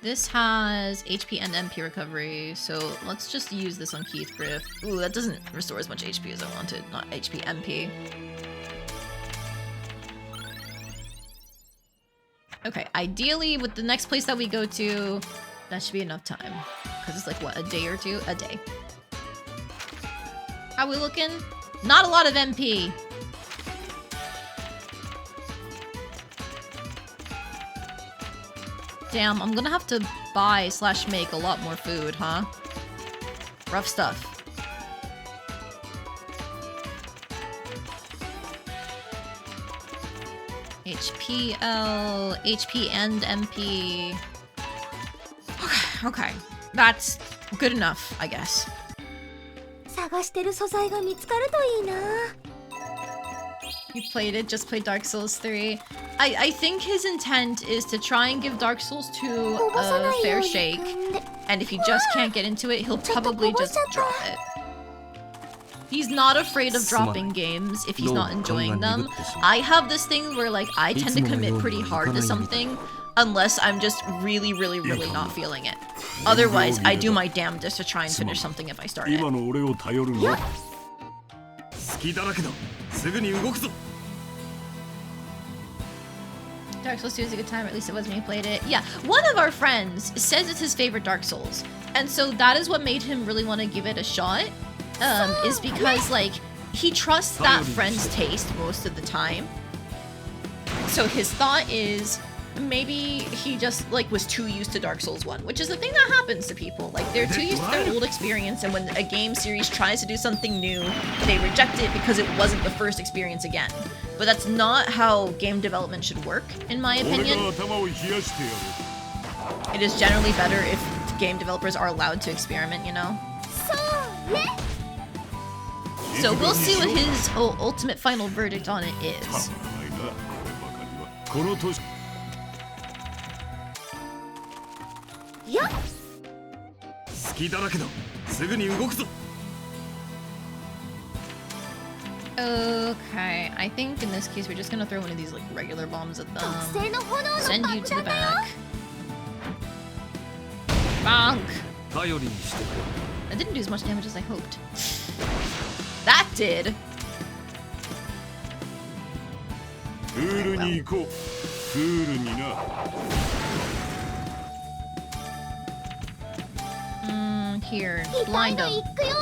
This has HP and MP recovery, so let's just use this on Keithgriff. Ooh, that doesn't restore as much HP as I wanted, not HP, MP. Okay, ideally, with the next place that we go to, that should be enough time. Because it's like, what, a day or two? A day. How we looking? Not a lot of MP. Damn, I'm gonna have to buy / make a lot more food, huh? Rough stuff. HPL, HP and MP. Okay. That's good enough, I guess. 探してる素材が見つかるといいな。 You played it, just played Dark Souls 3. I think his intent is to try and give Dark Souls 2 a fair shake. And if he just can't get into it, he'll probably just drop it. He's not afraid of dropping games if he's not enjoying them. I have this thing where like I tend to commit pretty hard to something unless I'm just really not feeling it. Otherwise, I do my damnedest to try and finish something if I start it. 今の俺を頼るの 隙だらけだすぐに動くぞ Dark Souls 2 is a good time, or at least it was when he played it. Yeah, one of our friends says it's his favorite Dark Souls. And so that is what made him really want to give it a shot. Is because, like, he trusts that friend's taste most of the time. So his thought is, maybe he just, like, was too used to Dark Souls 1, which is the thing that happens to people. Like, they're too used to their old experience, and when a game series tries to do something new, they reject it because it wasn't the first experience again. But that's not how game development should work, in my 俺 opinion. が頭を冷やしてやる It is generally better if game developers are allowed to experiment, you know? そうね。 So we'll see what his ultimate final verdict on it is. ないなこればかりはこの年 やっ。隙だらけだすぐに動くぞ Okay, I think in this case we're just gonna throw one of these like regular bombs at 特 them. 製の炎の Send you 爆 to the 弾だよ。 back. Bonk! 頼りにしてくれ That didn't do as much damage as I hoped. That did! プールに行こうプールにな Here, 痛い blind の him. いくよ。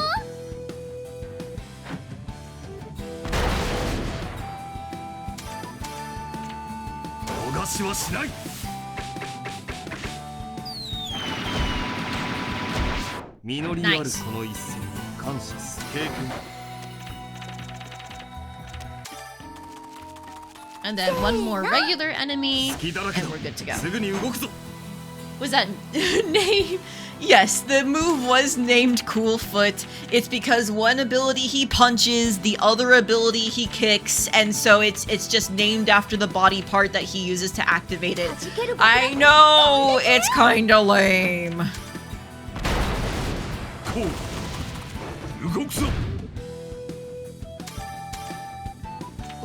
逃しはしない実りある Nice. この一戦に感謝する経験 And then one more regular enemy, and we're good to go. すぐに動くぞ Was that name? Yes, the move was named Cool Foot. It's because one ability he punches, the other ability he kicks, and so it's just named after the body part that he uses to activate it. I know, it's kinda lame. こう動くぞ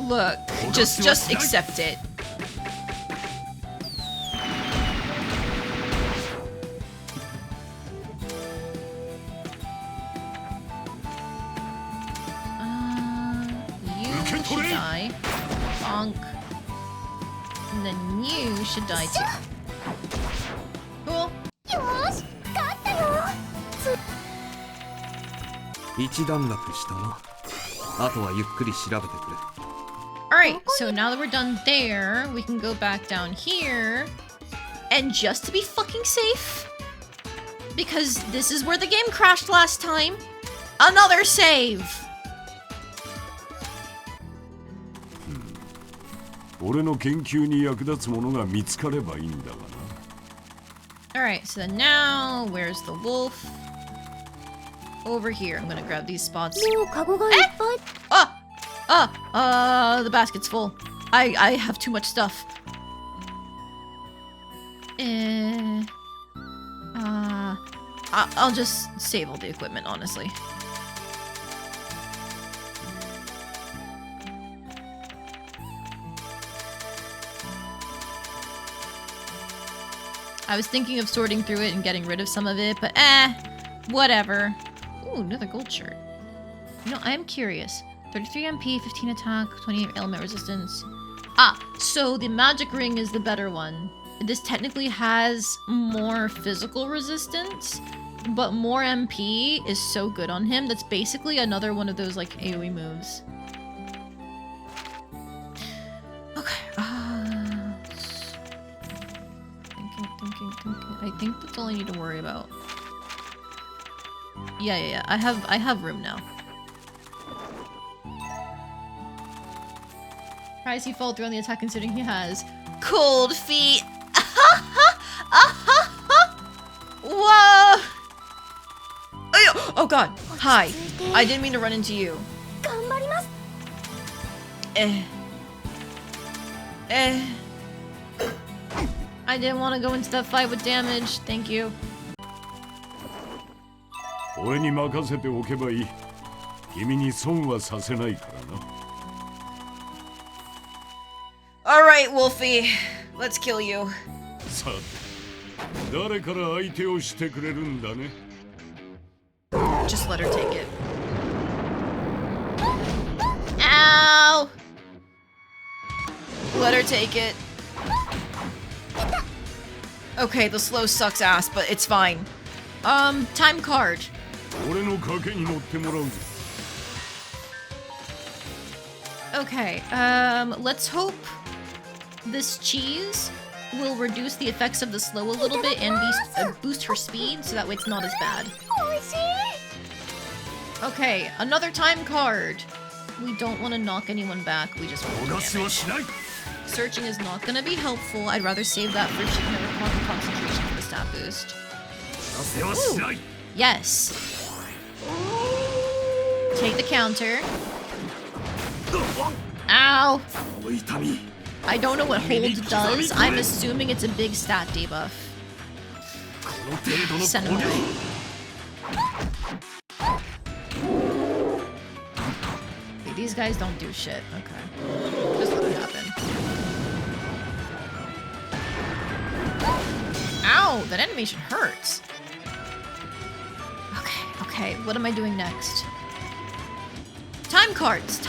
Look, just accept it. You should die. Bonk. And then you should die too. Cool. よーし勝ったよ一段落したなあとはゆっくり調べてくれ Alright, so now that we're done there, we can go back down here. And just to be fucking safe, because this is where the game crashed last time, another save! 俺の研究に役立つものが見つかればいいんだがな Alright, so then now, where's the wolf? Over here. I'm gonna grab these spots. もうカゴがいっぱい The basket's full. I have too much stuff. I'll just save all the equipment, honestly. I was thinking of sorting through it and getting rid of some of it, but whatever. Ooh, another gold shirt. You know, I am curious. 33 MP, 15 attack, 28 element resistance. So the magic ring is the better one. This technically has more physical resistance, but more MP is so good on him. That's basically another one of those like AoE moves. Okay. Thinking. I think that's all I need to worry about. Yeah. I have room now. Surprised he fall through on the attack considering he has cold feet. Whoa! Oh god. Hi. I didn't mean to run into you. 頑張ります I didn't want to go into that fight with damage. Thank you. 俺に任せておけばいい君に損はさせないからな Alright, Wolfie. Let's kill you. さて誰から相手をしてくれるんだね Just let her take it. Ow! Let her take it. Okay, the slow sucks ass, but it's fine. Time card. 俺の賭けに乗ってもらうぞ Okay, let's hope this cheese will reduce the effects of the slow a little bit and boost her speed, so that way it's not as bad. おいしい Okay, another time card. We don't want to knock anyone back, we just want 逃がしはしない Searching is not going to be helpful. I'd rather save that for achieving a concentration for the stat boost. 逃がしはしない Yes. Take the counter. Ow! お痛み I don't know what hold does. I'm assuming it's a big stat debuff. この程度の Send him 攻撃 away. Okay, these guys don't do shit. Okay. Just let it happen. Ow! That animation hurts. Okay, what am I doing next? Time cards,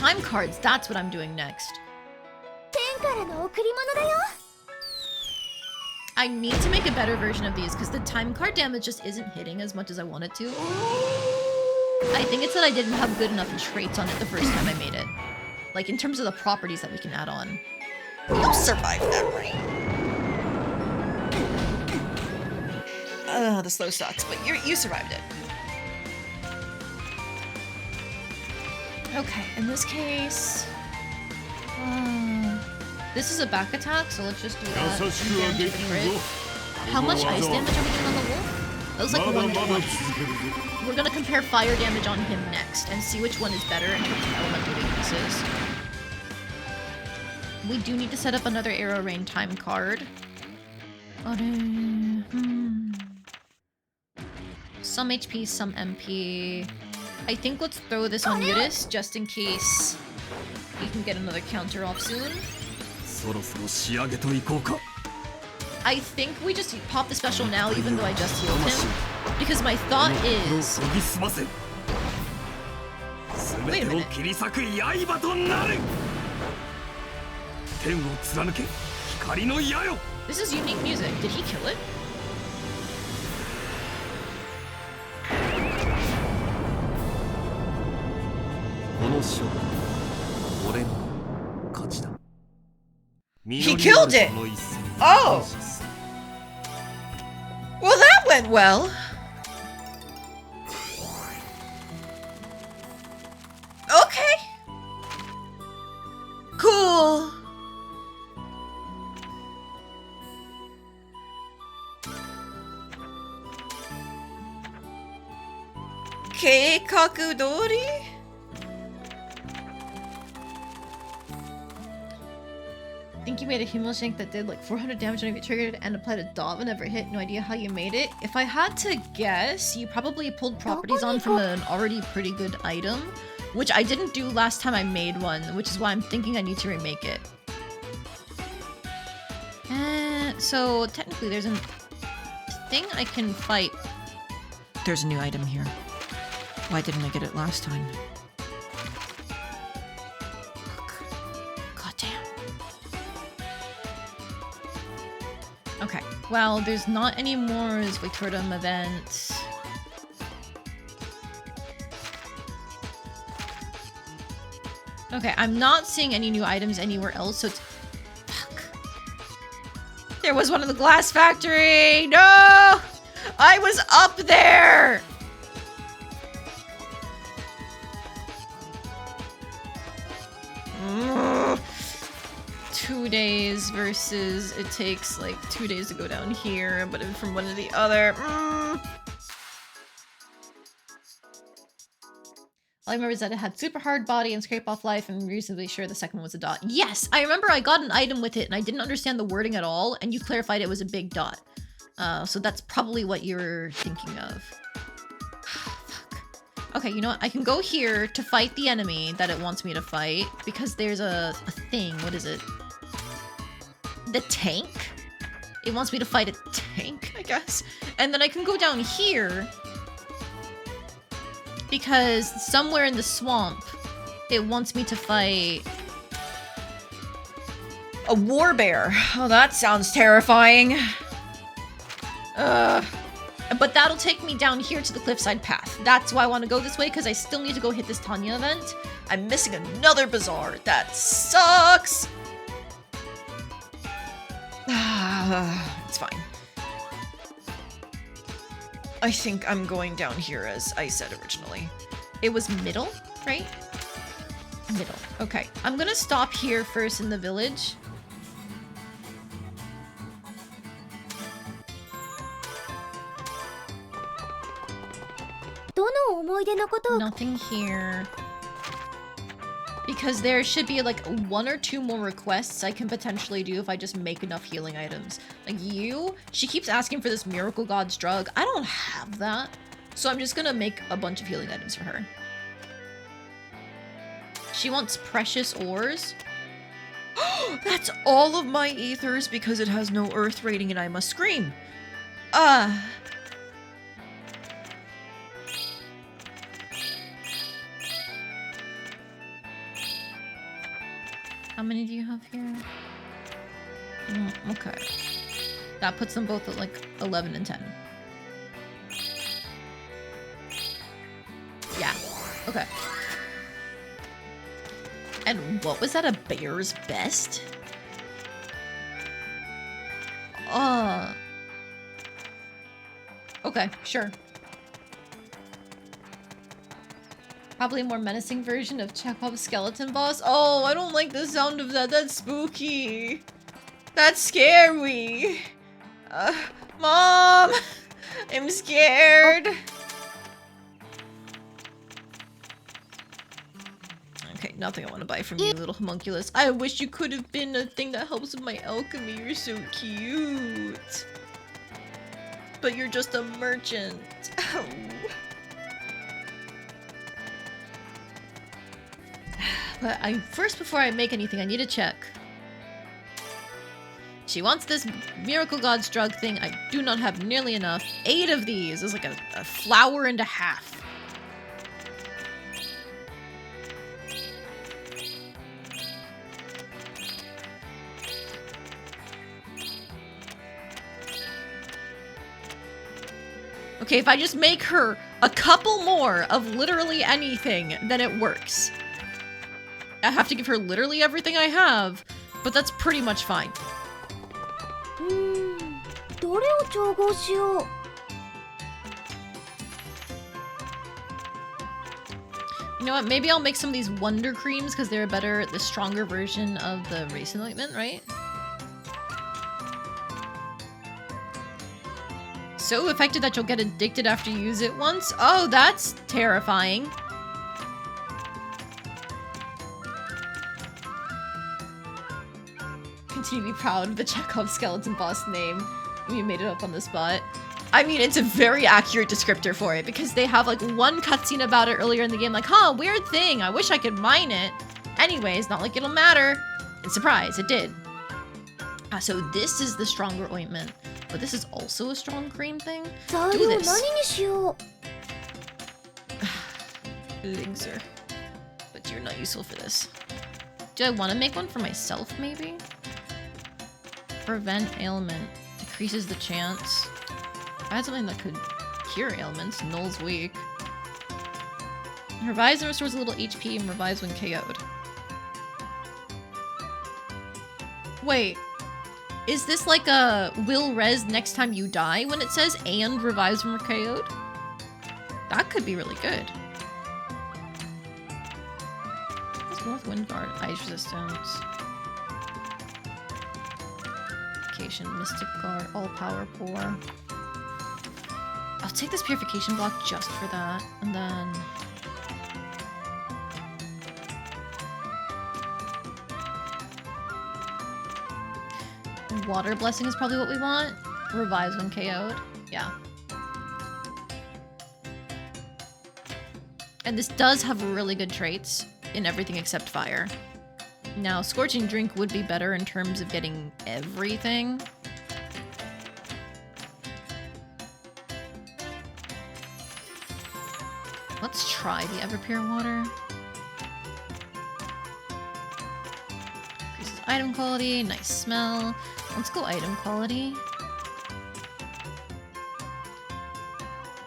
that's what I'm doing next. 天からの贈り物だよ I need to make a better version of these because the time card damage just isn't hitting as much as I want it to. I think it's that I didn't have good enough traits on it the first time I made it. Like in terms of the properties that we can add on. You'll survive that, right? The slow sucks, but you survived it. Okay, in this case... This is a back attack, so let's just do that. 優しくはできんぞ How much ice damage are we getting on the wolf? That was like まだ 1 まだ to 1. 続けるぞ We're gonna compare fire damage on him next and see which one is better in terms of elemental weaknesses. We do need to set up another arrow rain time card. Some HP, some MP. I think let's throw this on Yudis just in case he can get another counter off soon. そろそろ仕上げといこうか I think we just pop the special now even though I just healed him. Because my thought is... 研ぎ澄ませ全てを切り裂く刃となる天を貫け光の矢よ This is unique music. Did he kill it? この勝負俺の勝ちだ He killed it! Oh! Well, that went well. Okay. Cool. Keikaku dori? I think you made a Himmel Shank that did like 400 damage when it triggered and applied a dot whenever it hit. No idea how you made it. If I had to guess, you probably pulled properties on from an already pretty good item, which I didn't do last time I made one, which is why I'm thinking I need to remake it. So technically there's a thing I can fight. There's a new item here. Why didn't I get it last time? Okay, well, there's not any more Victorium events. Okay, I'm not seeing any new items anywhere else, so it's... Fuck. There was one in the glass factory! No! I was up there! Ugh. 2 days versus it takes like 2 days to go down here, but from one to the other. All I remember is that it had super hard body and scrape off life, and I'm reasonably sure the second one was a dot. Yes, I remember I got an item with it and I didn't understand the wording at all, and you clarified it was a big dot. So that's probably what you're thinking of. Fuck. Okay, you know what? I can go here to fight the enemy that it wants me to fight, because there's a thing. What is it? The tank? It wants me to fight a tank, I guess. And then I can go down here because somewhere in the swamp it wants me to fight a war bear. Oh, that sounds terrifying. But that'll take me down here to the cliffside path. That's why I want to go this way, because I still need to go hit this Tanya event. I'm missing another bazaar. That sucks. It's fine. I think I'm going down here as I said originally. It was middle, right? Middle. Okay. I'm gonna stop here first in the village. Nothing here. Because there should be like 1 or 2 more requests I can potentially do if I just make enough healing items. Like you, she keeps asking for this Miracle God's drug. I don't have that. So I'm just gonna make a bunch of healing items for her. She wants precious ores. That's all of my ethers because it has no earth rating and I must scream. How many do you have here? Okay. That puts them both at like 11 and 10. Yeah. Okay. And what was that, a bear's best? Okay, sure. Probably a more menacing version of Chekhov's skeleton boss. Oh, I don't like the sound of that. That's spooky. That scared me. Mom! I'm scared. Okay, nothing I want to buy from you, little homunculus. I wish you could have been a thing that helps with my alchemy. You're so cute. But you're just a merchant. Ow. But first, before I make anything, I need to check. She wants this Miracle God's drug thing. I do not have nearly enough. 8 of these is like a flower and a half. Okay, if I just make her a couple more of literally anything, then it works. I have to give her literally everything I have, but that's pretty much fine. どれを調合しよう。 You know what? Maybe I'll make some of these Wonder Creams because they're the stronger version of the Racing Ointment, right? So effective that you'll get addicted after you use it once? Oh, that's terrifying. Continue to be proud of the Chekhov skeleton boss name. You made it up on the spot. I mean, it's a very accurate descriptor for it because they have like one cutscene about it earlier in the game, like, huh, weird thing. I wish I could mine it. Anyways, not like it'll matter. And surprise, it did. So this is the stronger ointment, but this is also a strong cream thing. Do this. 何にしよう。 Elixir. But you're not useful for this. Do I want to make one for myself, maybe? Prevent ailment. Decreases the chance. I had something that could cure ailments. Null's weak. Revives and restores a little HP and revives when KO'd. Wait. Is this like a will res next time you die when it says and revives when KO'd? That could be really good. What's North Wind Guard? Ice resistance. Mystic Guard, all power pour. I'll take this purification block just for that, and then Water Blessing is probably what we want. Revives when KO'd. Yeah. And this does have really good traits in everything except fire. Now, Scorching Drink would be better in terms of getting everything. Let's try the Everpure water. Increases item quality, nice smell. Let's go item quality.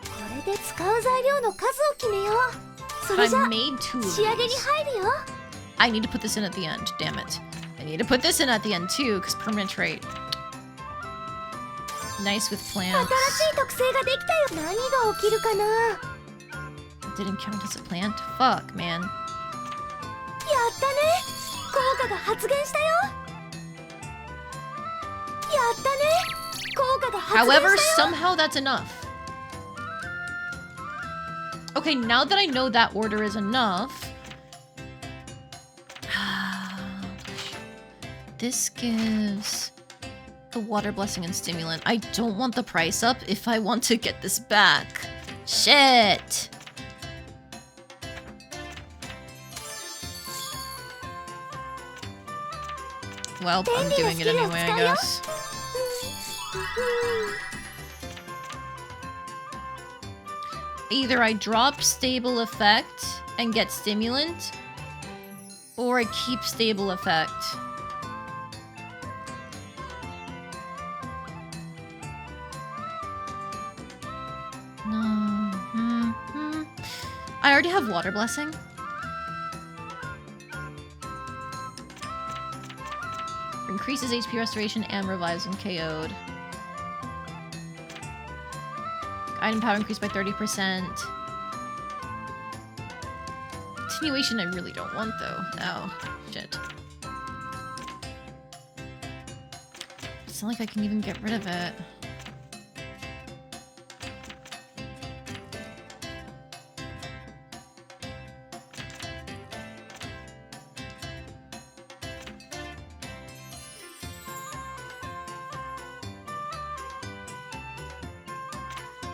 これで使う材料の数を決めよう。それじゃ I made 2 of 仕上げに these. 入るよ。 I need to put this in at the end, damn it. I need to put this in at the end too, because permanent trait. Nice with plants. 新しい特性ができたよ。何が起きるかな。や Didn't count as a plant? Fuck, man. ったね。効果が発現したよ。やったね。効果が発現 However, したよ。 somehow that's enough. Okay, now that I know that order is enough... This gives the Water Blessing and Stimulant. I don't want the price up if I want to get this back. Shit! Well, I'm doing it anyway, I guess. Either I drop Stable Effect and get Stimulant, or I keep Stable Effect. I already have Water Blessing. Increases HP restoration and revives when KO'd. Item power increased by 30%. Continuation I really don't want, though. Oh, shit. It's not like I can even get rid of it.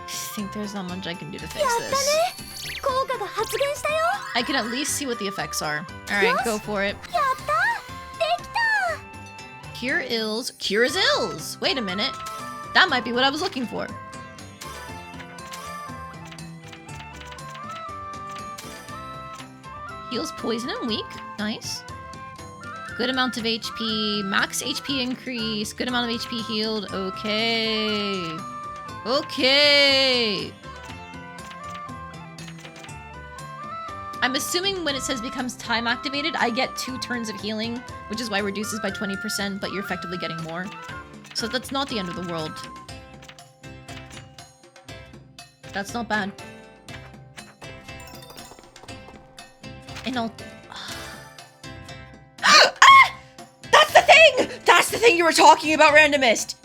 I think there's not much I can do to fix this. I can at least see what the effects are. Alright, go for it. Cure ills. Cures ills! Wait a minute. That might be what I was looking for. Heals poison and weak. Nice. Good amount of HP. Max HP increase. Good amount of HP healed. Okay. Okay. I'm assuming when it says becomes time activated, I get 2 turns of healing, which is why it reduces by 20%, but you're effectively getting more. So that's not the end of the world. That's not bad. And I'll... Ah! That's the thing! That's the thing you were talking about, Randomist!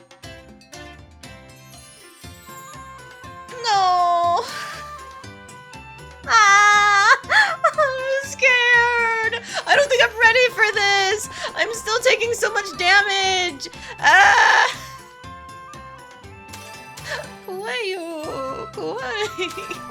No! Ah! I'm scared! I don't think I'm ready for this! I'm still taking so much damage! Ah! Kawaii! Kawaii!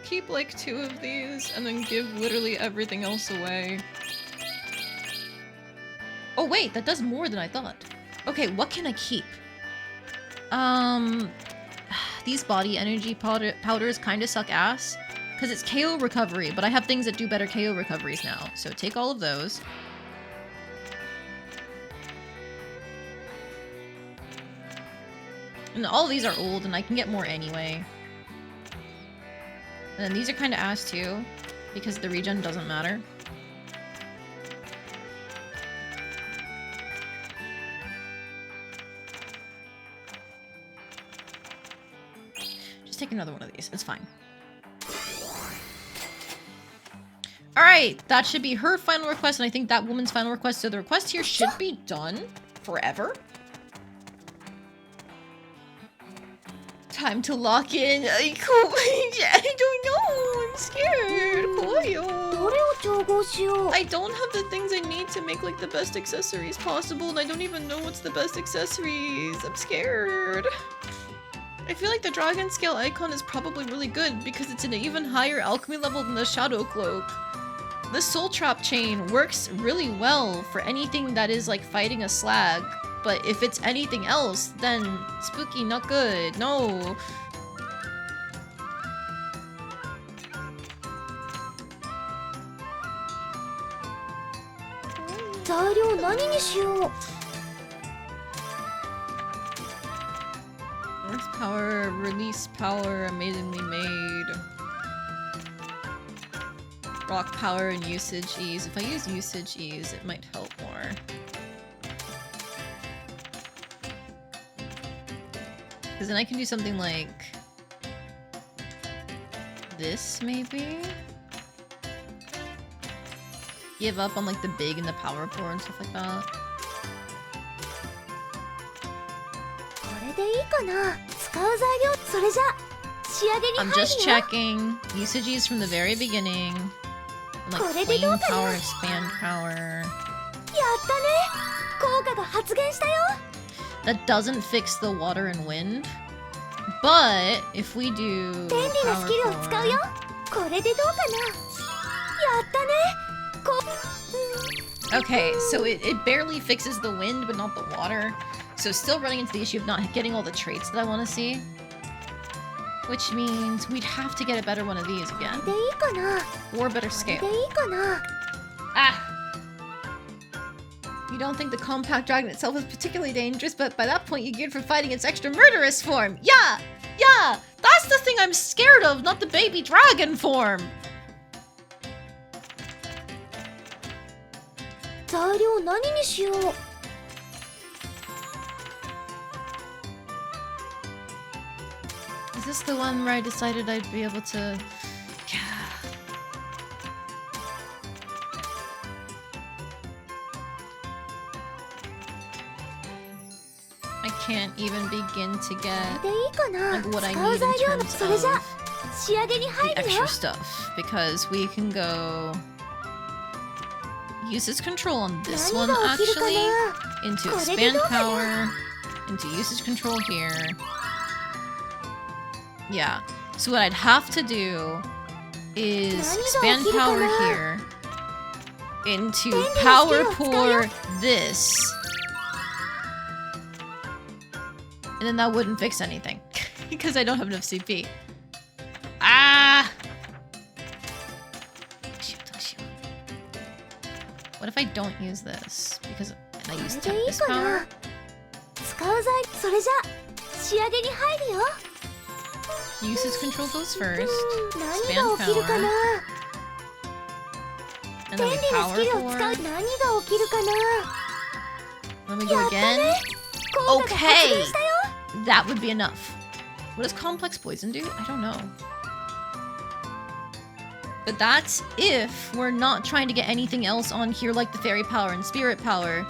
Keep like 2 of these and then give literally everything else away. Oh wait, that does more than I thought. Okay, what can I keep? These body energy powders kind of suck ass because it's KO recovery, but I have things that do better KO recoveries now. So take all of those. And all of these are old and I can get more anyway. And then these are kind of ass too, because the regen doesn't matter. Just take another one of these, it's fine. Alright, that should be her final request, and I think that woman's final request, so the request here should be done forever. Time to lock in. I don't know. I'm scared. I don't have the things I need to make like the best accessories possible, and I don't even know what's the best accessories. I'm scared. I feel like the dragon scale icon is probably really good because it's an even higher alchemy level than the shadow cloak. The soul trap chain works really well for anything that is like fighting a slag. But if it's anything else, then spooky, not good. No. Earth power, release power, amazingly made. Rock power and usage ease. If I use usage ease, it might help more. Because then I can do something like this, maybe? Give up on like the big and the power core and stuff like that. I'm just checking. Usages from the very beginning. And like flame power, expand power. That doesn't fix the water and wind. But if we do power core... Okay, so it barely fixes the wind, but not the water. So still running into the issue of not getting all the traits that I want to see. Which means we'd have to get a better one of these again. Or a better scale. Ah! You don't think the compact dragon itself is particularly dangerous, but by that point you geared for fighting its extra murderous form. Yeah! Yeah! That's the thing I'm scared of, not the baby dragon form! 材料何にしよう。 Is this the one where I decided I'd be able to... I can't even begin to get でいいかな。 like what I 使う need 材 in 料の terms それじゃ of 仕上げに the 入るよ。 extra stuff, because we can go usage control on this 何 one が起きるか actually, な。 into これで expand どうかな。 power, into usage control here. Yeah, so what I'd have to do is 何が expand 起きるか power な。 here into 便利なスキ power ルを使うよ。 pour this, and then that wouldn't fix anything because I don't have enough CP. Ah! What if I don't use this? Because I こ use れでいい tempest か power? な。使う材それじゃ仕上げに入るよ。 Usage control goes first. 何が起きるかな。 And then 便 we 利なス power キルを pour. 使う。何が起きるかな。 Let me go again. 効果が発 Okay! 動したよ。 That would be enough. What does complex poison do? I don't know. But that's if we're not trying to get anything else on here like the fairy power and spirit power.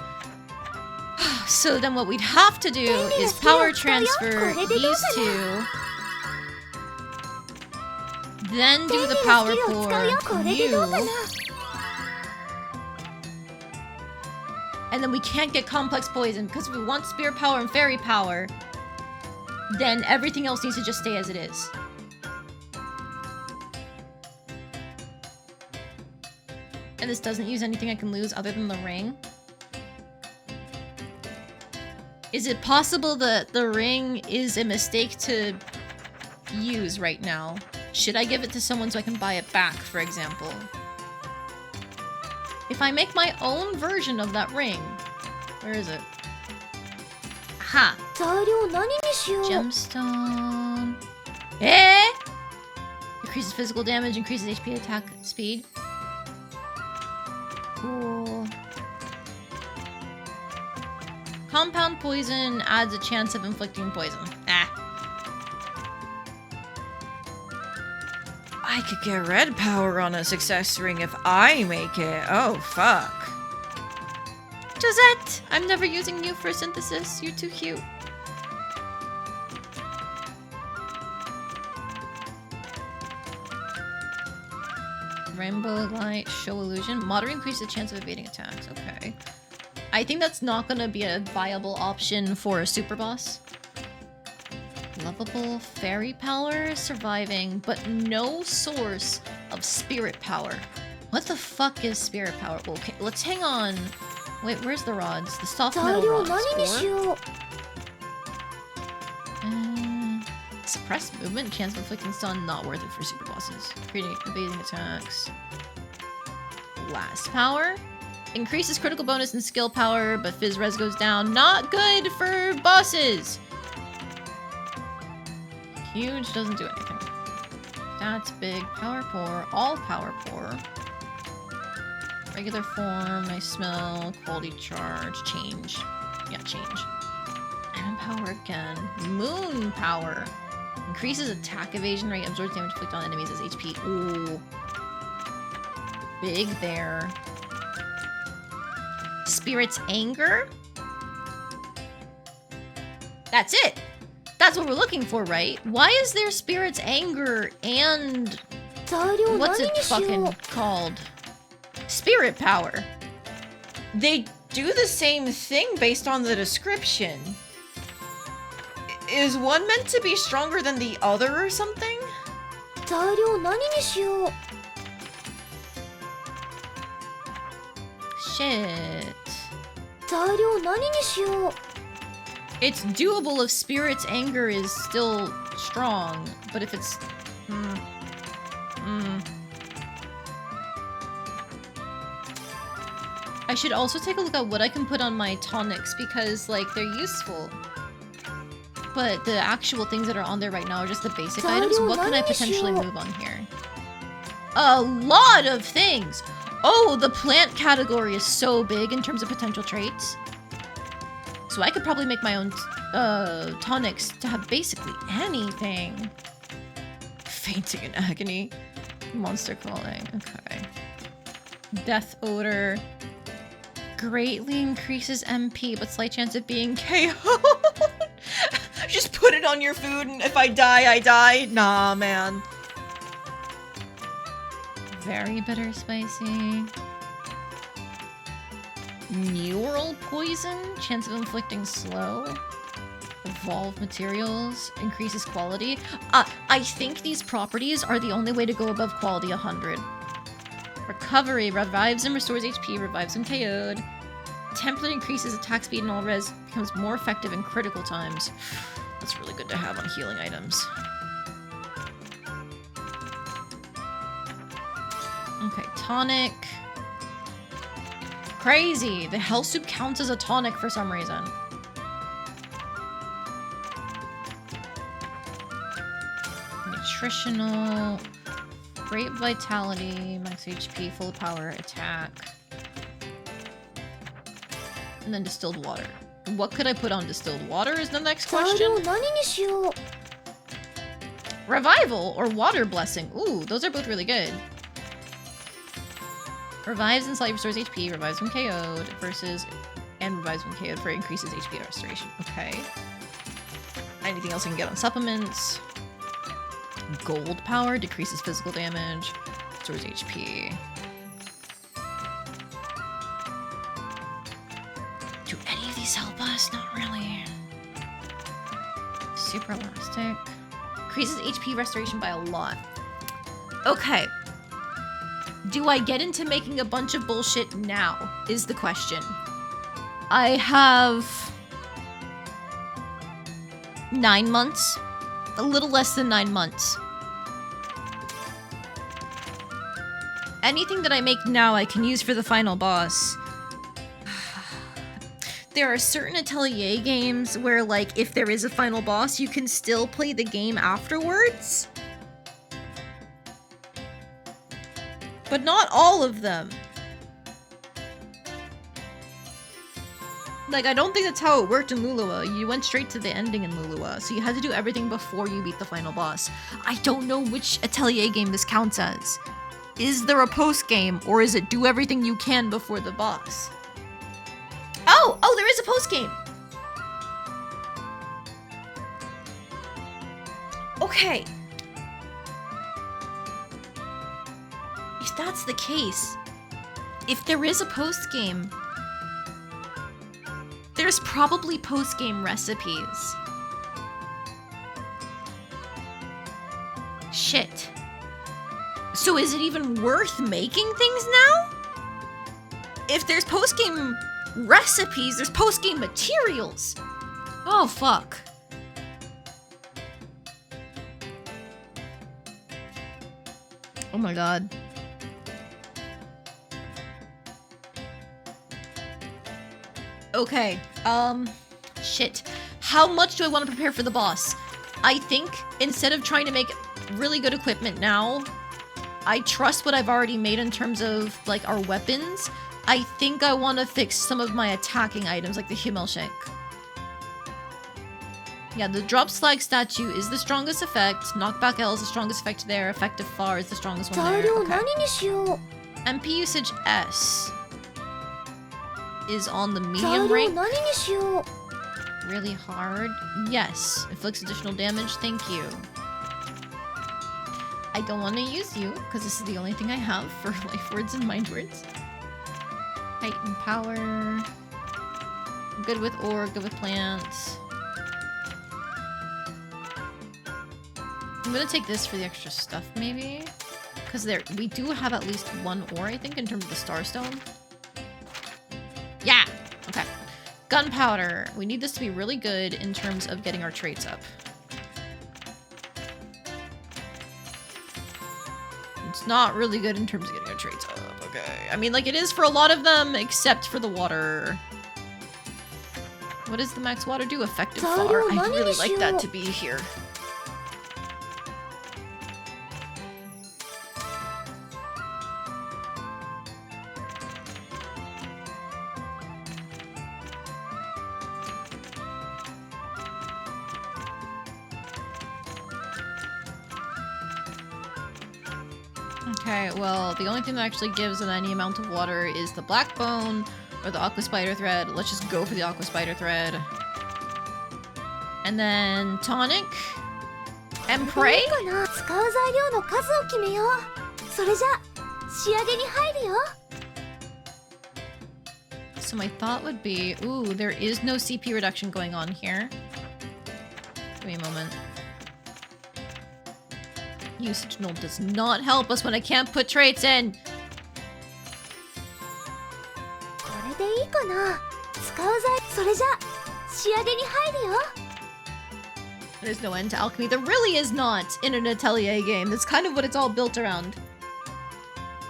So then what we'd have to do is power transfer these two. Then do the power 便利なスキルを使うよ。こ for れでどうか you. な。 And then we can't get complex poison because if we want spirit power and fairy power, then everything else needs to just stay as it is. And this doesn't use anything I can lose other than the ring. Is it possible that the ring is a mistake to use right now? Should I give it to someone so I can buy it back, for example? If I make my own version of that ring, where is it? Ha! 材料何にしよう。 Gemstone. Eh? Increases physical damage, increases HP attack speed. Cool. Compound poison adds a chance of inflicting poison. Ah. I could get red power on a success ring if I make it. Oh, fuck. Josette! I'm never using you for synthesis. You're too cute. Rainbow light, show illusion. Moderate increase the chance of evading attacks. Okay. I think that's not gonna be a viable option for a super boss. Lovable fairy power, surviving, but no source of spirit power. What the fuck is spirit power? Okay, let's hang on. Wait, where's the rods? The soft 材 metal 料 rods. 何にし Four? よう。 Suppressed movement, chance of inflicting stun, not worth it for super bosses. Creating evading attacks. Last power. Increases critical bonus and skill power, but fizz res goes down. Not good for bosses! Huge doesn't do anything. That's big. Power pour. All power pour. Regular form. Nice smell. Quality charge. Change. Yeah, change. And power again. Moon power. Increases attack evasion rate. Absorbs damage inflicted on enemies as HP. Ooh. Big there. Spirit's anger? That's it! That's what we're looking for, right? Why is there Spirit's anger and... 材料 what's 何 it にしよ fucking う。 called? Spirit power. They do the same thing based on the description. Is one meant to be stronger than the other or something? 材料何にしよう。 Shit. 材料何にしよう。 It's doable if Spirit's anger is still strong, but if it's... I should also take a look at what I can put on my tonics because, like, they're useful. But the actual things that are on there right now are just the basic items. What can I potentially move on here? A lot of things! Oh, the plant category is so big in terms of potential traits. So I could probably make my own tonics to have basically anything. Fainting in agony. Monster calling. Okay. Death odor. Greatly increases MP, but slight chance of being KO'd. Just put it on your food, and if I die, I die. Nah, man. Very bitter spicy. Neural poison. Chance of inflicting slow. Evolved materials. Increases quality. I think these properties are the only way to go above quality 100. Recovery. Revives and restores HP. Revives when KO'd. Template increases attack speed and all res. Becomes more effective in critical times. That's really good to have on healing items. Okay, tonic. Crazy! The health soup counts as a tonic for some reason. Nutritional. Great vitality, max HP, full power, attack. And then distilled water. What could I put on distilled water is the next question. Revival or water blessing. Ooh, those are both really good. Revives and slightly restores HP, revives when KO'd versus and revives when KO'd for increases HP restoration. Okay. Anything else I can get on supplements? Gold power decreases physical damage, restores HP. Do any of these help us? Not really. Super elastic. Increases HP restoration by a lot. Okay. Do I get into making a bunch of bullshit now? Is the question. I have 9 months. A little less than 9 months. Anything that I make now I can use for the final boss. There are certain Atelier games where, like, if there is a final boss, you can still play the game afterwards. But not all of them. Like, I don't think that's how it worked in Lulua. You went straight to the ending in Lulua, so you had to do everything before you beat the final boss. I don't know which Atelier game this counts as. Is there a post-game, or is it do everything you can before the boss? Oh, there is a post-game! Okay. If that's the case, if there is a post-game, there's probably post-game recipes. Shit. So is it even worth making things now? If there's post-game recipes, there's post-game materials. Oh, fuck. Oh my god. Okay, shit. How much do I want to prepare for the boss? I think instead of trying to make really good equipment now, I trust what I've already made in terms of, like, our weapons. I think I want to fix some of my attacking items, like the Himmelshank. Yeah, the drop slag statue is the strongest effect. Knockback L is the strongest effect there. Effective far is the strongest one there. Okay. MP usage S is on the medium rank. Really hard. Yes. Inflicts additional damage. Thank you. I don't want to use you, because this is the only thing I have for life words and mind words. Height and power. I'm good with ore, good with plants. I'm gonna take this for the extra stuff, maybe? Because we do have at least one ore, I think, in terms of the Starstone. Yeah! Okay. Gunpowder. We need this to be really good in terms of getting our traits up. It's not really good in terms of getting our traits up, okay. I mean, like, it is for a lot of them, except for the water. What does the max water do? Effective far. I really like that to be here. Okay, well, the only thing that actually gives it any amount of water is the black bone or the aqua spider thread. Let's just go for the aqua spider thread. And then tonic and pray. これでいいかな。使う材料の数を決めよう。それじゃ仕上げに入るよ。 So my thought would be, ooh, there is no CP reduction going on here. Give me a moment. Usage null does not help us when I can't put traits in. これでいいかな。使う材それじゃ仕上げに入るよ。 There's no end to alchemy. There really is not in an Atelier game. That's kind of what it's all built around.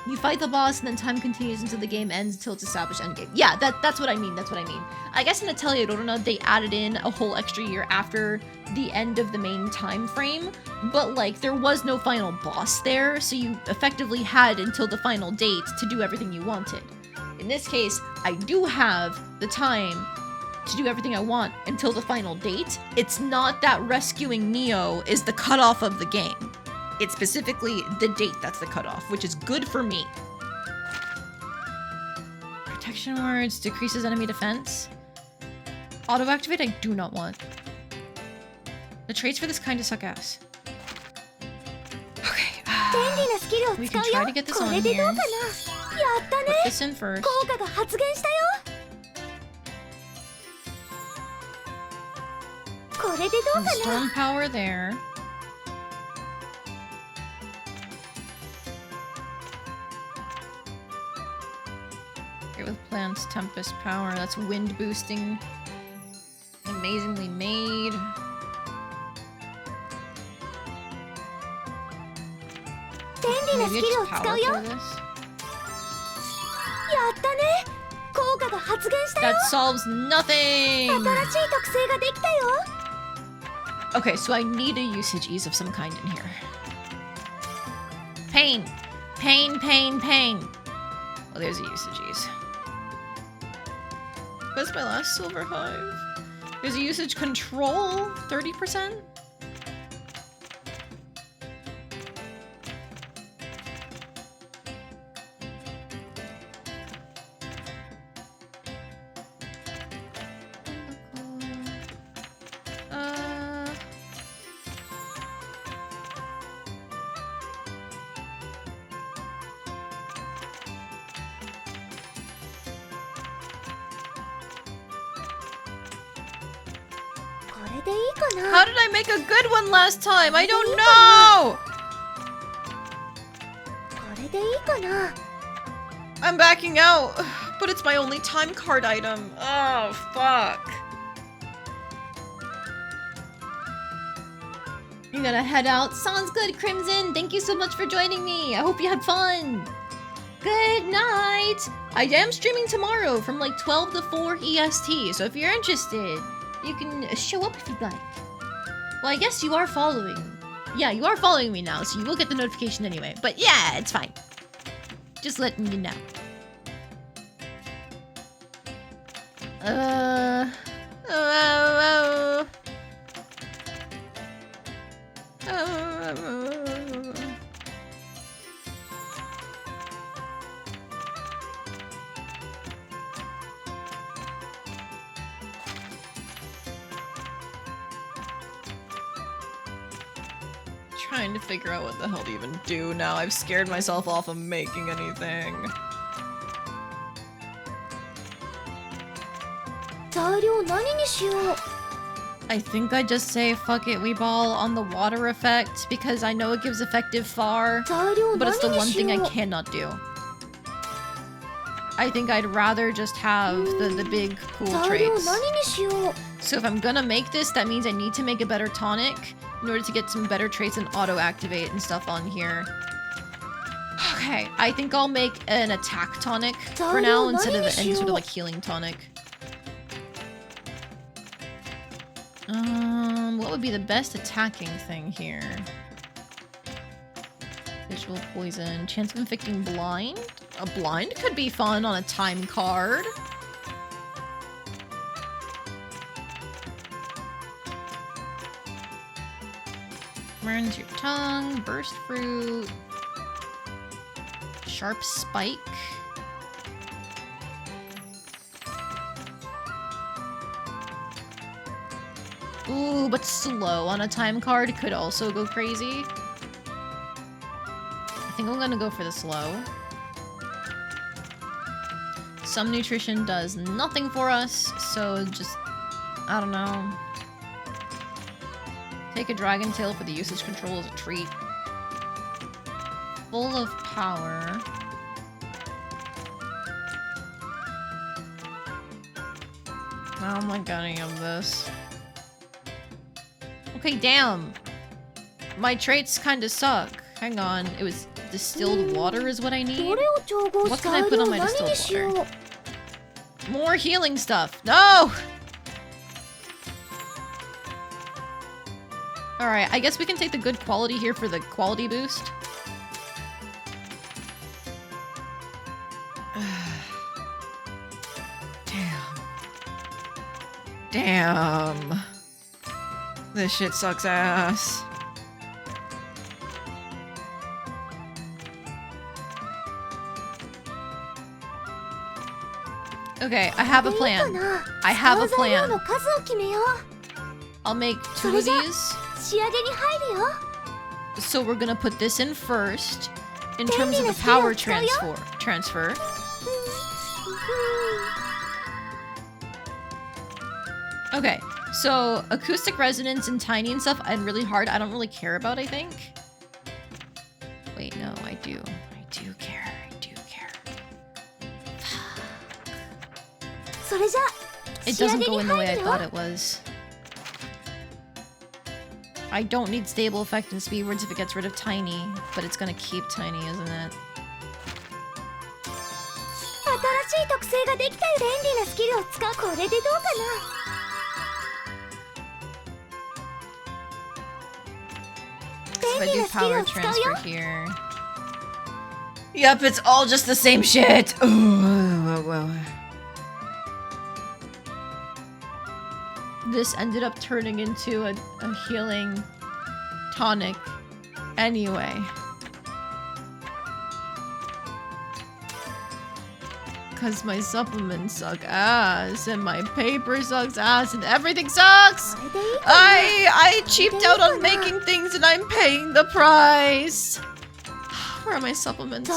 You fight the boss and then time continues until the game ends until it's established endgame. Yeah, that's what I mean. That's what I mean. I guess in Atelier, I don't know if they added in a whole extra year after the end of the main time frame, but like there was no final boss there, so you effectively had until the final date to do everything you wanted. In this case, I do have the time to do everything I want until the final date. It's not that rescuing Neo is the cutoff of the game. It's specifically the date that's the cutoff, which is good for me. Protection words decreases enemy defense. Auto-activate I do not want. The traits for this kind of suck ass. Okay. 便利なスキルを We 使 can うよ。 try to get this こ on れでどう here. かな。やったね。 Put this in first. 効果が発現したよ。これでどう And かな。 storm power there. With plants, tempest power. That's wind boosting. Amazingly made. Maybe I just power for this. やったね。効果が発現したよ。 That solves nothing. 新しい特性ができたよ。 Okay, so I need a usage ease of some kind in here. Pain. Pain, pain, pain. Oh, there's a usage ease. What's my last silver hive? There's a usage control, 30%? How did I make a good one last time? I don't know! これでいいかな。 I'm backing out, but it's my only time card item. Oh, fuck. I'm gonna head out. Sounds good, Crimson. Thank you so much for joining me. I hope you had fun. Good night. I am streaming tomorrow from like 12 to 4 EST, so if you're interested, you can show up if you'd like. Well, I guess you are following. Yeah, you are following me now, so you will get the notification anyway. But yeah, it's fine. Just letting you know. Trying to figure out what the hell to even do now. I've scared myself off of making anything. 材料何にしよう。 I think I just say fuck it, we ball on the water effect because I know it gives effective far, 材料 but it's the 何 one にし thing I よう。 cannot do. I think I'd rather just have the big cool 材料 traits. 何にしよう。 So if I'm gonna make this, that means I need to make a better tonic in order to get some better traits and auto-activate and stuff on here. Okay, I think I'll make an attack tonic for now instead of any sort of like healing tonic. What would be the best attacking thing here? Visual poison, chance of inflicting blind? A blind could be fun on a time card. Burns your tongue, burst fruit. Sharp spike. Ooh, but slow on a time card could also go crazy. I think I'm gonna go for the slow. Some nutrition does nothing for us, so just, I don't know. Take a dragon tail for the usage control as a treat. Full of power. How am I getting of this? Okay, damn. My traits kind of suck. Hang on, it was distilled water is what I need? What can I put on my distilled water? More healing stuff. No! Alright, I guess we can take the good quality here for the quality boost. Damn. This shit sucks ass. Okay, I have a plan. I have a plan. I'll make 2 of these. So we're gonna put this in first in terms of the power transfer. Okay, so acoustic resonance and tiny and stuff and really hard I don't really care about, I think. Wait, no, I do. I do care. It doesn't go in the way I thought it was. I don't need stable effect and speed words if it gets rid of tiny, but it's gonna keep tiny, isn't it? If I do power transfer here. Yep, it's all just the same shit. This ended up turning into a healing tonic anyway. Cause my supplements suck ass and my paper sucks ass and everything sucks! I cheaped out on making things and I'm paying the price! Where are my supplements?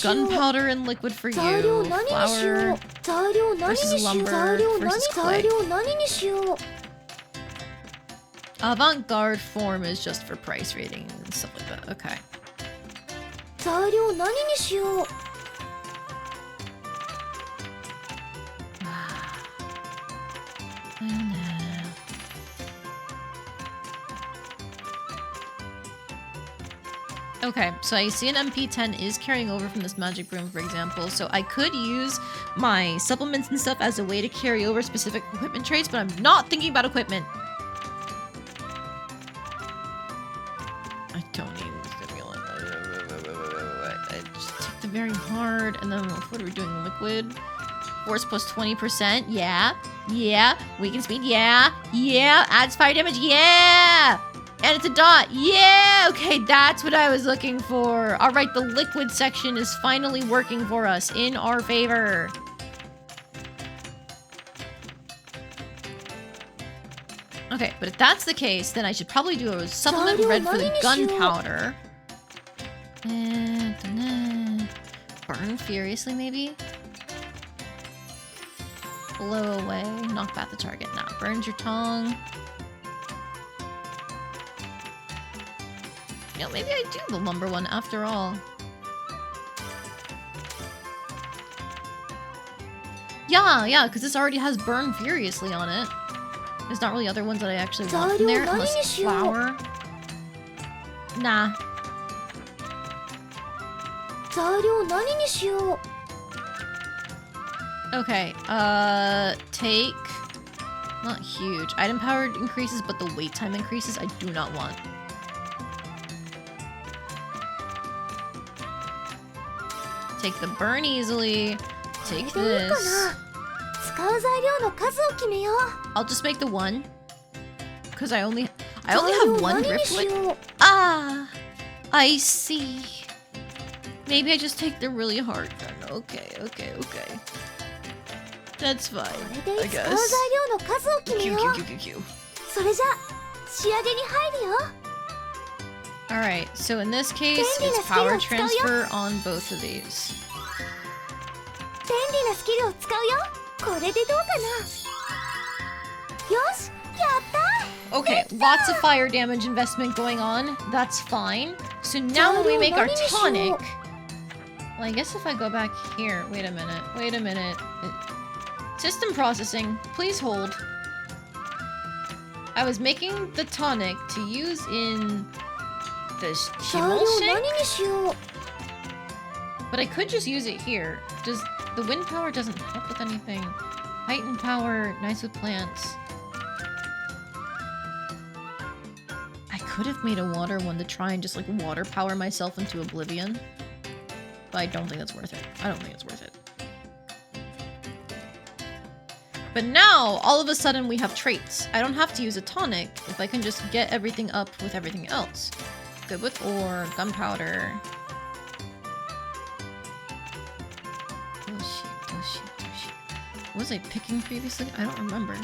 Gunpowder and liquid for you. Flour versus lumber versus clay. Avant-garde form is just for price rating and stuff like that. Okay. Okay, so I see an MP10 is carrying over from this magic broom, for example, so I could use my supplements and stuff as a way to carry over specific equipment traits, but I'm not thinking about equipment. I don't need stimulant. I just take the very hard, and then what are we doing? Liquid? Force plus 20%? Yeah. Weaken speed? Yeah. Adds fire damage? Yeah! And it's a dot. Yeah! Okay, that's what I was looking for. All right, the liquid section is finally working for us in our favor. Okay, but if that's the case, then I should probably do a supplement red for the gunpowder. Burn furiously, maybe? Blow away. Knock back the target. Nah, burns your tongue. You know, maybe I do the lumber one after all. Yeah, because this already has burn furiously on it. There's not really other ones that I actually want in there, unless flour. Nah. Okay, take... Not huge. Item power increases, but the wait time increases I do not want. Take the burn easily. Take this. I'll just make the one. Because I only have one driftwood. Ah, I see. Maybe I just take the really hard gun. Okay. That's fine, これ I で使う guess. 材料の数を決めよう。 Q. それじゃ仕上げに入るよ。 Alright, so in this case, Bendy it's na power skillを使うよ。 transfer on both of these. 便利なスキルを使うよ。これでどうかな。よし、やったー。 Okay, lots of fire damage investment going on. That's fine. So now when we make our tonic... Well, I guess if I go back here... Wait a minute. System processing. Please hold. I was making the tonic to use in the 材料 Shimol sink, 何にしよう。 but I could just use it here. Does the wind power doesn't help with anything? Heightened power, nice with plants. I could have made a water one to try and just like water power myself into oblivion, but I don't think that's worth it. But now, all of a sudden, we have traits. I don't have to use a tonic if I can just get everything up with everything else. Good with ore, gunpowder. Oh shit. What was I picking previously? I don't remember.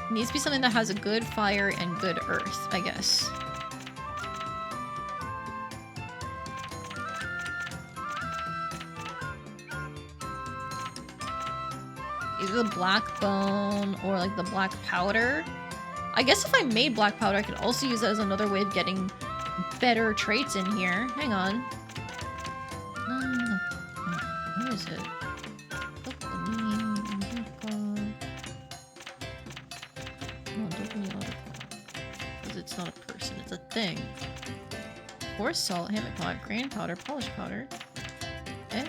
It needs to be something that has a good fire and good earth, I guess. Either the black bone or like the black powder. I guess if I made black powder, I could also use that as another way of getting better traits in here. Hang on. No. Where is it? Because it's not a person, it's a thing. Force salt, hammock pot, grain powder, polish powder. Eh?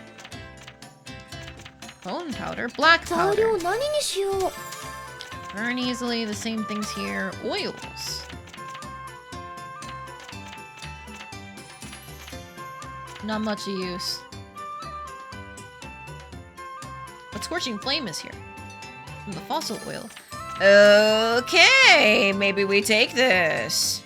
Bone powder, black 材 powder. 料何にしよう。 Burn easily, the same things here. Oils. Not much use. But Scorching Flame is here. From the fossil oil. Okay, maybe we take this.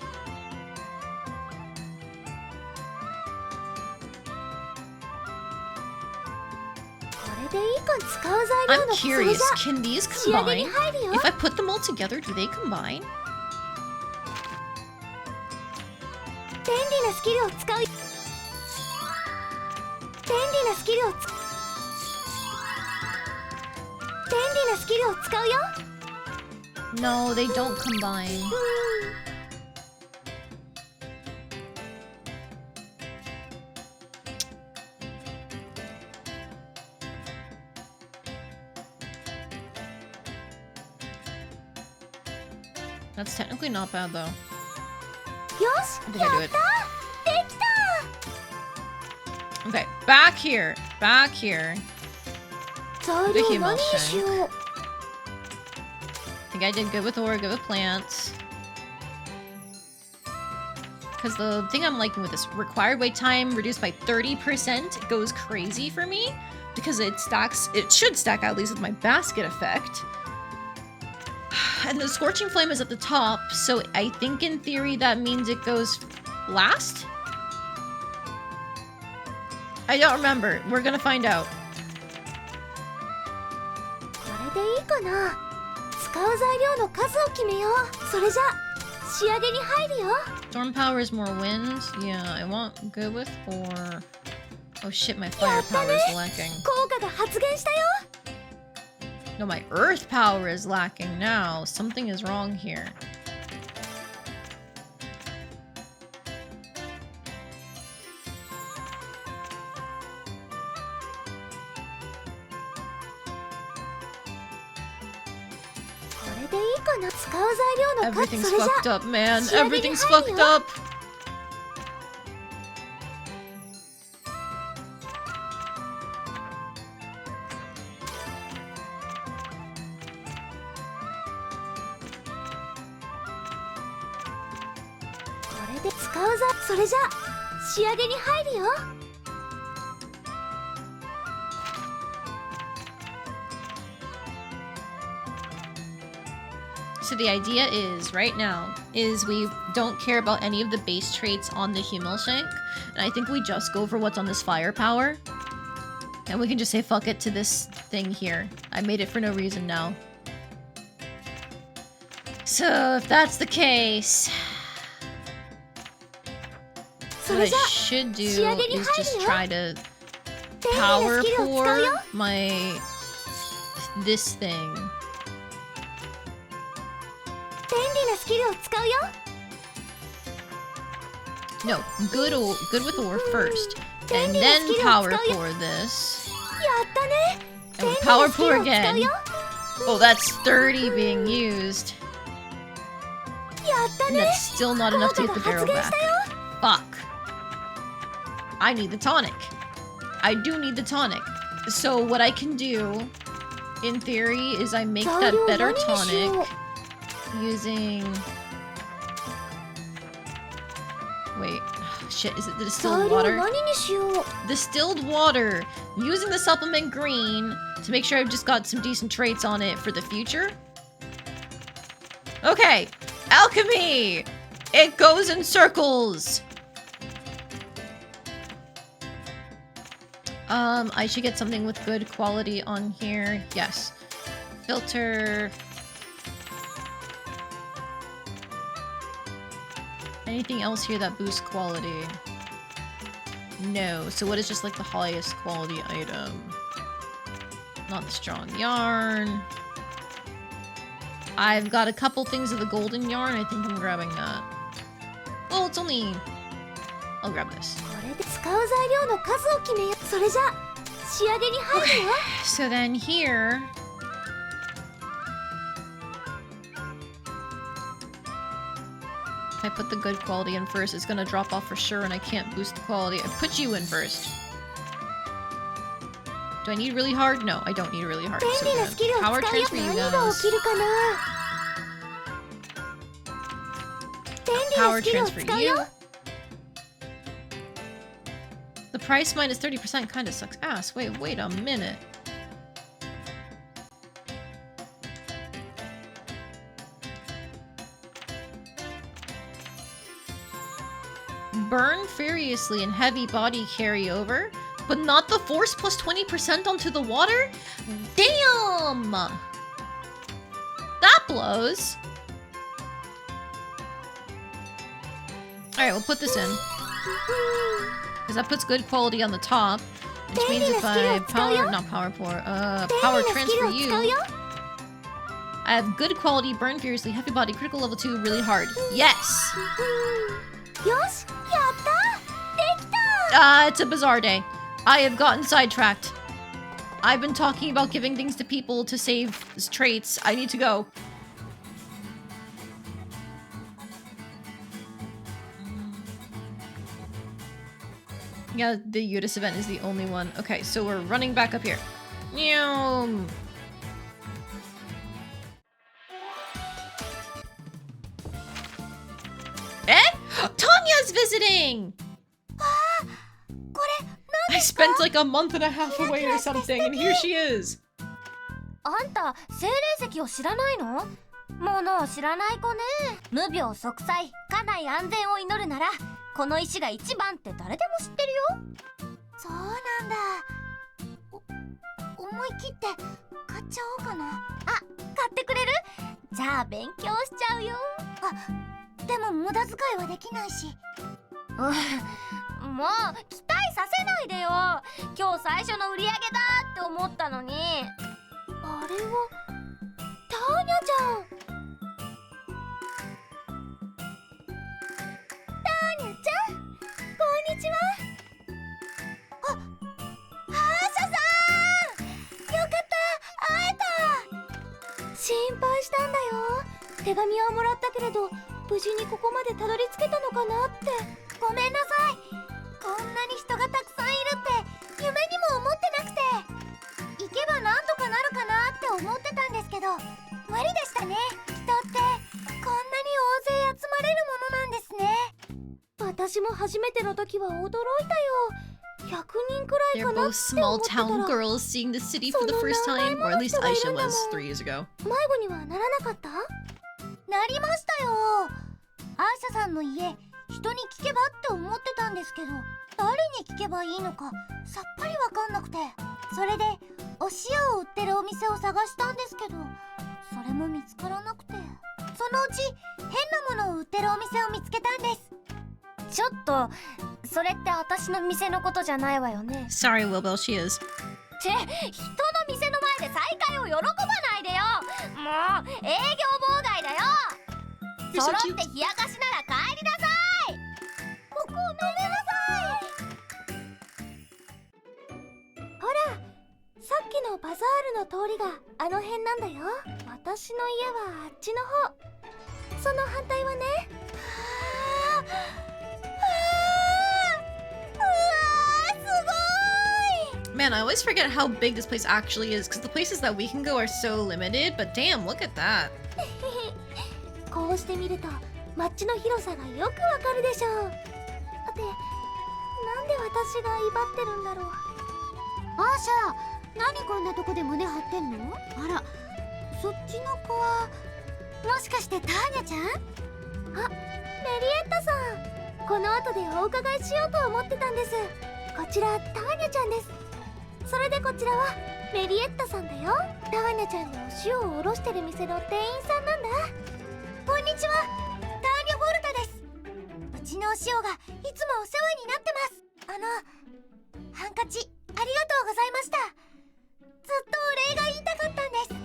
I'm curious, can these combine? If I put them all together, do they combine? 便利なスキルを使う。便利なスキルを使う。便利なスキルを使うよ。 No, they don't combine. That's technically not bad though. よし、 I think や I っ do it. た。できた。 Okay, back here. Back here. 材料何にしよう。 I think I did good with ore, good with plants. Because the thing I'm liking with this required wait time reduced by 30% goes crazy for me. Because it should stack at least with my basket effect. And the Scorching Flame is at the top, so I think in theory that means it goes last? I don't remember. We're gonna find out. これでいいかな。使う材料の数を決めよう。それじゃ仕上げに入るよ。 Storm power is more wind. Yeah, I want good with ore. Oh shit, my fire power is lacking. 効果が発現したよ。 No, my earth power is lacking now. Something is wrong here. Everything's fucked up, man. Everything's fucked up. So the idea is, right now, is we don't care about any of the base traits on the Himmelshank, and I think we just go for what's on this firepower. And we can just say fuck it to this thing here. I made it for no reason now. So if that's the case, what I should do is just try to power pour my this thing. No, good with ore first, and then power pour this. And we power pour again. Oh, that's 30 being used. And that's still not enough to get the barrel back. Fuck. I need the tonic. I do need the tonic. So what I can do, in theory, is I make that better tonic using... Wait. Shit, is it the distilled water? Distilled water! Using the supplement green to make sure I've just got some decent traits on it for the future. Okay. Alchemy! It goes in circles! I should get something with good quality on here. Yes. Filter. Anything else here that boosts quality? No. So what is just like the highest quality item? Not the strong yarn. I've got a couple things of the golden yarn. I think I'm grabbing that. Well, it's only... I'll grab this. Okay, so then here... If I put the good quality in first, it's gonna drop off for sure and I can't boost the quality. I put you in first. Do I need really hard? No, I don't need really hard. So power transfer you guys. Power transfer you. The price minus 30% kind of sucks ass. Wait a minute. Burn furiously and heavy body carry over, but not the force plus 20% onto the water? Damn! That blows. Alright, we'll put this in. Because that puts good quality on the top. Which means if I power transfer you, I have good quality, burn furiously, heavy body, critical level 2, really hard. Yes! It's a bizarre day. I have gotten sidetracked. I've been talking about giving things to people to save traits. I need to go. Yeah, the Udis event is the only one. Okay, so we're running back up here. Meow. Eh? Tanya's visiting! I spent like a month and a half away or something, and here she is! あんた、精霊石を知らないの？ものを知らない子ね。無病息災、家内安全を祈るなら、この石が一番って誰でも知ってるよ。そうなんだ。思い切って買っちゃおうかな。あ、買ってくれる？じゃあ勉強しちゃうよ。あ、でも無駄遣いはできないし。もう期待させないでよ。今日最初の売り上げだって思ったのに。あれはターニャちゃん。ターニャちゃん、こんにちは。あ、アーシャさん、よかった、会えた。心配したんだよ。手紙はもらったけれど、無事にここまでたどり着けたのかなって。ごめんなさい。こんなに人がたくさんいるって夢にも思ってなくて。行けばなんとかなるかなって思ってたんですけど、無理でしたね。人ってこんなに大勢集まれるものなんですね。私も初めての時は驚いたよ。100人くらい They're かな both って small 思ってたら、 town girls seeing the city for the first time, or at least Aisha was 3 years ago. 迷子にはならなかった？なりましたよ。アーシャさんの家、人に聞けばって思ってたんですけど、誰に聞けばいいのかさっぱりわかんなくて、それでお塩を売ってるお店を探したんですけど、それも見つからなくて、そのうち変なものを売ってるお店を見つけたんです。ちょっとそれって私の店のことじゃないわよね。 Sorry, Wilbel, she is. 人の店の前で再会を喜ばないでよ。もう営業妨害だよ。 You're so 揃 cute. って冷やかしなら帰りなさい。ごめんなさい。ほら、さっきのバザールの通りがあの辺なんだよ。私の家はあっちの方。その反対はね。Man, I always forget how big this place actually is because the places that we can go are so limited, but damn, look at that. こうして見ると街の広さがよくわかるでしょう。ってなんで私が威張ってるんだろう。アーシャ、何こんなとこで胸張ってんの？あら、そっちの子はもしかしてターニャちゃん？あ、メリエッタさん、この後でお伺いしようと思ってたんです。こちらターニャちゃんです。それでこちらはメリエッタさんだよ。ターニャちゃんのお塩をおろしてる店の店員さんなんだ。こんにちは、ターニャ・フォルタです。うちのお塩がいつもお世話になってます。ハンカチありがとうございました。ずっとお礼が言いたかったんです。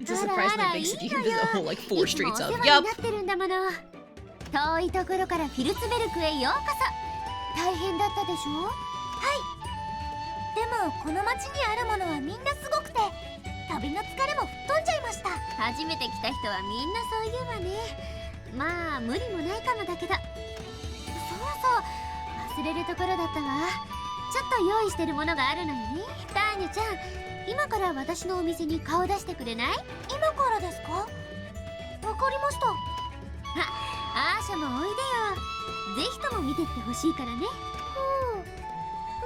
It's a surprisingly big city. There's a whole like 4 streets いつもお of. 世話 Yup. になってるんだもの。遠いところからフィルツベルクへようこそ。大変だったでしょ？はい。でもこの町にあるものはみんなすごくて、旅の疲れも吹っ飛んじゃいました。初めて来た人はみんなそう言うわね。まあ無理もないかもだけど。そうそう、忘れるところだったわ。ちょっと用意してるものがあるのよね。ターニャちゃん、今から私のお店に顔出してくれない？今からですか？わかりました。アーシャもおいでよ。ぜひとも見てってほしいからね。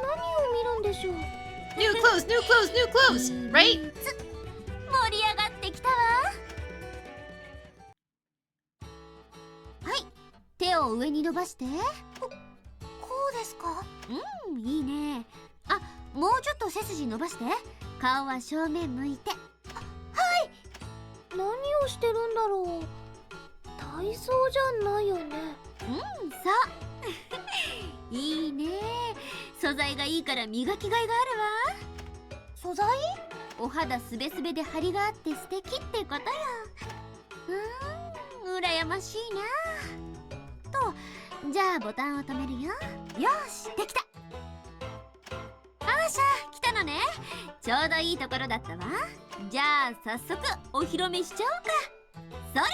何を見るんでしょう。 New clothes, new clothes, new clothes, right? 盛り上がってきたわ。はい、手を上に伸ばして。こうですか？いいね。あ、もうちょっと背筋伸ばして。顔は正面向いて。はい。何をしてるんだろう。体操じゃないよね。そういいね。素材がいいから磨きがいがあるわ。素材？お肌すべすべで張りがあって素敵ってことよ。羨ましいな。と、じゃあボタンを止めるよ。よし、できた。アーシャ、来たのね。ちょうどいいところだったわ。じゃあ早速お披露目しちゃおうか。それ。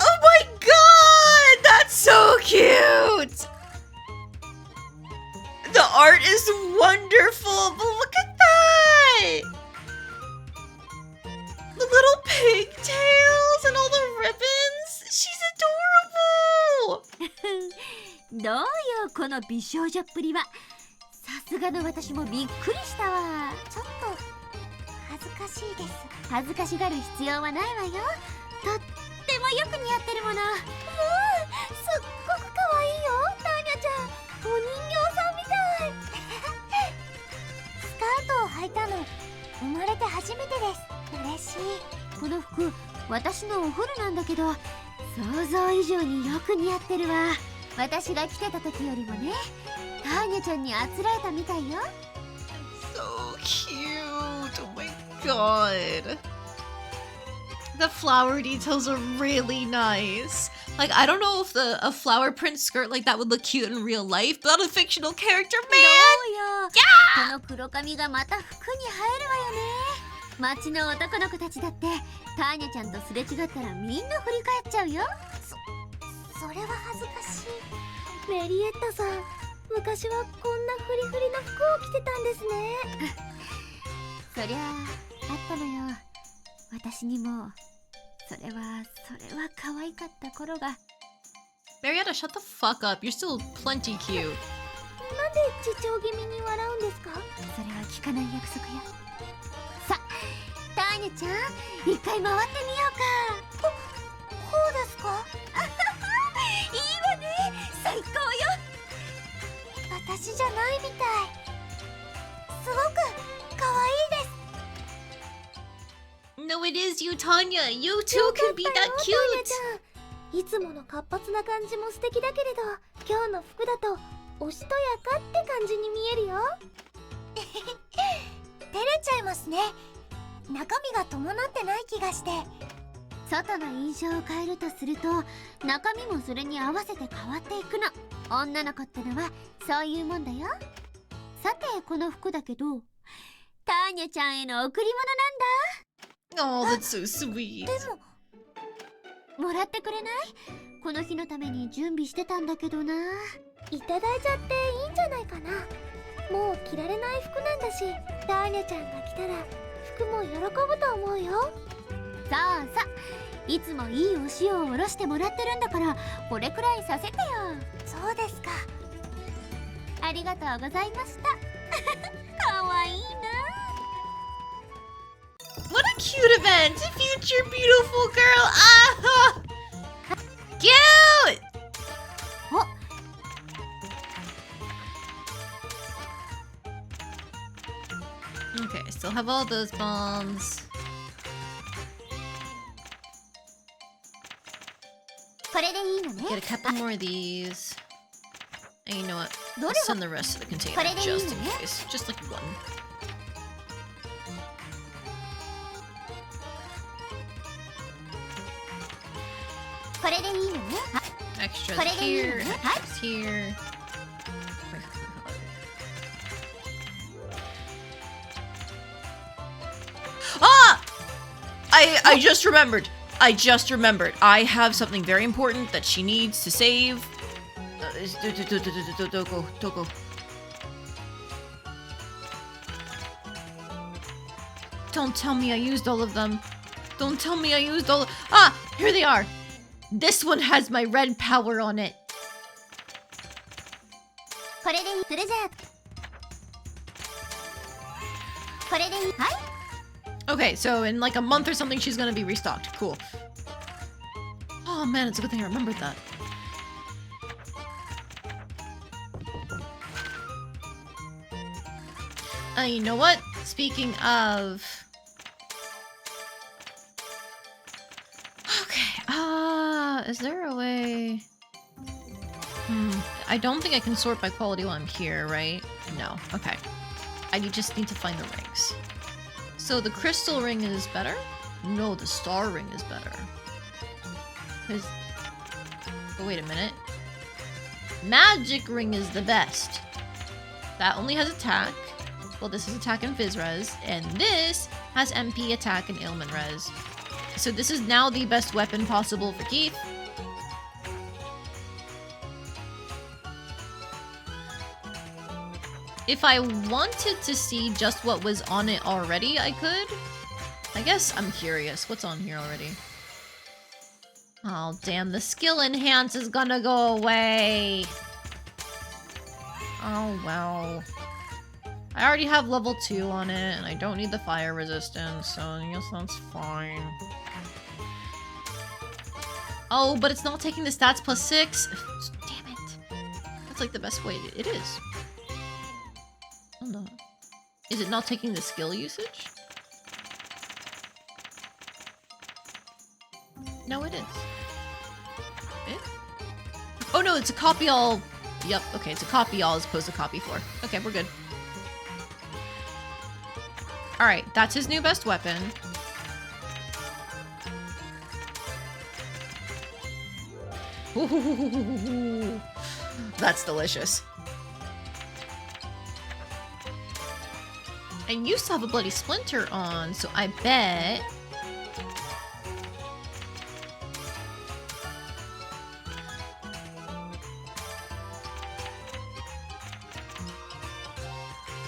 Oh my god! That's so cute! The art is wonderful, but look at that! The little pigtails and all the ribbons! She's adorable! どうよ、この美少女っぷりは。さすがの私もびっくりしたわ。ちょっと恥ずかしいです。恥ずかしがる必要はないわよ。とってもよく似合ってるもの。すっごく可愛いよ、ターニャちゃん。お人形さんみたい。スカートを履いたの生まれて初めてです。嬉しい。この服、私のお古なんだけど、想像以上によく似合ってるわ。私が着てた時よりもね。ターニャちゃんにあつらえたみたいよ。 So cute! Oh my god. The flower details are really nice. Like, I don't know if a flower print skirt like that would look cute in real life, but on a fictional character, ど man! うよ。この黒髪がまた服に映えるわよね。街の男の子たちだってターニャちゃんとすれ違ったらみんな振り返っちゃうよ。それは恥ずかしい。メリエッタさん、昔はこんなフリフリの服を着てたんですね。そりゃあったのよ。私にもそれは可愛かった頃が。 Marietta, shut the fuck up. You're still plenty cute. なんで自重気味に笑うんですか？それは聞かない約束よ。さ、ーニャちゃん、一回回ってみようか。こうですか？いいわね、最高よ。私じゃないみたい。すごく可愛いです。 No, it is you, Tanya. You too can be that ターニャ cute. ちゃん、いつもの活発な感じも素敵だけれど、今日の服だとおしとやかって感じに見えるよ。照れちゃいますね。中身が伴ってない気がして。外の印象を変えるとすると、中身もそれに合わせて変わっていくの。女の子ってのはそういうもんだよ。さて、この服だけど、ターニャちゃんへの贈り物なんだ。 Oh, that's so sweet. でも、もらってくれない？この日のために準備してたんだけどな。いただいちゃっていいんじゃないかな。もう着られない服なんだし、ターニャちゃんが着たら服も喜ぶと思うよ。さあさあ、いつもいいお塩をおろしてもらってるんだから、これくらいさせてよ。そうですか。ありがとうございました。かわいいな。 What a cute event! Future beautiful girl! Ah! Cute! Okay, I still have all those bombs. これでいいのね。 Get a couple more of these. And you know what? ど I'll れ send the rest of the container これでいいの just in ね。 case. Just like one. これでいいのね。 Extras これでいいの here, ね。 extras here. Ah! I just remembered. I just remembered. I have something very important that she needs to save. Doko. Don't tell me I used all of them. Don't tell me I used all of... Ah! Here they are. This one has my red power on it. これでいい。それじゃあ、これでいい。はい。 Okay, so in like a month or something, she's gonna be restocked. Cool. Oh man, it's a good thing I remembered that. You know what? Speaking of... Okay, is there a way... I don't think I can sort by quality while I'm here, right? No, okay. I just need to find the rings. So the crystal ring is better? No, the star ring is better. Oh, wait a minute. Magic ring is the best. That only has attack. Well, this is attack and Fizz Res. And this has MP, attack, and ailment res. So this is now the best weapon possible for Keith. If I wanted to see just what was on it already, I could. I guess I'm curious. What's on here already? Oh, damn. The skill enhance is gonna go away. Oh, well. I already have level 2 on it, and I don't need the fire resistance, so I guess that's fine. Oh, but it's not taking the stats plus 6. Damn it. That's like the best way. It is. Hold on. Is it not taking the skill usage? No, it is. Eh? Oh no, it's a copy all. Yep, okay, it's a copy all as opposed to copy 4. Okay, we're good. Alright, that's his new best weapon. Ooh, that's delicious. I used to have a bloody splinter on, so I bet...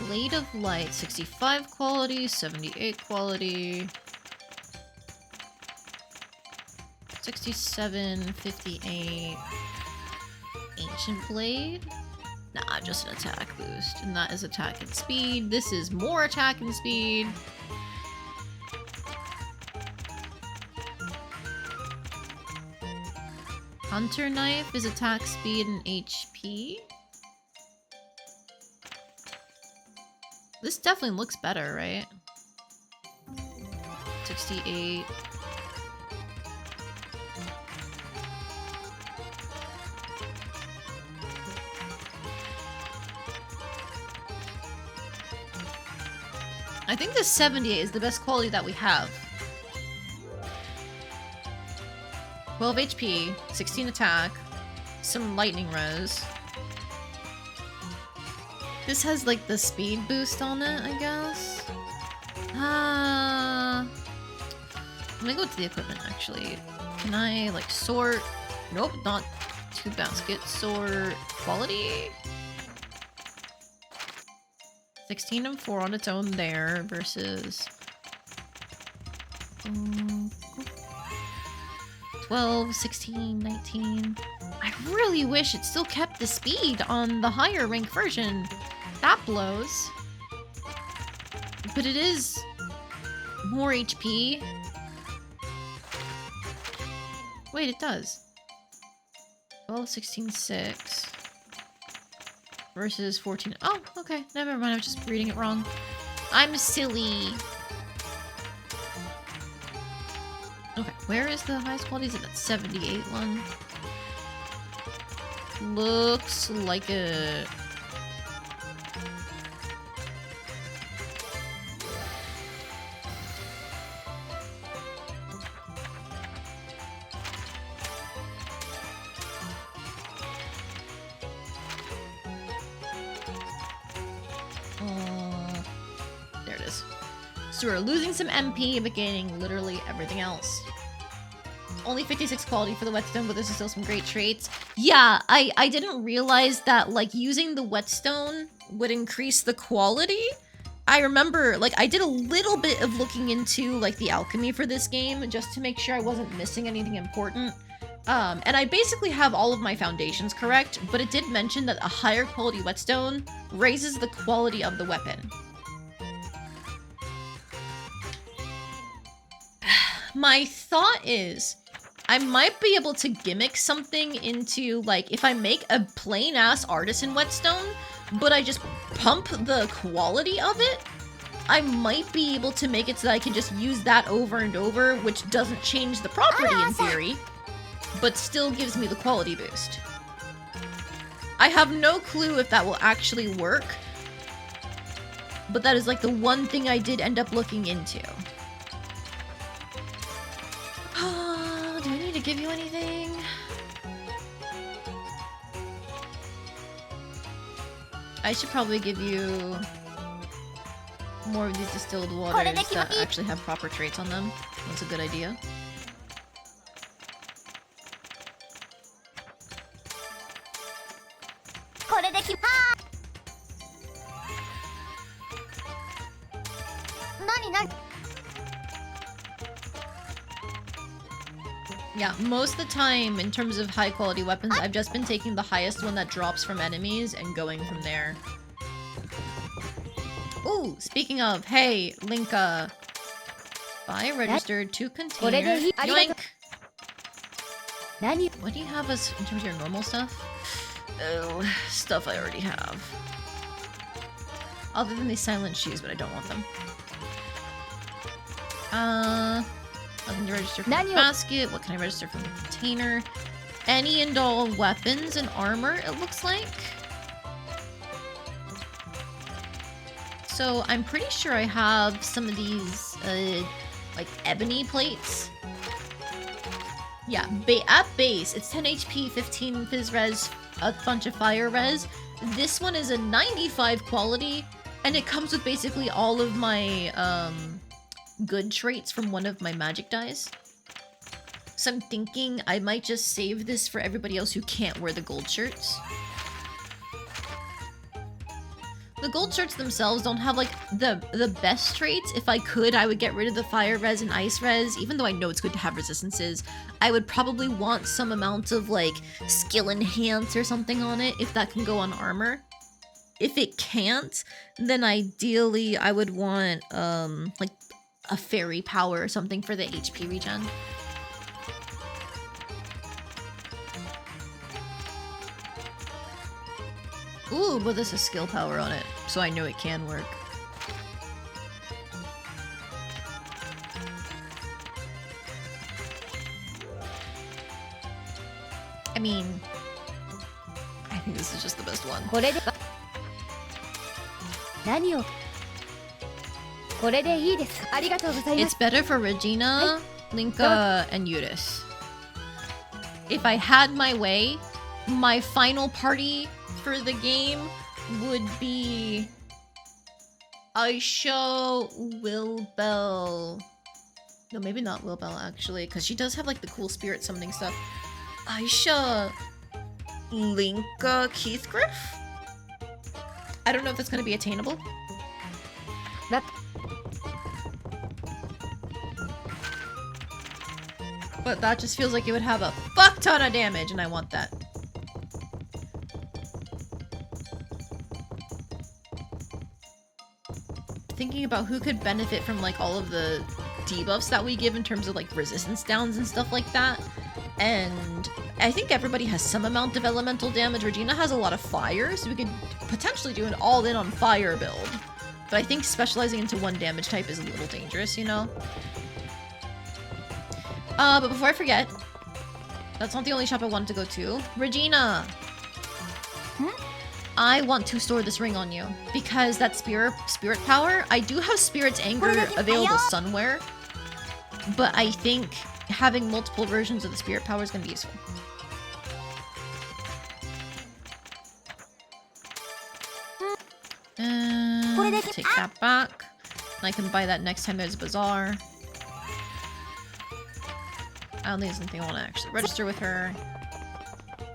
Blade of Light, 65 quality, 78 quality... 67, 58... Ancient Blade? Nah, just an attack boost. And that is attack and speed. This is more attack and speed. Hunter knife is attack speed and HP. This definitely looks better, right? 68. I think the 78 is the best quality that we have. 12 HP, 16 attack, some lightning res. This has like the speed boost on it, I guess. I'm gonna go to the equipment actually. Can I like sort? Nope, not 2 baskets. Sort quality. 16 and 4 on its own there versus 12, 16, 19. I really wish it still kept the speed on the higher rank version. That blows. But it is more HP. Wait, it does. 12, 16, 6. Versus 14. Oh, okay. Never mind. I was just reading it wrong. I'm silly. Okay, where is the highest quality? Is it that 78 one? Looks like it. There it is. So we're losing some MP, but gaining literally everything else. Only 56 quality for the whetstone, but this is still some great traits. Yeah, I didn't realize that, like, using the whetstone would increase the quality. I remember, like, I did a little bit of looking into, like, the alchemy for this game, just to make sure I wasn't missing anything important. And I basically have all of my foundations correct, but it did mention that a higher quality whetstone raises the quality of the weapon. My thought is, I might be able to gimmick something into, like, if I make a plain-ass artisan whetstone, but I just pump the quality of it, I might be able to make it so that I can just use that over and over, which doesn't change the property in theory, but still gives me the quality boost. I have no clue if that will actually work, but that is, like, the one thing I did end up looking into. Do I need to give you anything? I should probably give you more of these distilled waters that actually have proper traits on them. That's a good idea. Yeah, most of the time, in terms of high quality weapons, I've just been taking the highest one that drops from enemies and going from there. Ooh, speaking of, hey, Linka. Buy registered 2 containers. Yoink! What do you have as in terms of your normal stuff? Oh, stuff I already have. Other than these silent shoes, but I don't want them. Nothing to register from the basket. What can I register from the container? Any and all weapons and armor, it looks like. So I'm pretty sure I have some of these, like, ebony plates. Yeah, at base, it's 10 HP, 15 Fizz Res, a bunch of Fire Res. This one is a 95 quality, and it comes with basically all of my, good traits from one of my magic dies. So I'm thinking I might just save this for everybody else who can't wear the gold shirts. The gold shirts themselves don't have, like, the best traits. If I could, I would get rid of the fire res and ice res, even though I know it's good to have resistances. I would probably want some amount of, like, skill enhance or something on it, if that can go on armor. If it can't, then ideally I would want, like, a fairy power or something for the HP regen. Ooh, but this has skill power on it, so I know it can work. I mean, I think this is just the best one. これで何をこれでいいですありがとうございま It's す better for Regina, Linka, and Yudis. If I had my way, my final party for the game would be Aisha, Wilbell. No, maybe not Wilbell actually, because she does have like the cool spirit summoning stuff. Aisha, Linka, Keithgriff? I don't know if that's going to be attainable. That- But that just feels like it would have a fuck ton of damage, and I want that. Thinking about who could benefit from like all of the debuffs that we give in terms of like resistance downs and stuff like that. And I think everybody has some amount of elemental damage. Regina has a lot of fire, so we could potentially do an all-in on fire build. But I think specializing into one damage type is a little dangerous, you know? But before I forget, that's not the only shop I wanted to go to. Regina! I want to store this ring on you, because that spirit power, I do have Spirit's Anger available somewhere, but I think having multiple versions of the spirit power is going to be useful. Take that back. And I can buy that next time there's a bazaar. I don't think there's anything I want to actually register with her.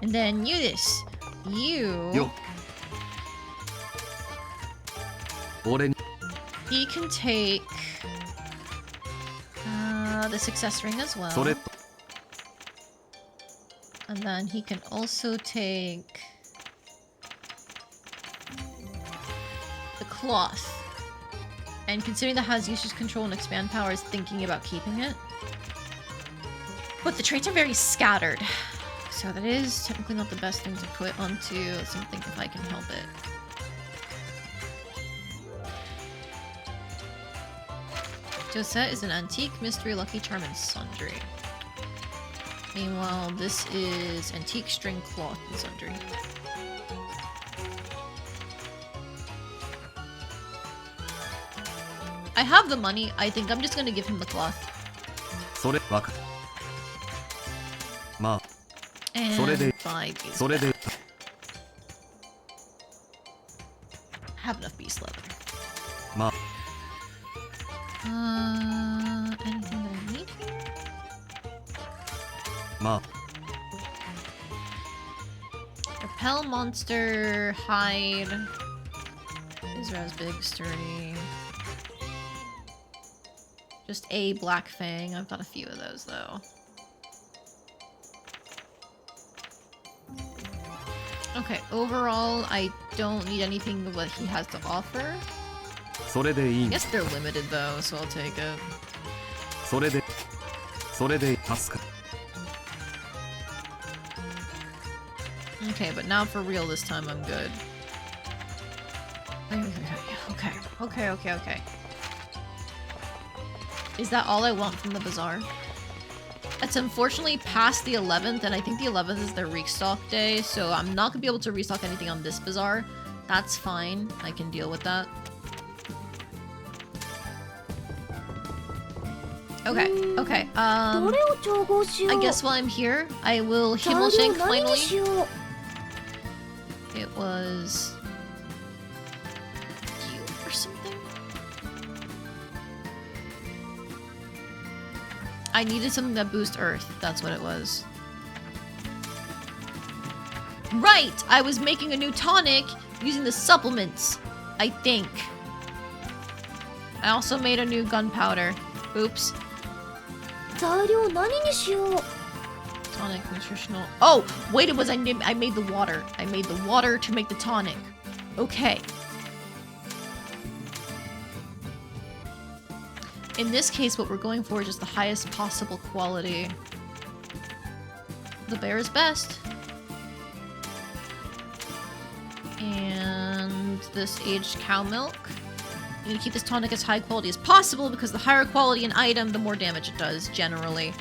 And then Yudis, you... He can take the success ring as well. And then he can also take the cloth. And considering that has usage control and expand powers, thinking about keeping it. But the traits are very scattered. So that is technically not the best thing to put onto something if I can help it. Josette is an antique, mystery, lucky charm, and sundry. Meanwhile, this is antique, string, cloth, and sundry. I have the money. I think I'm just gonna give him the cloth. And buy these back. Have enough beast leather. Anything that I need here? Repel monster, hide. Israel's big, sturdy. Just a black fang. I've got a few of those though. Okay, overall, I don't need anything of what he has to offer. I guess they're limited though, so I'll take it. Okay, but now for real this time I'm good. Okay. Is that all I want from the bazaar? It's unfortunately past the 11th, and I think the 11th is their restock day, so I'm not gonna be able to restock anything on this bazaar. That's fine, I can deal with that. Okay, I guess while I'm here, I will Himmelshank finally. It was... you or something? I needed something that boosts Earth, that's what it was. Right! I was making a new tonic using the supplements, I think. I also made a new gunpowder. Oops. Tonic, nutritional... Oh! Wait, it was I made the water. I made the water to make the tonic. Okay. In this case, what we're going for is just the highest possible quality. The bear is best. And this aged cow milk. I'm gonna keep this tonic as high quality as possible because the higher quality an item, the more damage it does, generally.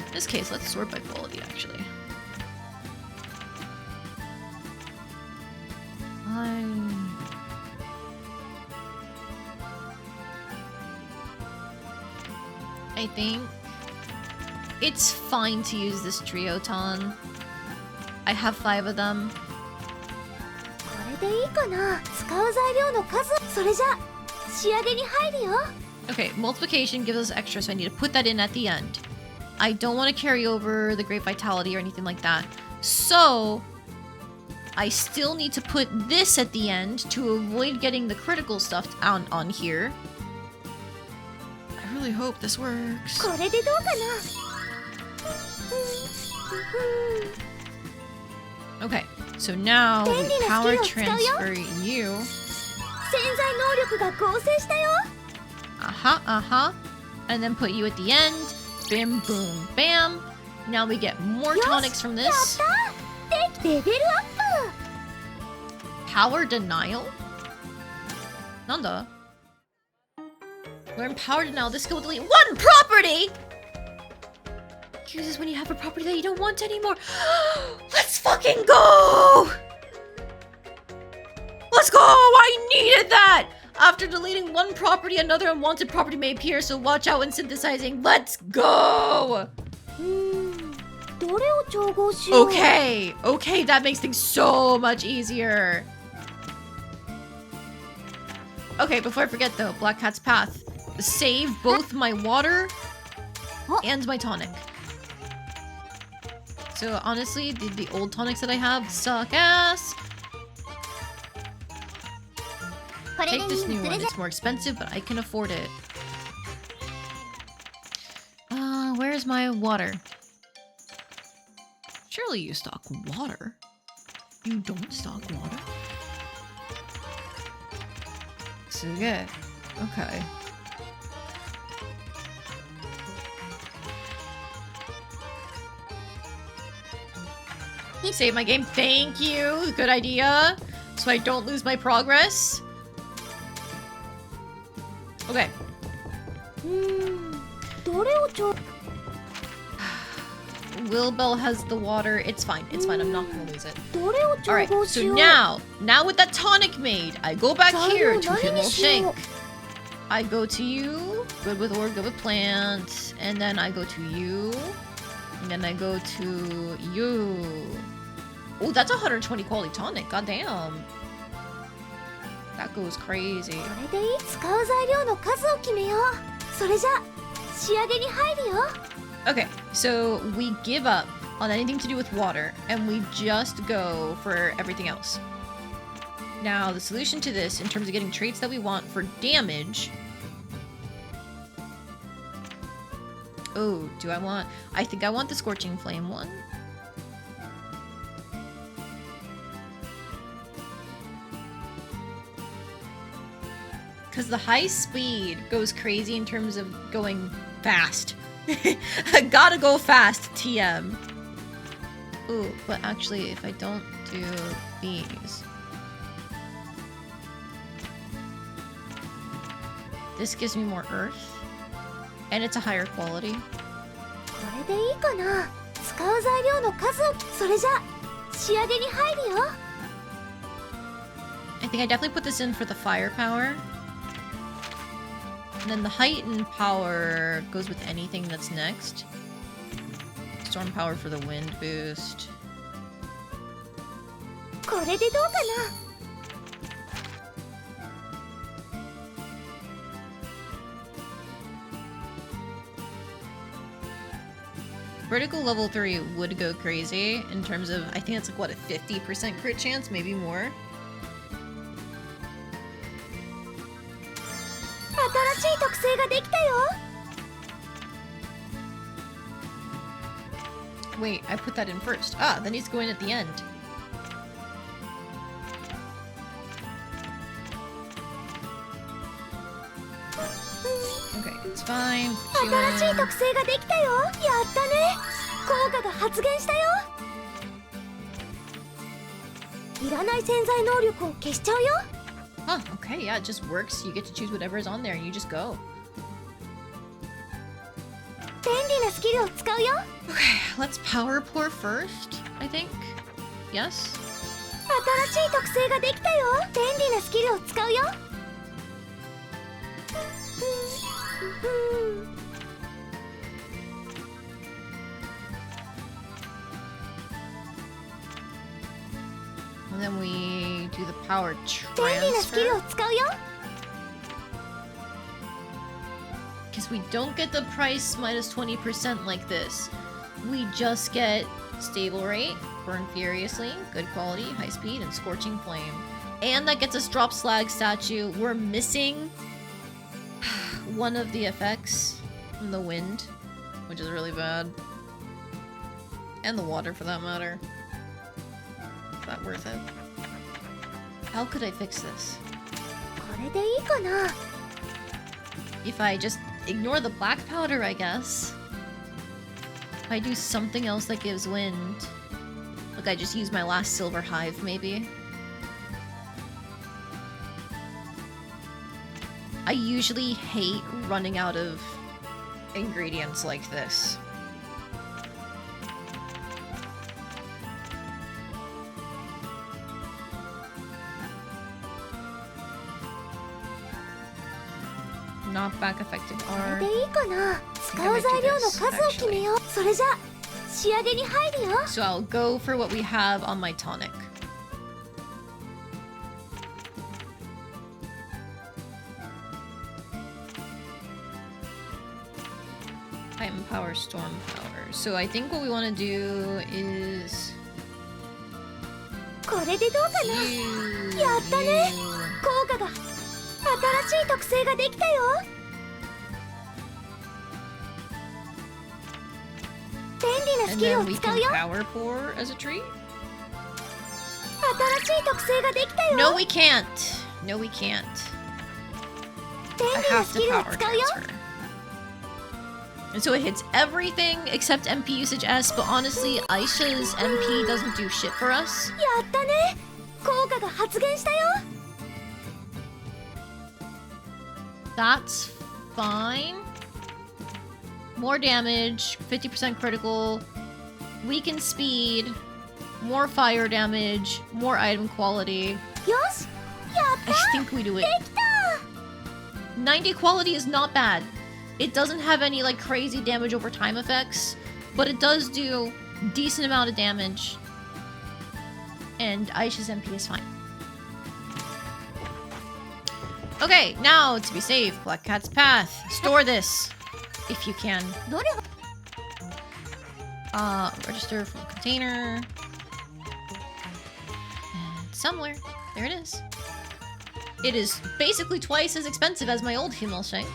In this case, let's sort by quality, actually. I think it's fine to use this Trioton. I have 5 of them. これでいいかな。使う材料の数、それじゃ仕上げに入るよ。 Okay, multiplication gives us extra, so I need to put that in at the end. I don't want to carry over the Great Vitality or anything like that. So, I still need to put this at the end to avoid getting the critical stuff on here. I really hope this works. これでどうかな。Okay, so now we power transfer you. 潜在能力が合成したよ。Uh-huh. And then put you at the end. Bim, boom, bam. Now we get more tonics from this. レベルアッ Power denial? Nanda? Learn power denial. This skill will delete 1 property! Uses when you have a property that you don't want anymore. Let's fucking go! Let's go! I needed that! After deleting 1 property, another unwanted property may appear, so watch out when synthesizing. Let's go! どれを調合しよう。 Okay, that makes things so much easier. Okay, before I forget though, Black Cat's Path. Save both my water and my tonic. So honestly, the old tonics that I have suck ass. Take this new one. It's more expensive, but I can afford it. Where's my water? Surely you stock water. You don't stock water? Suge. Okay. Save my game. Thank you. Good idea. So I don't lose my progress. Okay. どれを調 Wilbell has the water. It's fine. It's fine. I'm not gonna lose it. どれを調 Alright, 合し so よう。 now with that tonic made, I go back here to 何に Himmel しよ Shank. う。 I go to you, good with ore, good with plant, and then I go to you, and then I go to you. Oh, that's 120 quality tonic. Goddamn. That goes crazy. これでいい。使う材料の数を決めよう。それじゃ仕上げに入るよ。 Okay, so we give up on anything to do with water, and we just go for everything else. Now, the solution to this, in terms of getting traits that we want for damage... Oh, do I want... I think I want the Scorching Flame one. Because the high speed goes crazy in terms of going fast. Gotta go fast, TM. Ooh, but actually, if I don't do these... This gives me more earth. And it's a higher quality. これでいいかな。使う材料の数を。それじゃ仕上げに入るよ。 I think I definitely put this in for the firepower. And then the height and power goes with anything that's next. Storm power for the wind boost. これでどうかな。 Critical level 3 would go crazy in terms of, I think it's like, what, a 50% crit chance? Maybe more? 新しい特性ができたよ。 Wait, I put that in first. Ah, that needs to go in at the end. Okay, it's fine. 新しい特性ができたよ。やったね。効果が発現したよ。いらない潜在能力を消しちゃうよ。 Huh, okay, yeah, it just works. You get to choose whatever is on there and you just go. 便利なスキルを使うよ。 Okay, let's power pour first, I think. Yes? 新しい特性ができたよ。便利なスキルを使うよ。 And then we do the power 便利なスキルを transfer. 使うよ。 Because we don't get the price minus 20% like this. We just get stable rate, burn furiously, good quality, high speed, and scorching flame. And that gets us drop slag statue. We're missing one of the effects from the wind, which is really bad. And the water for that matter. Is that worth it? How could I fix this? これでいいかな。 If I just ignore the black powder, I guess. If I do something else that gives wind. Like I just use my last silver hive, maybe. I usually hate running out of ingredients like this. Not back effective こ R. れでいいかな。使う材料の数を決めよう。それじゃ仕上げに入るよ。 So I'll go for what we have on my tonic. Titan power, storm power. So I think what we want to do is これでどうかな。 やったね。効果が新しい特性ができたよ。便利なス and キル then を we 使 can うよ。 power pour as a treat. 新しい特性ができたよ。 No, we can't. No, we can't. 便 I 利な have ス to キルを power 使うよ。 transfer. And so it hits everything except MP usage S, but honestly, Aisha's MP doesn't do shit for us. やったね。効果が発現したよ。 That's fine. More damage, 50% critical, weaken speed, more fire damage, more item quality. よし、やっ I た。 think we do it. できた。 90 quality is not bad. It doesn't have any like crazy damage over time effects, but it does do decent amount of damage. And Aisha's MP is fine. Okay, now to be safe, Black Cat's Path. Store this if you can. どれが Register from container. And somewhere. There it is. It is basically twice as expensive as my old female shank.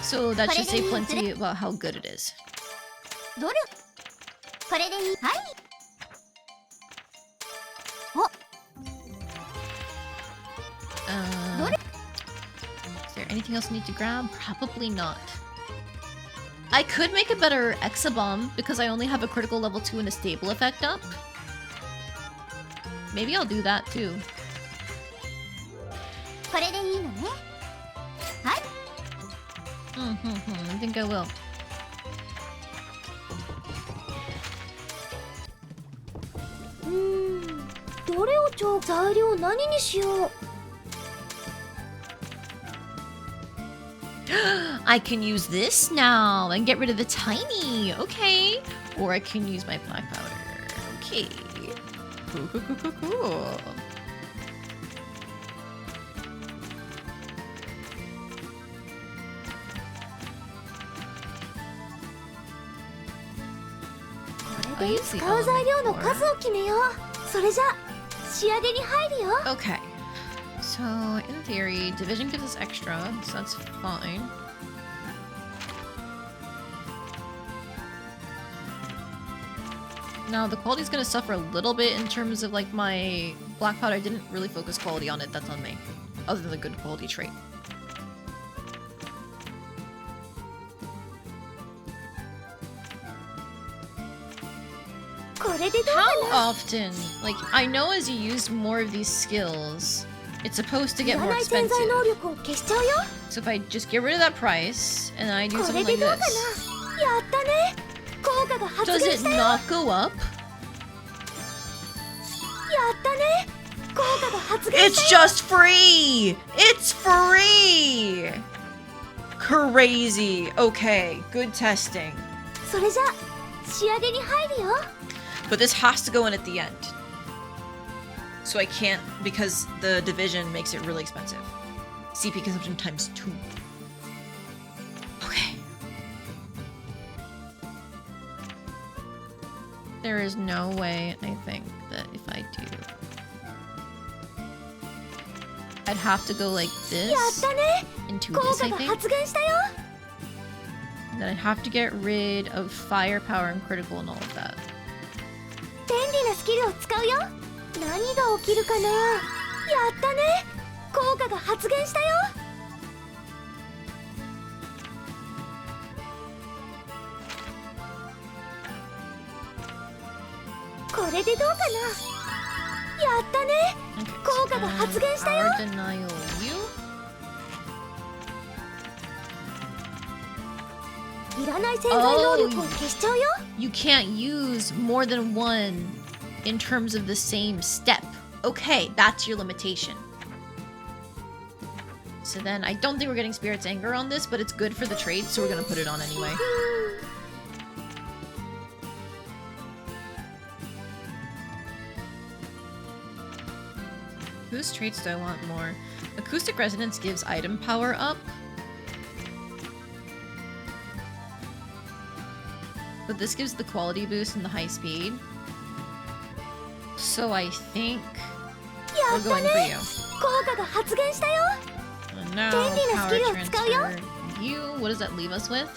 So that should say plenty about how good it is. どれこれでいい。はい。 Is there anything else I need to grab? Probably not. I could make a better Exabomb because I only have a critical level 2 and a stable effect up. Maybe I'll do that too. これでいいのね。はい。 I think I will. どれを材料何にしよう。 I can use this now and get rid of the tiny. Okay. Or I can use my black powder. Okay. Cool. これで使う材料の数を決めよう。それじゃ仕上げに入るよ。 Okay. So, in theory, division gives us extra, so that's fine. Now, the quality is going to suffer a little bit in terms of, like, my black powder. I didn't really focus quality on it. That's on me. Other than the good quality trait. これでどう How かな often? Like, I know as you use more of these skills, it's supposed to い get ら more ない潜 expensive. 在能力を消しちゃうよ So if I just get rid of that price, and then I do これ something で like どうかな this, やったね効果が発 does 現 it したよ not go up? やったね効果が発現 It's したよ just free! It's free! Crazy. Okay, good testing. それじゃ仕上げに入るよ But this has to go in at the end. So I can't, because the division makes it really expensive. CP consumption times 2. Okay. There is no way, I think, that if I do... I'd have to go like やっ this たね into 効 this, 果 I が think. 発現したよ And then I'd have to get rid of firepower and critical and all of that. 便利なスキルを使うよ何が起きるかなやったね効果が発現したよこれでどうかなやったね Okay, 効果が発現したよ power denial you. いらない潜在能力を消しちゃうよ You can't use more than one in terms of the same step. Okay, that's your limitation. So then I don't think we're getting Spirit's Anger on this, but it's good for the trade, so we're gonna put it on anyway. Whose traits do I want more? Acoustic Resonance gives item power up. But this gives the quality boost and the high speed. So I think や we're った going for ね you. 効果が発現したよ And now, 便利なスキ power ルを使うよ transfer you. What does that leave us with?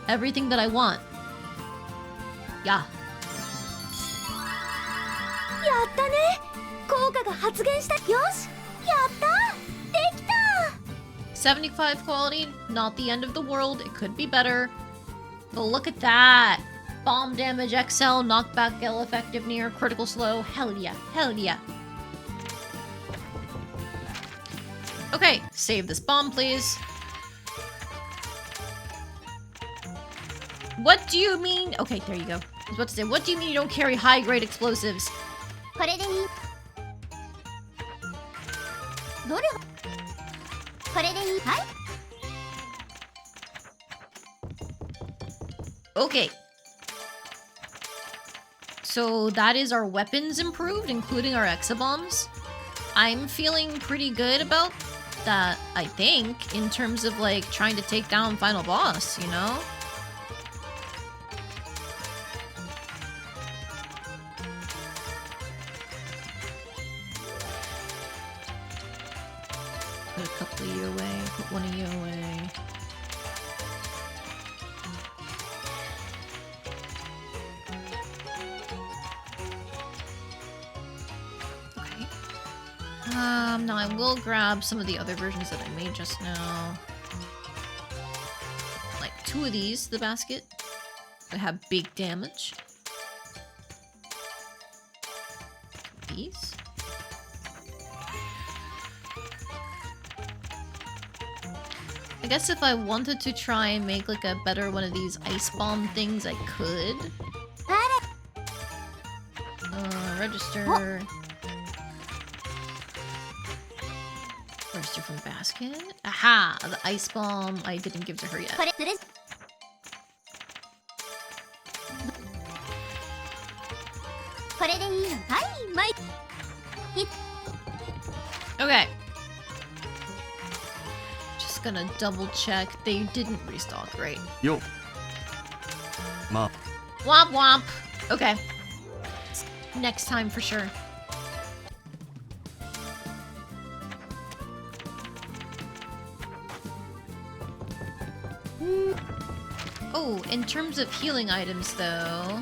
Everything that I want. Yeah. やったね効果が発現したよしやったできた75 quality, not the end of the world. It could be better. But look at that. Bomb damage XL, knockback L effective near, critical slow. Hell yeah. Hell yeah. Okay, save this bomb, please. What do you mean? Okay, there you go. I was about to say, what do you mean you don't carry high-grade explosives? これでいいどれこれでいいはい Okay. So that is our weapons improved, including our exabombs. I'm feeling pretty good about that, I think, in terms of like trying to take down final boss, you know? Put a couple of you away, put one of you away. Okay. Now I will grab some of the other versions that I made just now. Like 2 of these, the basket. That have big damage. These. I guess if I wanted to try and make like a better one of these ice bomb things, I could. Register. Register from basket. Aha! The ice bomb I didn't give to her yet. これそれこれでいいのはいまい Okay. Just gonna double check. They didn't restock, right? Yo. Ma. Womp womp. Okay. Next time for sure. Oh, in terms of healing items though,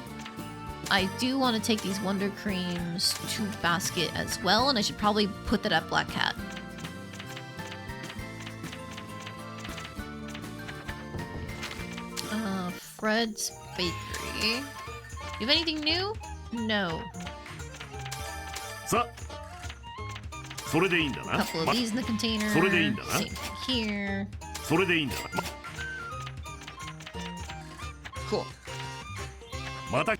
I do want to take these Wonder Creams to basket as well, and I should probably put that at Black Cat. Fred's Bakery. You have anything new? No. さあそれでいいんだ A な couple of these in the container. それでいいんだな Same thing here. それでいいんだな Cool. また Mhm.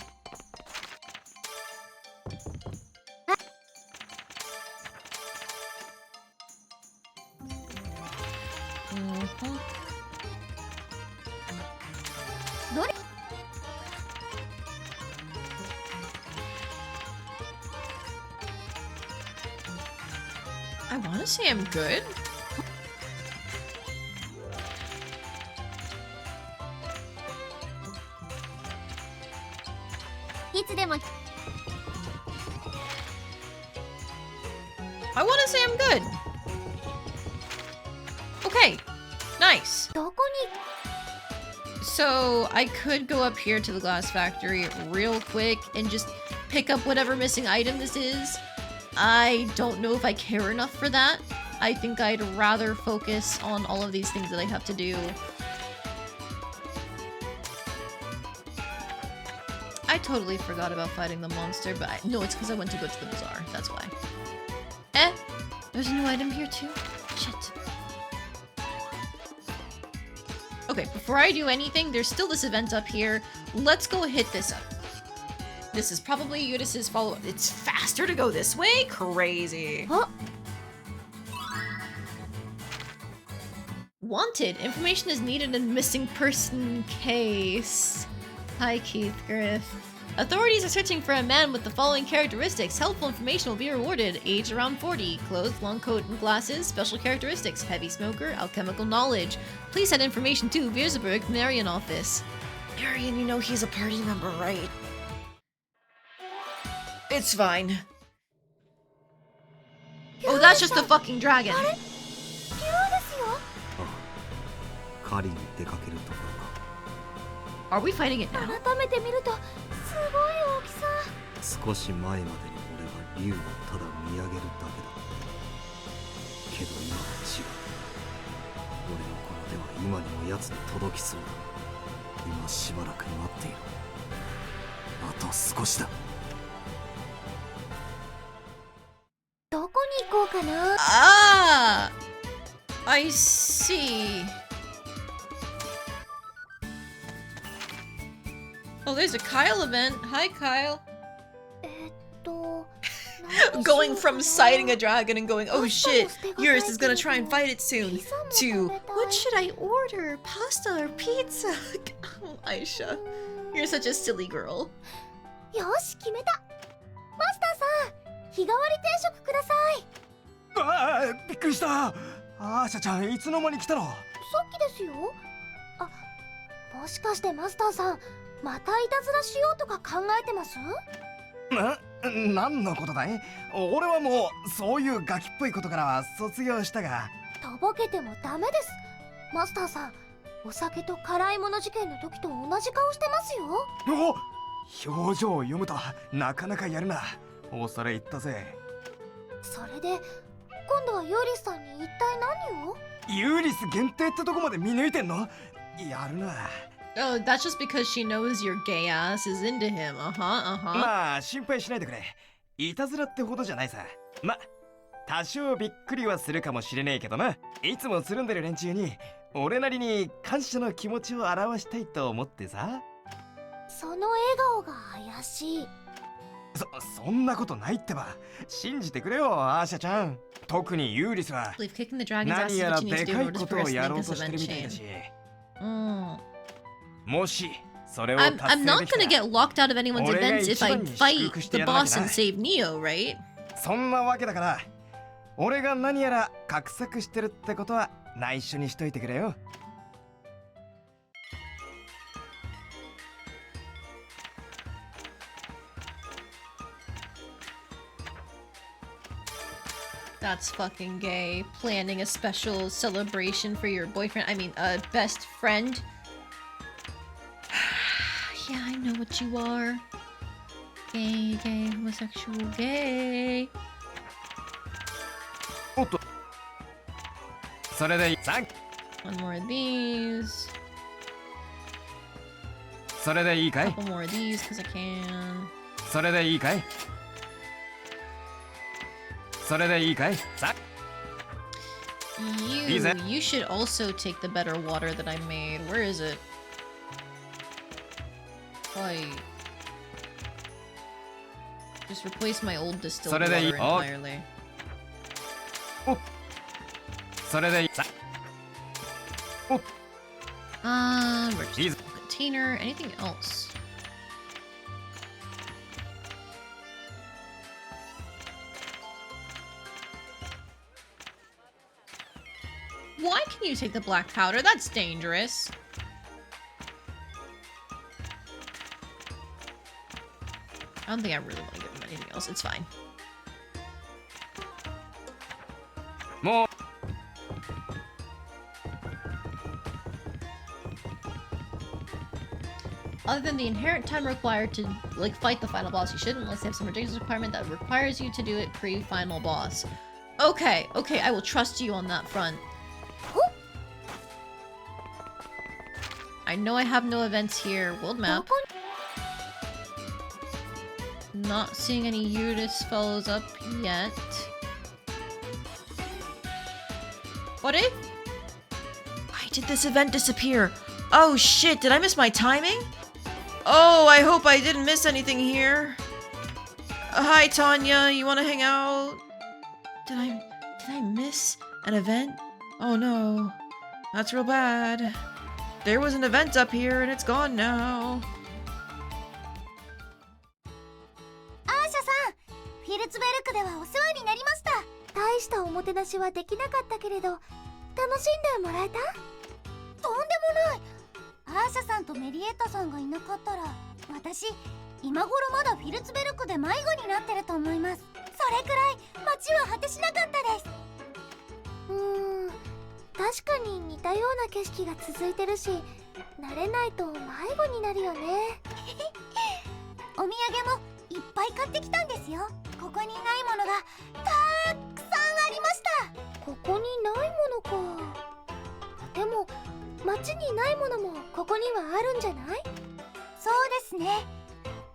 I want to say I'm good. I want to say I'm good. Okay, nice. どこに So I could go up here to the glass factory real quick and just pick up whatever missing item this is. I don't know if I care enough for that. I think I'd rather focus on all of these things that I have to do. I totally forgot about fighting the monster, but no, it's because I went to go to the bazaar. That's why. Eh, there's a new item here too. Shit. Okay, before I do anything, there's still this event up here. Let's go hit this up. This is probably Eudice's follow-up. It's faster to go this way? Crazy. Huh? Wanted. Information is needed in missing person case. Hi, Keith Griff. Authorities are searching for a man with the following characteristics. Helpful information will be rewarded. Age around 40. Clothes, long coat and glasses. Special characteristics. Heavy smoker. Alchemical knowledge. Please send information to Viersburg Marion office. Marion, you know he's a party member, right? It's fine. Oh, that's just the fucking dragon. ピュアですよ。狩りに出かけるところ Are we fighting it now? 改めて見るとすごい大きさ。か。少し前までに俺は竜をただ見上げるだけだ。けど今は違う。俺の頃では今にも奴に届きそうだ。今しばらく待っている。あと少しだ。どこに行こうかな。Ah! I see. Oh, there's a Kyle event. Hi, Kyle. Going from sighting a dragon and going, oh shit, Eurus is gonna try and fight it soon, to, what should I order? Pasta or pizza? Oh, Ayesha, you're such a silly girl. よし決めた。マスターさん、日替わり定食ください。ああ、びっくりした。アーシャちゃん、いつの間に来たの？さっきですよ。あ、もしかしてマスターさん、またいたずらしようとか考えてます？何のことだい？俺はもうそういうガキっぽいことからは卒業したが。とぼけてもダメです。マスターさん、お酒と辛いもの事件の時と同じ顔してますよ。お、表情を読むとなかなかやるな。恐れ入ったぜ。それで今度はユーリスさんに一体何を？ユーリス限定ってとこまで見抜いてんの？やるな。Oh, that's just because she knows your gay ass is into him. Uh-huh. まあ心配しないでくれ。いたずらってほどじゃないさ。ま、多少びっくりはするかもしれねえけどな。いつもつるんでる連中に俺なりに感謝の気持ちを表したいと思ってさ。その笑顔が怪しい。そんなことないってば。信じてくれよ、アーシャちゃん。特にユーリスは I believe kicking the dragon's ass 何 is やら what you need で to do か in い order こ to とを progress や in ろ the うとしてる event みたいだ chain. し。 Mm. もしそれを I'm 達 not 成できた gonna ら get locked out of anyone's 俺が events if I 一番に fight 祝福して the やらな boss きゃな。 and save Neo, right? そんなわけだから俺が何やら画策してるってことは内緒にしといてくれよ。That's fucking gay. Planning a special celebration for your boyfriend. I mean, best friend. Yeah, I know what you are. Gay, homosexual, gay. おっとそれでいい。 One more of these. それでいいか A い？ couple more of these because I can. それでいいかい？それでいいかい？さ You should also take the better water that I made. Where is it? Just replace my old distilled water entirely. それでいい。さ Where's the container? Anything else? Why can you take the black powder? That's dangerous. I don't think I really want to give him anything else. It's fine. もう Other than the inherent time required to, like, fight the final boss, you shouldn't unless they have some ridiculous requirement that requires you to do it pre-final boss. Okay, I will trust you on that front. I know I have no events here. World map. Not seeing any Eurydice fellows up yet. What it? Why did this event disappear? Oh shit, did I miss my timing? Oh, I hope I didn't miss anything here. Hi Tanya, you wanna hang out? Did I miss an event? Oh no. That's real bad. There was an event up here and it's gone now. アーシャさん、フィルツベルクではお世話になりました。大したおもてなしはできなかったけれど、楽しんでもらえた？とんでもない。アーシャさんとメリエッタさんがいなかったら、私今頃まだフィルツベルクで迷子になってると思います。それくらい街は果てしなかったです。確かに似たような景色が続いてるし、慣れないと迷子になるよね。お土産もいっぱい買ってきたんですよ。ここにないものがたくさんありました。ここにないものか。でも街にないものもここにはあるんじゃない？そうですね。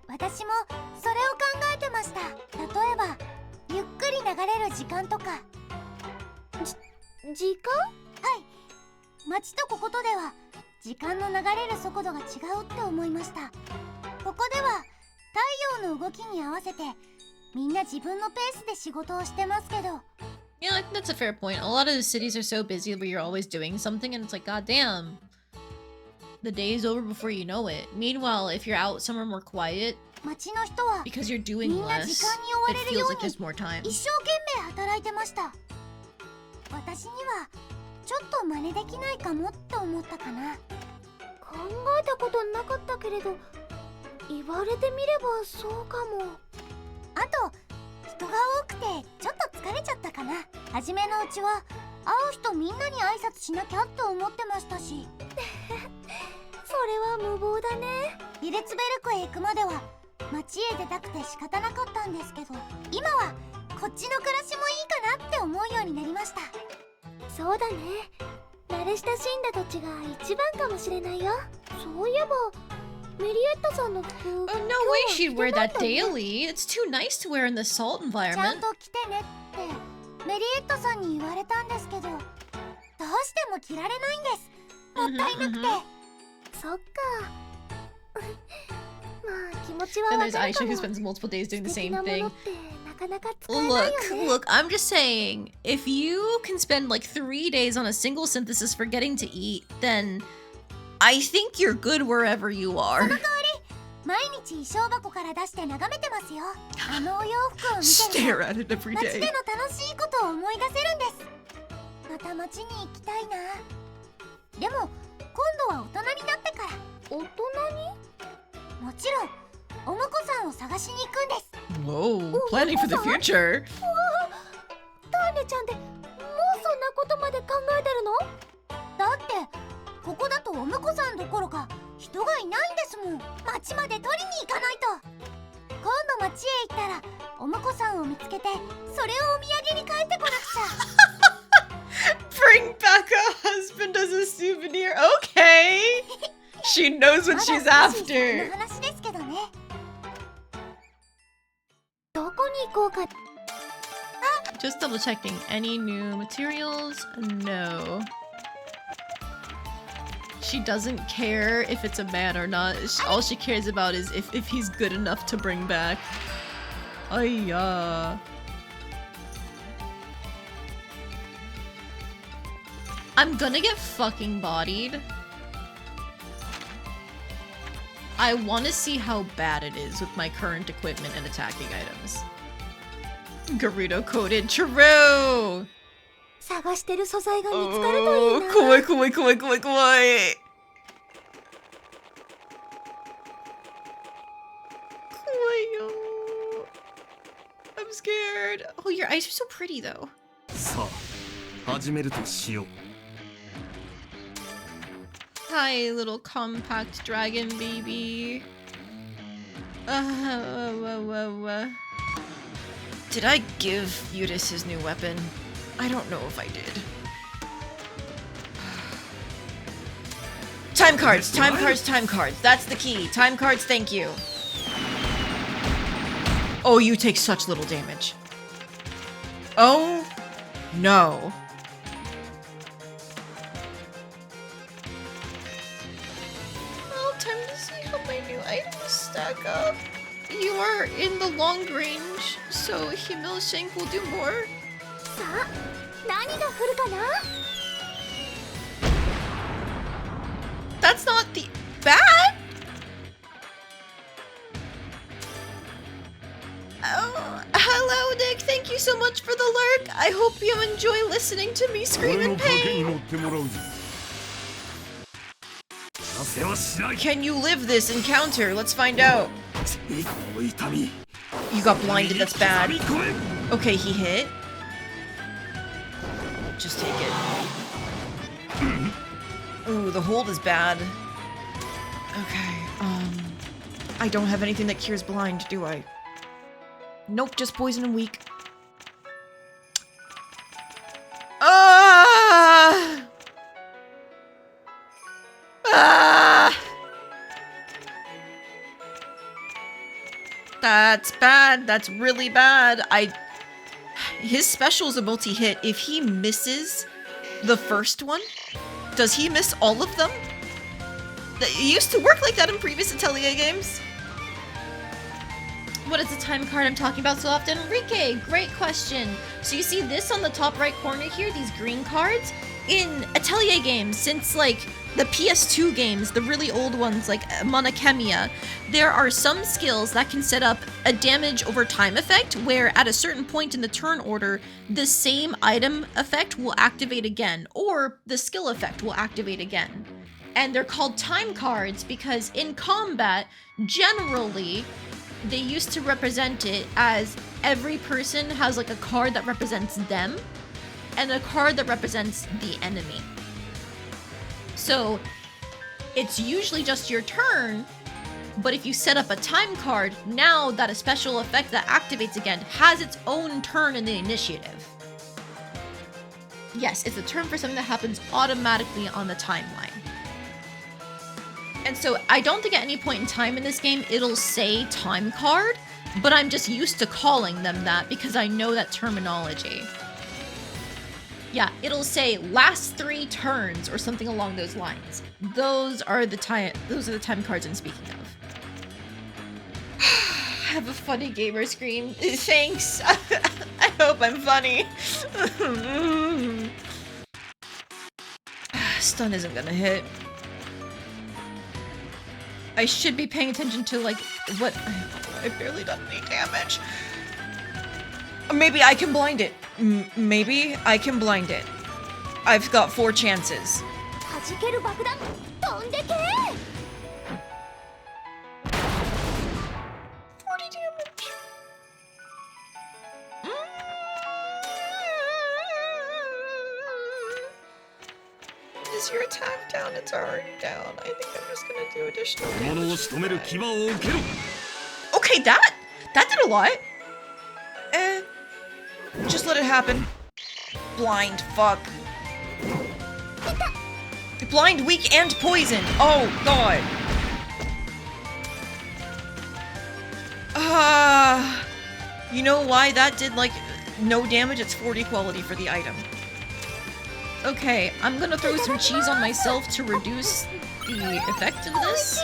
私もそれを考えてました。例えばゆっくり流れる時間とか。時間？はい。街とこことでは時間の流れる速度が違うって思いました。ここでは太陽の動きに合わせてみんな自分のペースで仕事をしてますけど。Yeah, I think that's a fair point. A lot of the cities are so busy where you're always doing something and it's like, god damn. The day is over before you know it. Meanwhile, if you're out somewhere more quiet, 街の人は because you're doing みんな less, 時間に追わ it れるよ feels う like に there's more time. 一生懸命働いてました。私にはちょっと真似できないかもって思ったかな。考えたことなかったけれど、言われてみればそうかも。あと人が多くてちょっと疲れちゃったかな。初めのうちは会う人みんなに挨拶しなきゃって思ってましたし。それは無謀だね。リレツベルクへ行くまでは街へ出たくて仕方なかったんですけど、今はこっちの暮らしもいいかなって思うようになりました。そうだね。慣れ親しんだ土地が一番かもしれないよ。そういえばメリエッタさんの服。Oh, no way she'd wear that daily. It's too nice to wear in the salt ちゃん environment. と着てねってメリエッタさんに言われたんですけど、どうしても着られないんです。もったいなくて。そっか。まあ気持ちは And わ there's かる Aisha か who も。 spends multiple days doing the 素敵 same なもの thing. ってなかなか使えないよね。Look, I'm just saying, if you can spend like 3 days on a single synthesis for getting to eat, then I think you're good wherever you are. 毎日衣装箱から出して眺めてますよ。あのお洋服を見て Stare る at it every と街で day. の楽しいことを思い出せるんです。また街に行きたいな。でも今度は大人になってから。大人に？もちろんお婿さんを探しに行くんです。 Whoa, planning for the future. ターネちゃんでもうそんなことまで考えてるの？だってここだとお婿さんどころか人がいないんですもん。町まで取りに行かないと。今度町へ行ったらお婿さんを見つけてそれをお土産に帰ってこなくちゃ。Bring back a husband as a souvenir. Okay. She knows what まだ she's 少し先の after. 話ですけどね。double checking. Any new materials? No. She doesn't care if it's a man or not. All she cares about is if he's good enough to bring back. Ayya. I'm gonna get fucking bodied. I want to see how bad it is with my current equipment and attacking items. Gerudo coated. True! 探してる素材が見つかるといいな。怖い怖い怖い怖い怖い。怖いよ。I'm scared. Oh, your eyes are so pretty though. さあ始めるとしよう。 Hi, little compact dragon baby. Did I give Eutis his new weapon? I don't know if I did. Time cards, time cards, time cards. That's the key. Time cards, thank you. Oh, you take such little damage. Oh, no. Time to see how my new items stack up. You are in the long range, so Himil Shank will do more. さあ、何が来るかな? That's not the bad. Oh, hello, Nick. Thank you so much for the lurk. I hope you enjoy listening to me scream in pain. Can you live this encounter? Let's find out. You got blinded, that's bad. Okay, he hit. Just take it. Ooh, the hold is bad. Okay, I don't have anything that cures blind, do I? Nope, just poison and weak. That's bad. That's really bad. His special is a multi-hit. If he misses the first one, does he miss all of them? It used to work like that in previous Atelier games. What is the time card I'm talking about so often? Enrique, great question. So you see this on the top right corner here, these green cards? In Atelier games, since like the PS2 games, the really old ones like Monachemia, there are some skills that can set up a damage over time effect where at a certain point in the turn order, the same item effect will activate again, or the skill effect will activate again. And they're called time cards because in combat, generally, they used to represent it as every person has like a card that represents them and a card that represents the enemy. So it's usually just your turn, but if you set up a time card, now that a special effect that activates again has its own turn in the initiative. Yes, it's a turn for something that happens automatically on the timeline. And so I don't think at any point in time in this game it'll say time card, but I'm just used to calling them that because I know that terminology. Yeah, it'll say last 3 turns or something along those lines. Those are the time cards I'm speaking of. I have a funny gamer screen. Thanks. I hope I'm funny. Stun isn't gonna hit. I should be paying attention to like what I've barely done any damage. Maybe I can blind it. Maybe I can blind it. I've got 4 chances. 弾ける爆弾飛んでけ 40 damage. Is your attack down? It's already down. I think I'm just gonna do additional damage. Okay, that did a lot. Just let it happen. Blind, fuck. Blind, weak, and poison. Oh, God. You know why that did, like, no damage, it's 40 quality for the item. Okay, I'm gonna throw some cheese on myself to reduce the effect of this.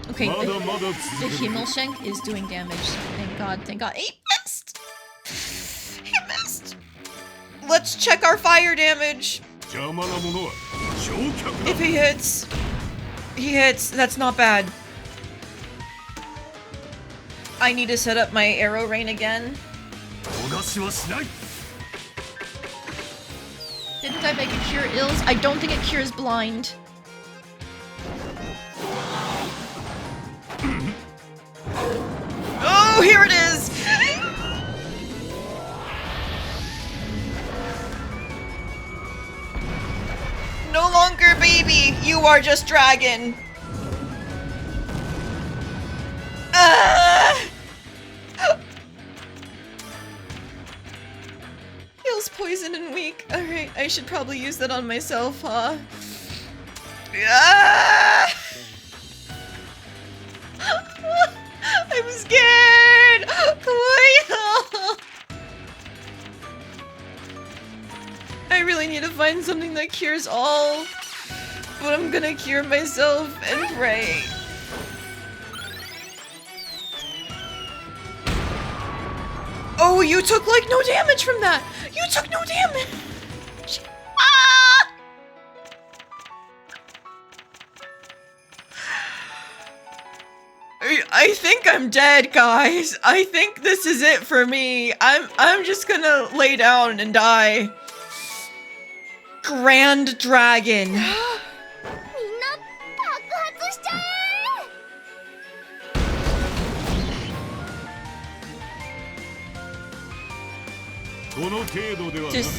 Okay, the Himmelshank is doing damage. Thank God, thank God. He missed! He missed! Let's check our fire damage. If he hits, that's not bad. I need to set up my arrow rain again. Didn't I make it cure ills? I don't think it cures blind. Oh, here it is! No longer baby, you are just dragon. Heals poison and weak. Alright, I should probably use that on myself, huh? I'm scared! I really need to find something that cures all. But I'm gonna cure myself and pray. Oh, you took like no damage from that! You took no damage! Ah! I think I'm dead, guys. I think this is it for me. I'm just gonna lay down and die. Grand Dragon.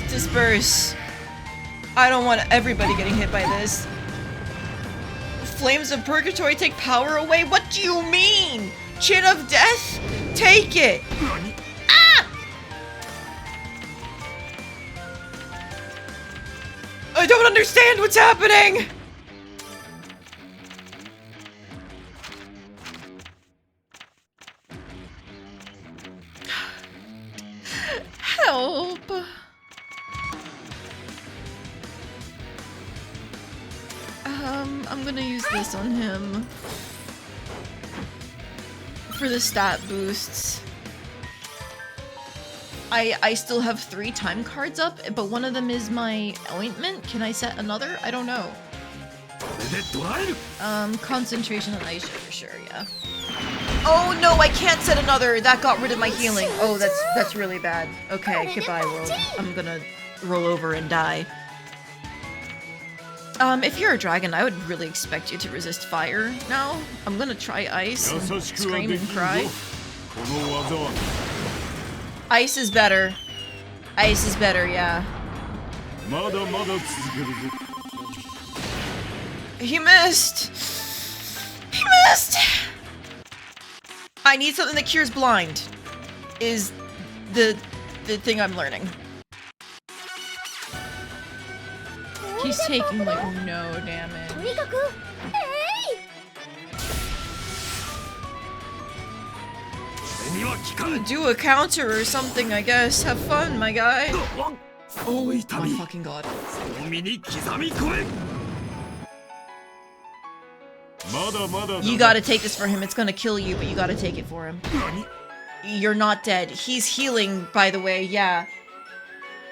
Disperse. I don't want everybody getting hit by this. Flames of Purgatory take power away? What do you mean? Chin of Death? Take it! Ah! I don't understand what's happening! Help! I'm gonna use this on him. For the stat boosts. I still have 3 time cards up, but one of them is my ointment. Can I set another? I don't know. Concentration on Ayesha for sure, yeah. Oh no, I can't set another! That got rid of my healing. Oh, that's really bad. Okay, goodbye world. I'm gonna roll over and die. If you're a dragon, I would really expect you to resist fire now. I'm gonna try ice and scream and cry. Ice is better. Ice is better, yeah. He missed! He missed! I need something that cures blind. Is the thing I'm learning. He's taking like no damage. Do a counter or something, I guess. Have fun, my guy. Oh my fucking god. You gotta take this for him. It's gonna kill you, but you gotta take it for him. You're not dead. He's healing, by the way, yeah.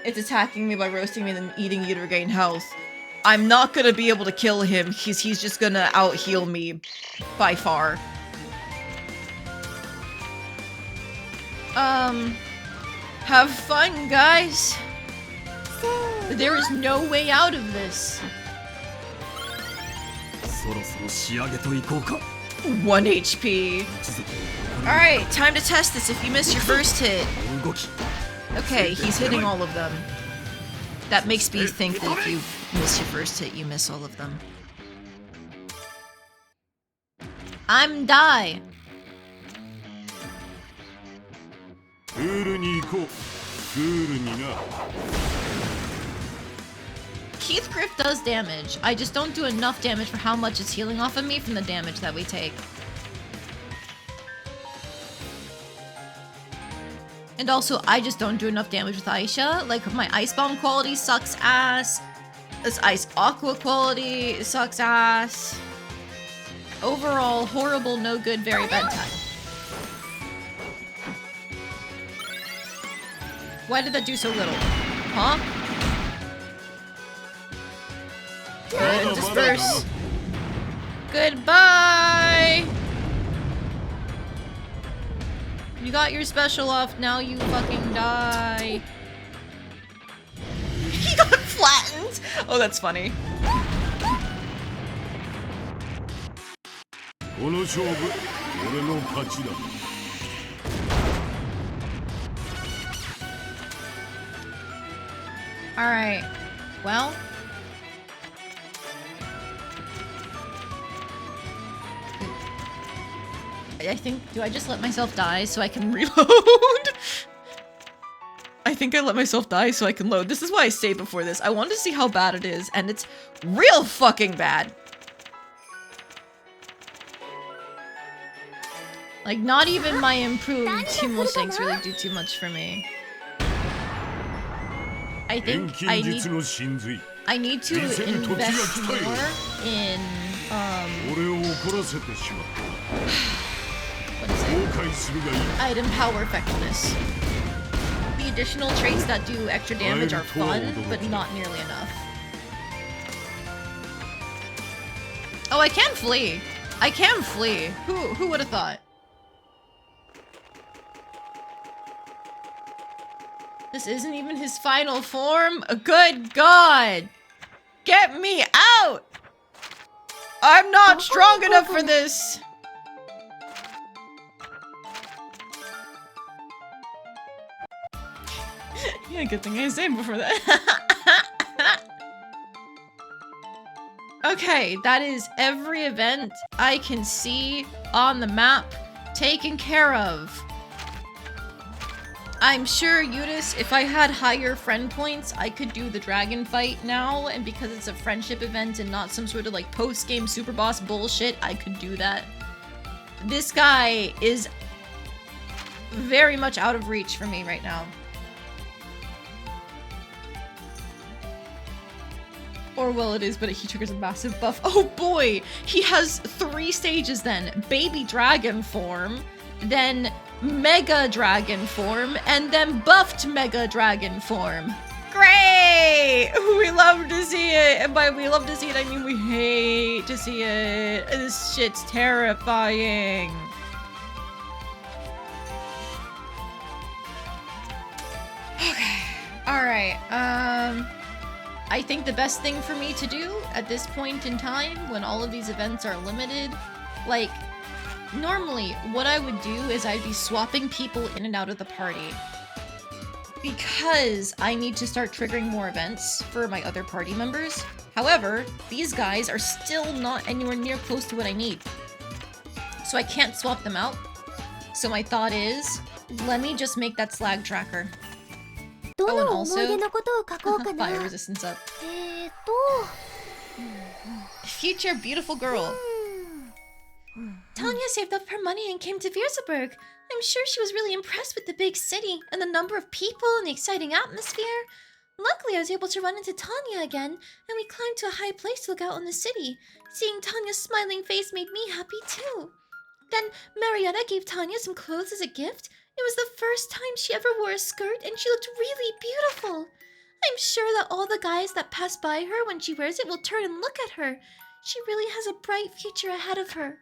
It's attacking me by roasting me and then eating you to regain health. I'm not gonna be able to kill him. He's just gonna out-heal me by far. Have fun, guys. There is no way out of this. 1 HP. Alright, time to test this if you miss your first hit. Okay, he's hitting all of them. That makes me think that if you miss your first hit, you miss all of them. I'm die. Heathgriff does damage. I just don't do enough damage for how much it's healing off of me from the damage that we take. And also, I just don't do enough damage with Ayesha. Like, my Ice Bomb quality sucks ass. This Ice Aqua quality sucks ass. Overall, horrible, no good, very bad time. Why did that do so little? Huh? Good, disperse. Goodbye! You got your special off, now you fucking die. He got flattened! Oh, that's funny. この勝負俺の勝ちだ Alright. Well. I think, do I just let myself die so I can reload? I think I let myself die so I can load. This is why I saved before this. I wanted to see how bad it is, and it's real fucking bad. Like, not even my improved Team Shanks really do too much for me. I think I need to invest more in, what is it? Item power effectiveness. The additional traits that do extra damage are fun, but not nearly enough. Oh, I can flee! I can flee! Who would have thought? This isn't even his final form? Good God! Get me out! I'm not strong enough for this! Yeah, good thing I saved before that. Okay, that is every event I can see on the map taken care of. I'm sure, Eudice, if I had higher friend points, I could do the dragon fight now, and because it's a friendship event and not some sort of like post-game super boss bullshit, I could do that. This guy is very much out of reach for me right now. Or well, it is, but he triggers a massive buff. Oh boy! He has 3 stages then. Baby dragon form, then Mega Dragon form, and then buffed Mega Dragon form. Great! We love to see it! And by we love to see it, I mean we hate to see it. This shit's terrifying. Okay. Alright, I think the best thing for me to do at this point in time, when all of these events are limited, like, normally, what I would do is I'd be swapping people in and out of the party. Because I need to start triggering more events for my other party members. However, these guys are still not anywhere near close to what I need. So I can't swap them out. So my thought is, let me just make that slag tracker. Oh, and also, fire resistance up. Future beautiful girl. Tanya saved up her money and came to Vierseburg. I'm sure she was really impressed with the big city and the number of people and the exciting atmosphere. Luckily, I was able to run into Tanya again, and we climbed to a high place to look out on the city. Seeing Tanya's smiling face made me happy too. Then Marietta gave Tanya some clothes as a gift. It was the first time she ever wore a skirt, and she looked really beautiful. I'm sure that all the guys that pass by her when she wears it will turn and look at her. She really has a bright future ahead of her.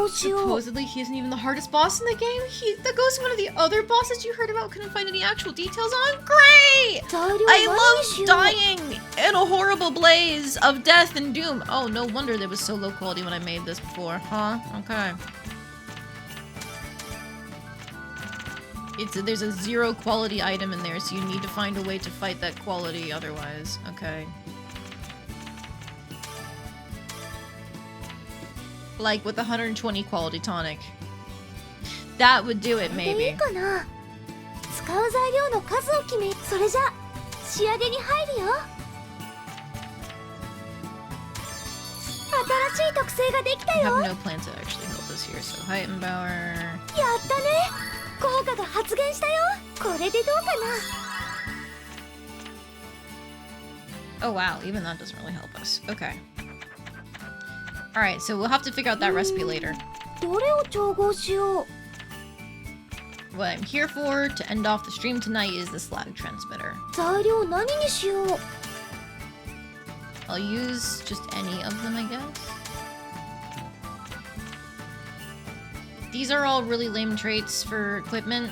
Supposedly he isn't even the hardest boss in the game. That goes to one of the other bosses you heard about, couldn't find any actual details on. Great! I love dying in a horrible blaze of death and doom. Oh, no wonder there was so low quality when I made this before, huh? Okay. There's a 0 quality item in there, so you need to find a way to fight that quality otherwise. Okay. Like with 120 quality tonic. That would do it, maybe. 新しい特性ができた I よ。 have no plan to actually help us here, so height and power. やったね。効果が発現したよ。これでどうか Oh wow, even that doesn't really help us. Okay. Alright, so we'll have to figure out that recipe later. な。どれを調合しよう。 What I'm here for to end off the stream tonight is the slag transmitter. 材料何にしよう。 I'll use just any of them, I guess. These are all really lame traits for equipment,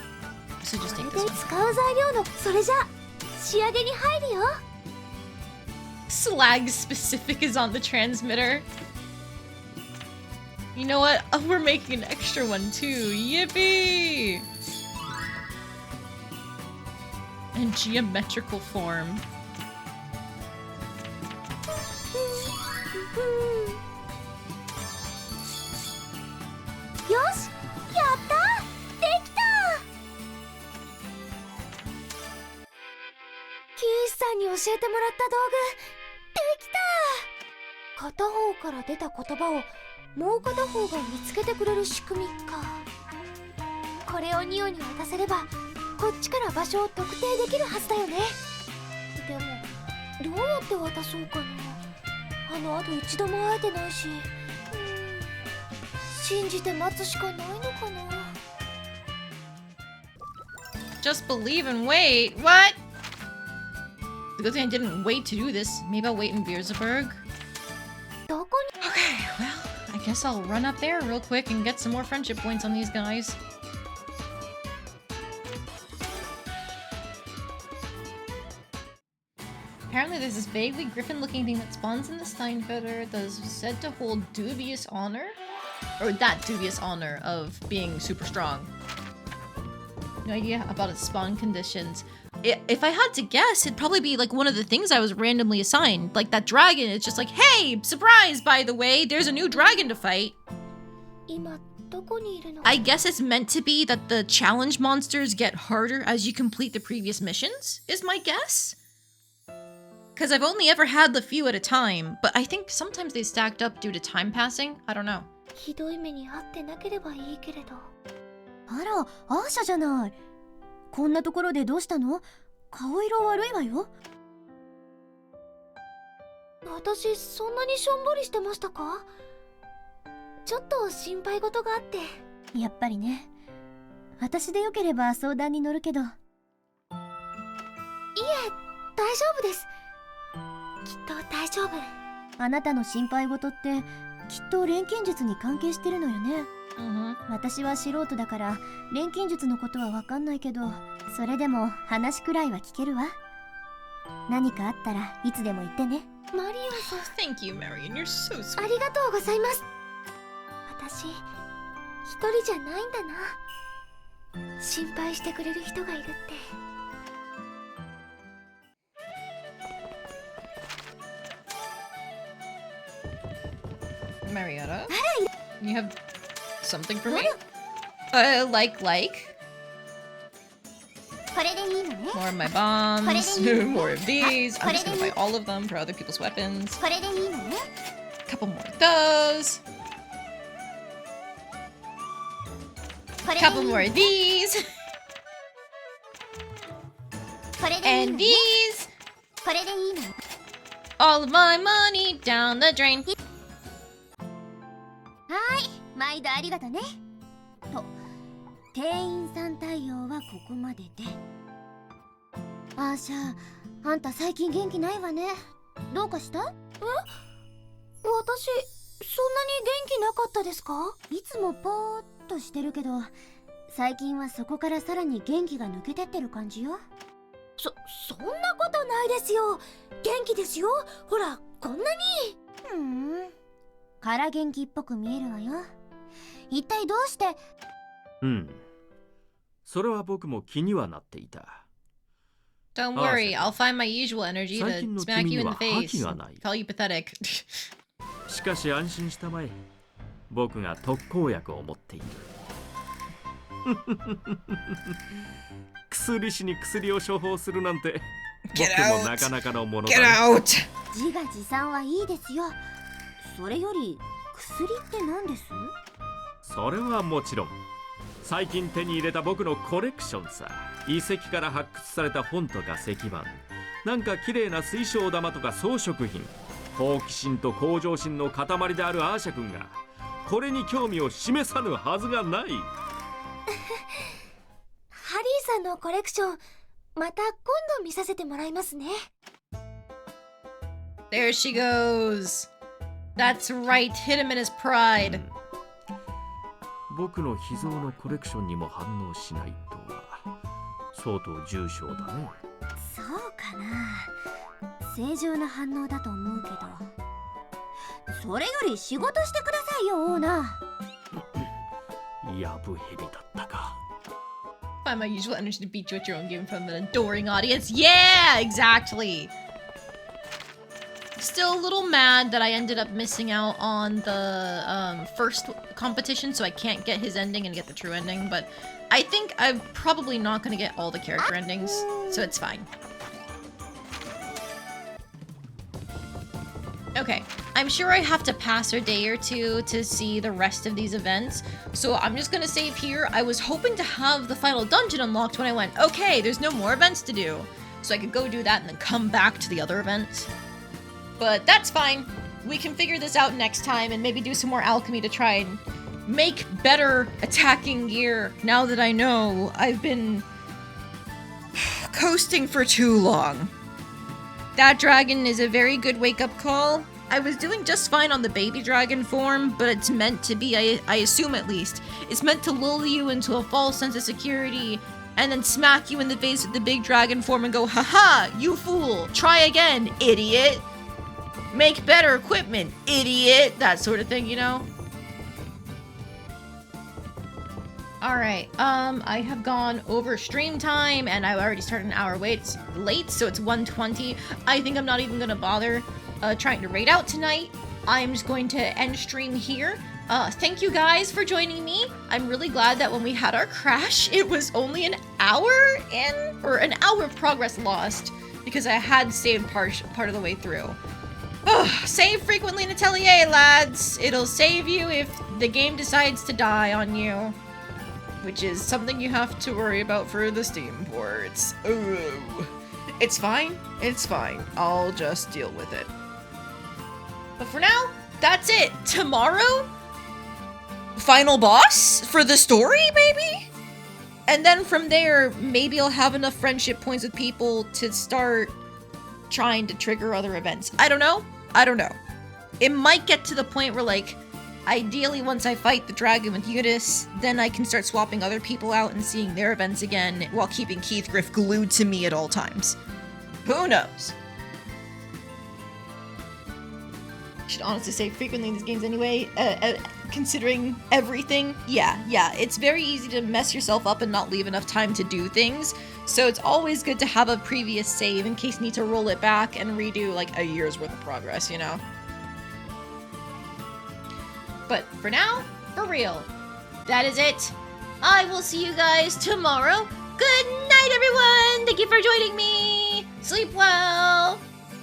so just こ take れ this で one. 使う材料のそれじゃ仕上げに入るよ。 Slag specific is on the transmitter. You know what? Oh, we're making an extra one too. Yippee! In geometrical form. よし、やったできた。キースさんに教えてもらった道具できた。片方から出た言葉をもう片方が見つけてくれる仕組みか。これをニオに渡せればこっちから場所を特定できるはずだよね。でもどうやって渡そうかな。あの後一度も会えてないし、信じて待つしかないのかな。 Just believe and wait. What? The good thing I didn't wait to do this. Maybe I'll wait in Beersburg. どこに Okay, well, I guess I'll run up there real quick and get some more friendship points on these guys. Apparently there's this vaguely griffin-looking thing that spawns in the Steinfeder that is said to hold dubious honor? Or that dubious honor of being super strong. No idea about its spawn conditions. If I had to guess, it'd probably be like one of the things I was randomly assigned. Like that dragon, it's just like, hey, surprise, by the way, there's a new dragon to fight. 今どこにいるの。 I guess it's meant to be that the challenge monsters get harder as you complete the previous missions, is my guess. Because I've only ever had the few at a time, but I think sometimes they stacked up due to time passing. I don't know. ひどい目に遭ってなければいいけれど。あら、アーシャじゃない。こんなところでどうしたの？顔色悪いわよ。私そんなにしょんぼりしてましたか？ちょっと心配事があって。やっぱりね。私でよければ相談に乗るけど。いえ、大丈夫です。きっと大丈夫。あなたの心配事ってきっと錬金術に関係してるのよね。私は素人だから錬金術のことは分かんないけど、それでも話くらいは聞けるわ。何かあったらいつでも言ってね。マリオさん、 Thank you, Marion. You're so sweet. ありがとうございます。私一人じゃないんだな。心配してくれる人がいるって。Marietta, you have something for me? Like. これでいいのね。 More of my bombs, more of these. I'm just gonna buy こ all of them for other people's weapons. れでいいのね。 Couple more of those. これでいい Couple の more ね。 of these. これでいい And のね。 these. これでいいのね。 All of my money down the drain. はい、毎度ありがとね。と、店員さん対応はここまでで。アーシャ、あんた最近元気ないわね。どうかした？私そんなに元気なかったですか？いつもぽーっとしてるけど、最近はそこからさらに元気が抜けてってる感じよ。そんなことないですよ。元気ですよ。ほら、こんなに。から元気っぽく見えるわよ。一体どうして？それは僕も気にはなっていた。 Don't worry, I'll find my usual energy to smack you in the face. Call you pathetic. しかし安心したまえ。僕が特効薬を持っている。薬師に薬を処方するなんて僕もなかなかのものだ。自画自賛はいいですよ。それより薬って何です？それはもちろん最近手に入れた僕のコレクションさ。遺跡から発掘された本とか石板、なんか綺麗な水晶玉とか装飾品、好奇心と向上心の塊であるアーシャ君がこれに興味を示さぬはずがない。ハリーさんのコレクション、また今度見させてもらいますね。 There she goes. That's right, hit him in his pride. 僕の秘蔵のコレクションにも反応しないとは相当重症だね。そうかな、正常な反応だと思うけど。それより仕事してくださいよ、オーナー。やぶヘビだったか。Find my usual energy to beat you at your own game from an adoring audience. Yeah, exactly. Still a little mad that I ended up missing out on the first competition, so I can't get his ending and get the true ending, but I think I'm probably not going to get all the character endings, so it's fine. Okay, I'm sure I have to pass a day or two to see the rest of these events, so I'm just gonna save here. I was hoping to have the final dungeon unlocked when I went, okay, there's no more events to do, so I could go do that and then come back to the other events. But that's fine. We can figure this out next time and maybe do some more alchemy to try and make better attacking gear now that I know I've been coasting for too long. That dragon is a very good wake-up call. I was doing just fine on the baby dragon form, but it's meant to be, I assume at least, it's meant to lull you into a false sense of security and then smack you in the face with the big dragon form and go, haha, you fool, try again, idiot. Make better equipment, idiot, that sort of thing, you know? Alright, I have gone over stream time, and I already started an hour late, so it's 1:20. I think I'm not even gonna bother trying to raid out tonight. I'm just going to end stream here. Thank you guys for joining me. I'm really glad that when we had our crash, it was only an hour in, or an hour of progress lost, because I had saved part of the way through. Save frequently in Atelier, lads. It'll save you if the game decides to die on you. Which is something you have to worry about for the Steam ports. Ooh. It's fine. It's fine. I'll just deal with it. But for now, that's it. Tomorrow, final boss for the story, maybe? And then from there, maybe I'll have enough friendship points with people to start trying to trigger other events. I don't know. I don't know. It might get to the point where, like, ideally once I fight the dragon with Eudis, then I can start swapping other people out and seeing their events again while keeping Keithgriff glued to me at all times. Who knows? Should honestly say frequently in these games anyway, considering everything. Yeah, it's very easy to mess yourself up and not leave enough time to do things, so it's always good to have a previous save in case you need to roll it back and redo like a year's worth of progress, you know? But for now, for real, that is it. I will see you guys tomorrow. Good night, everyone! Thank you for joining me! Sleep well!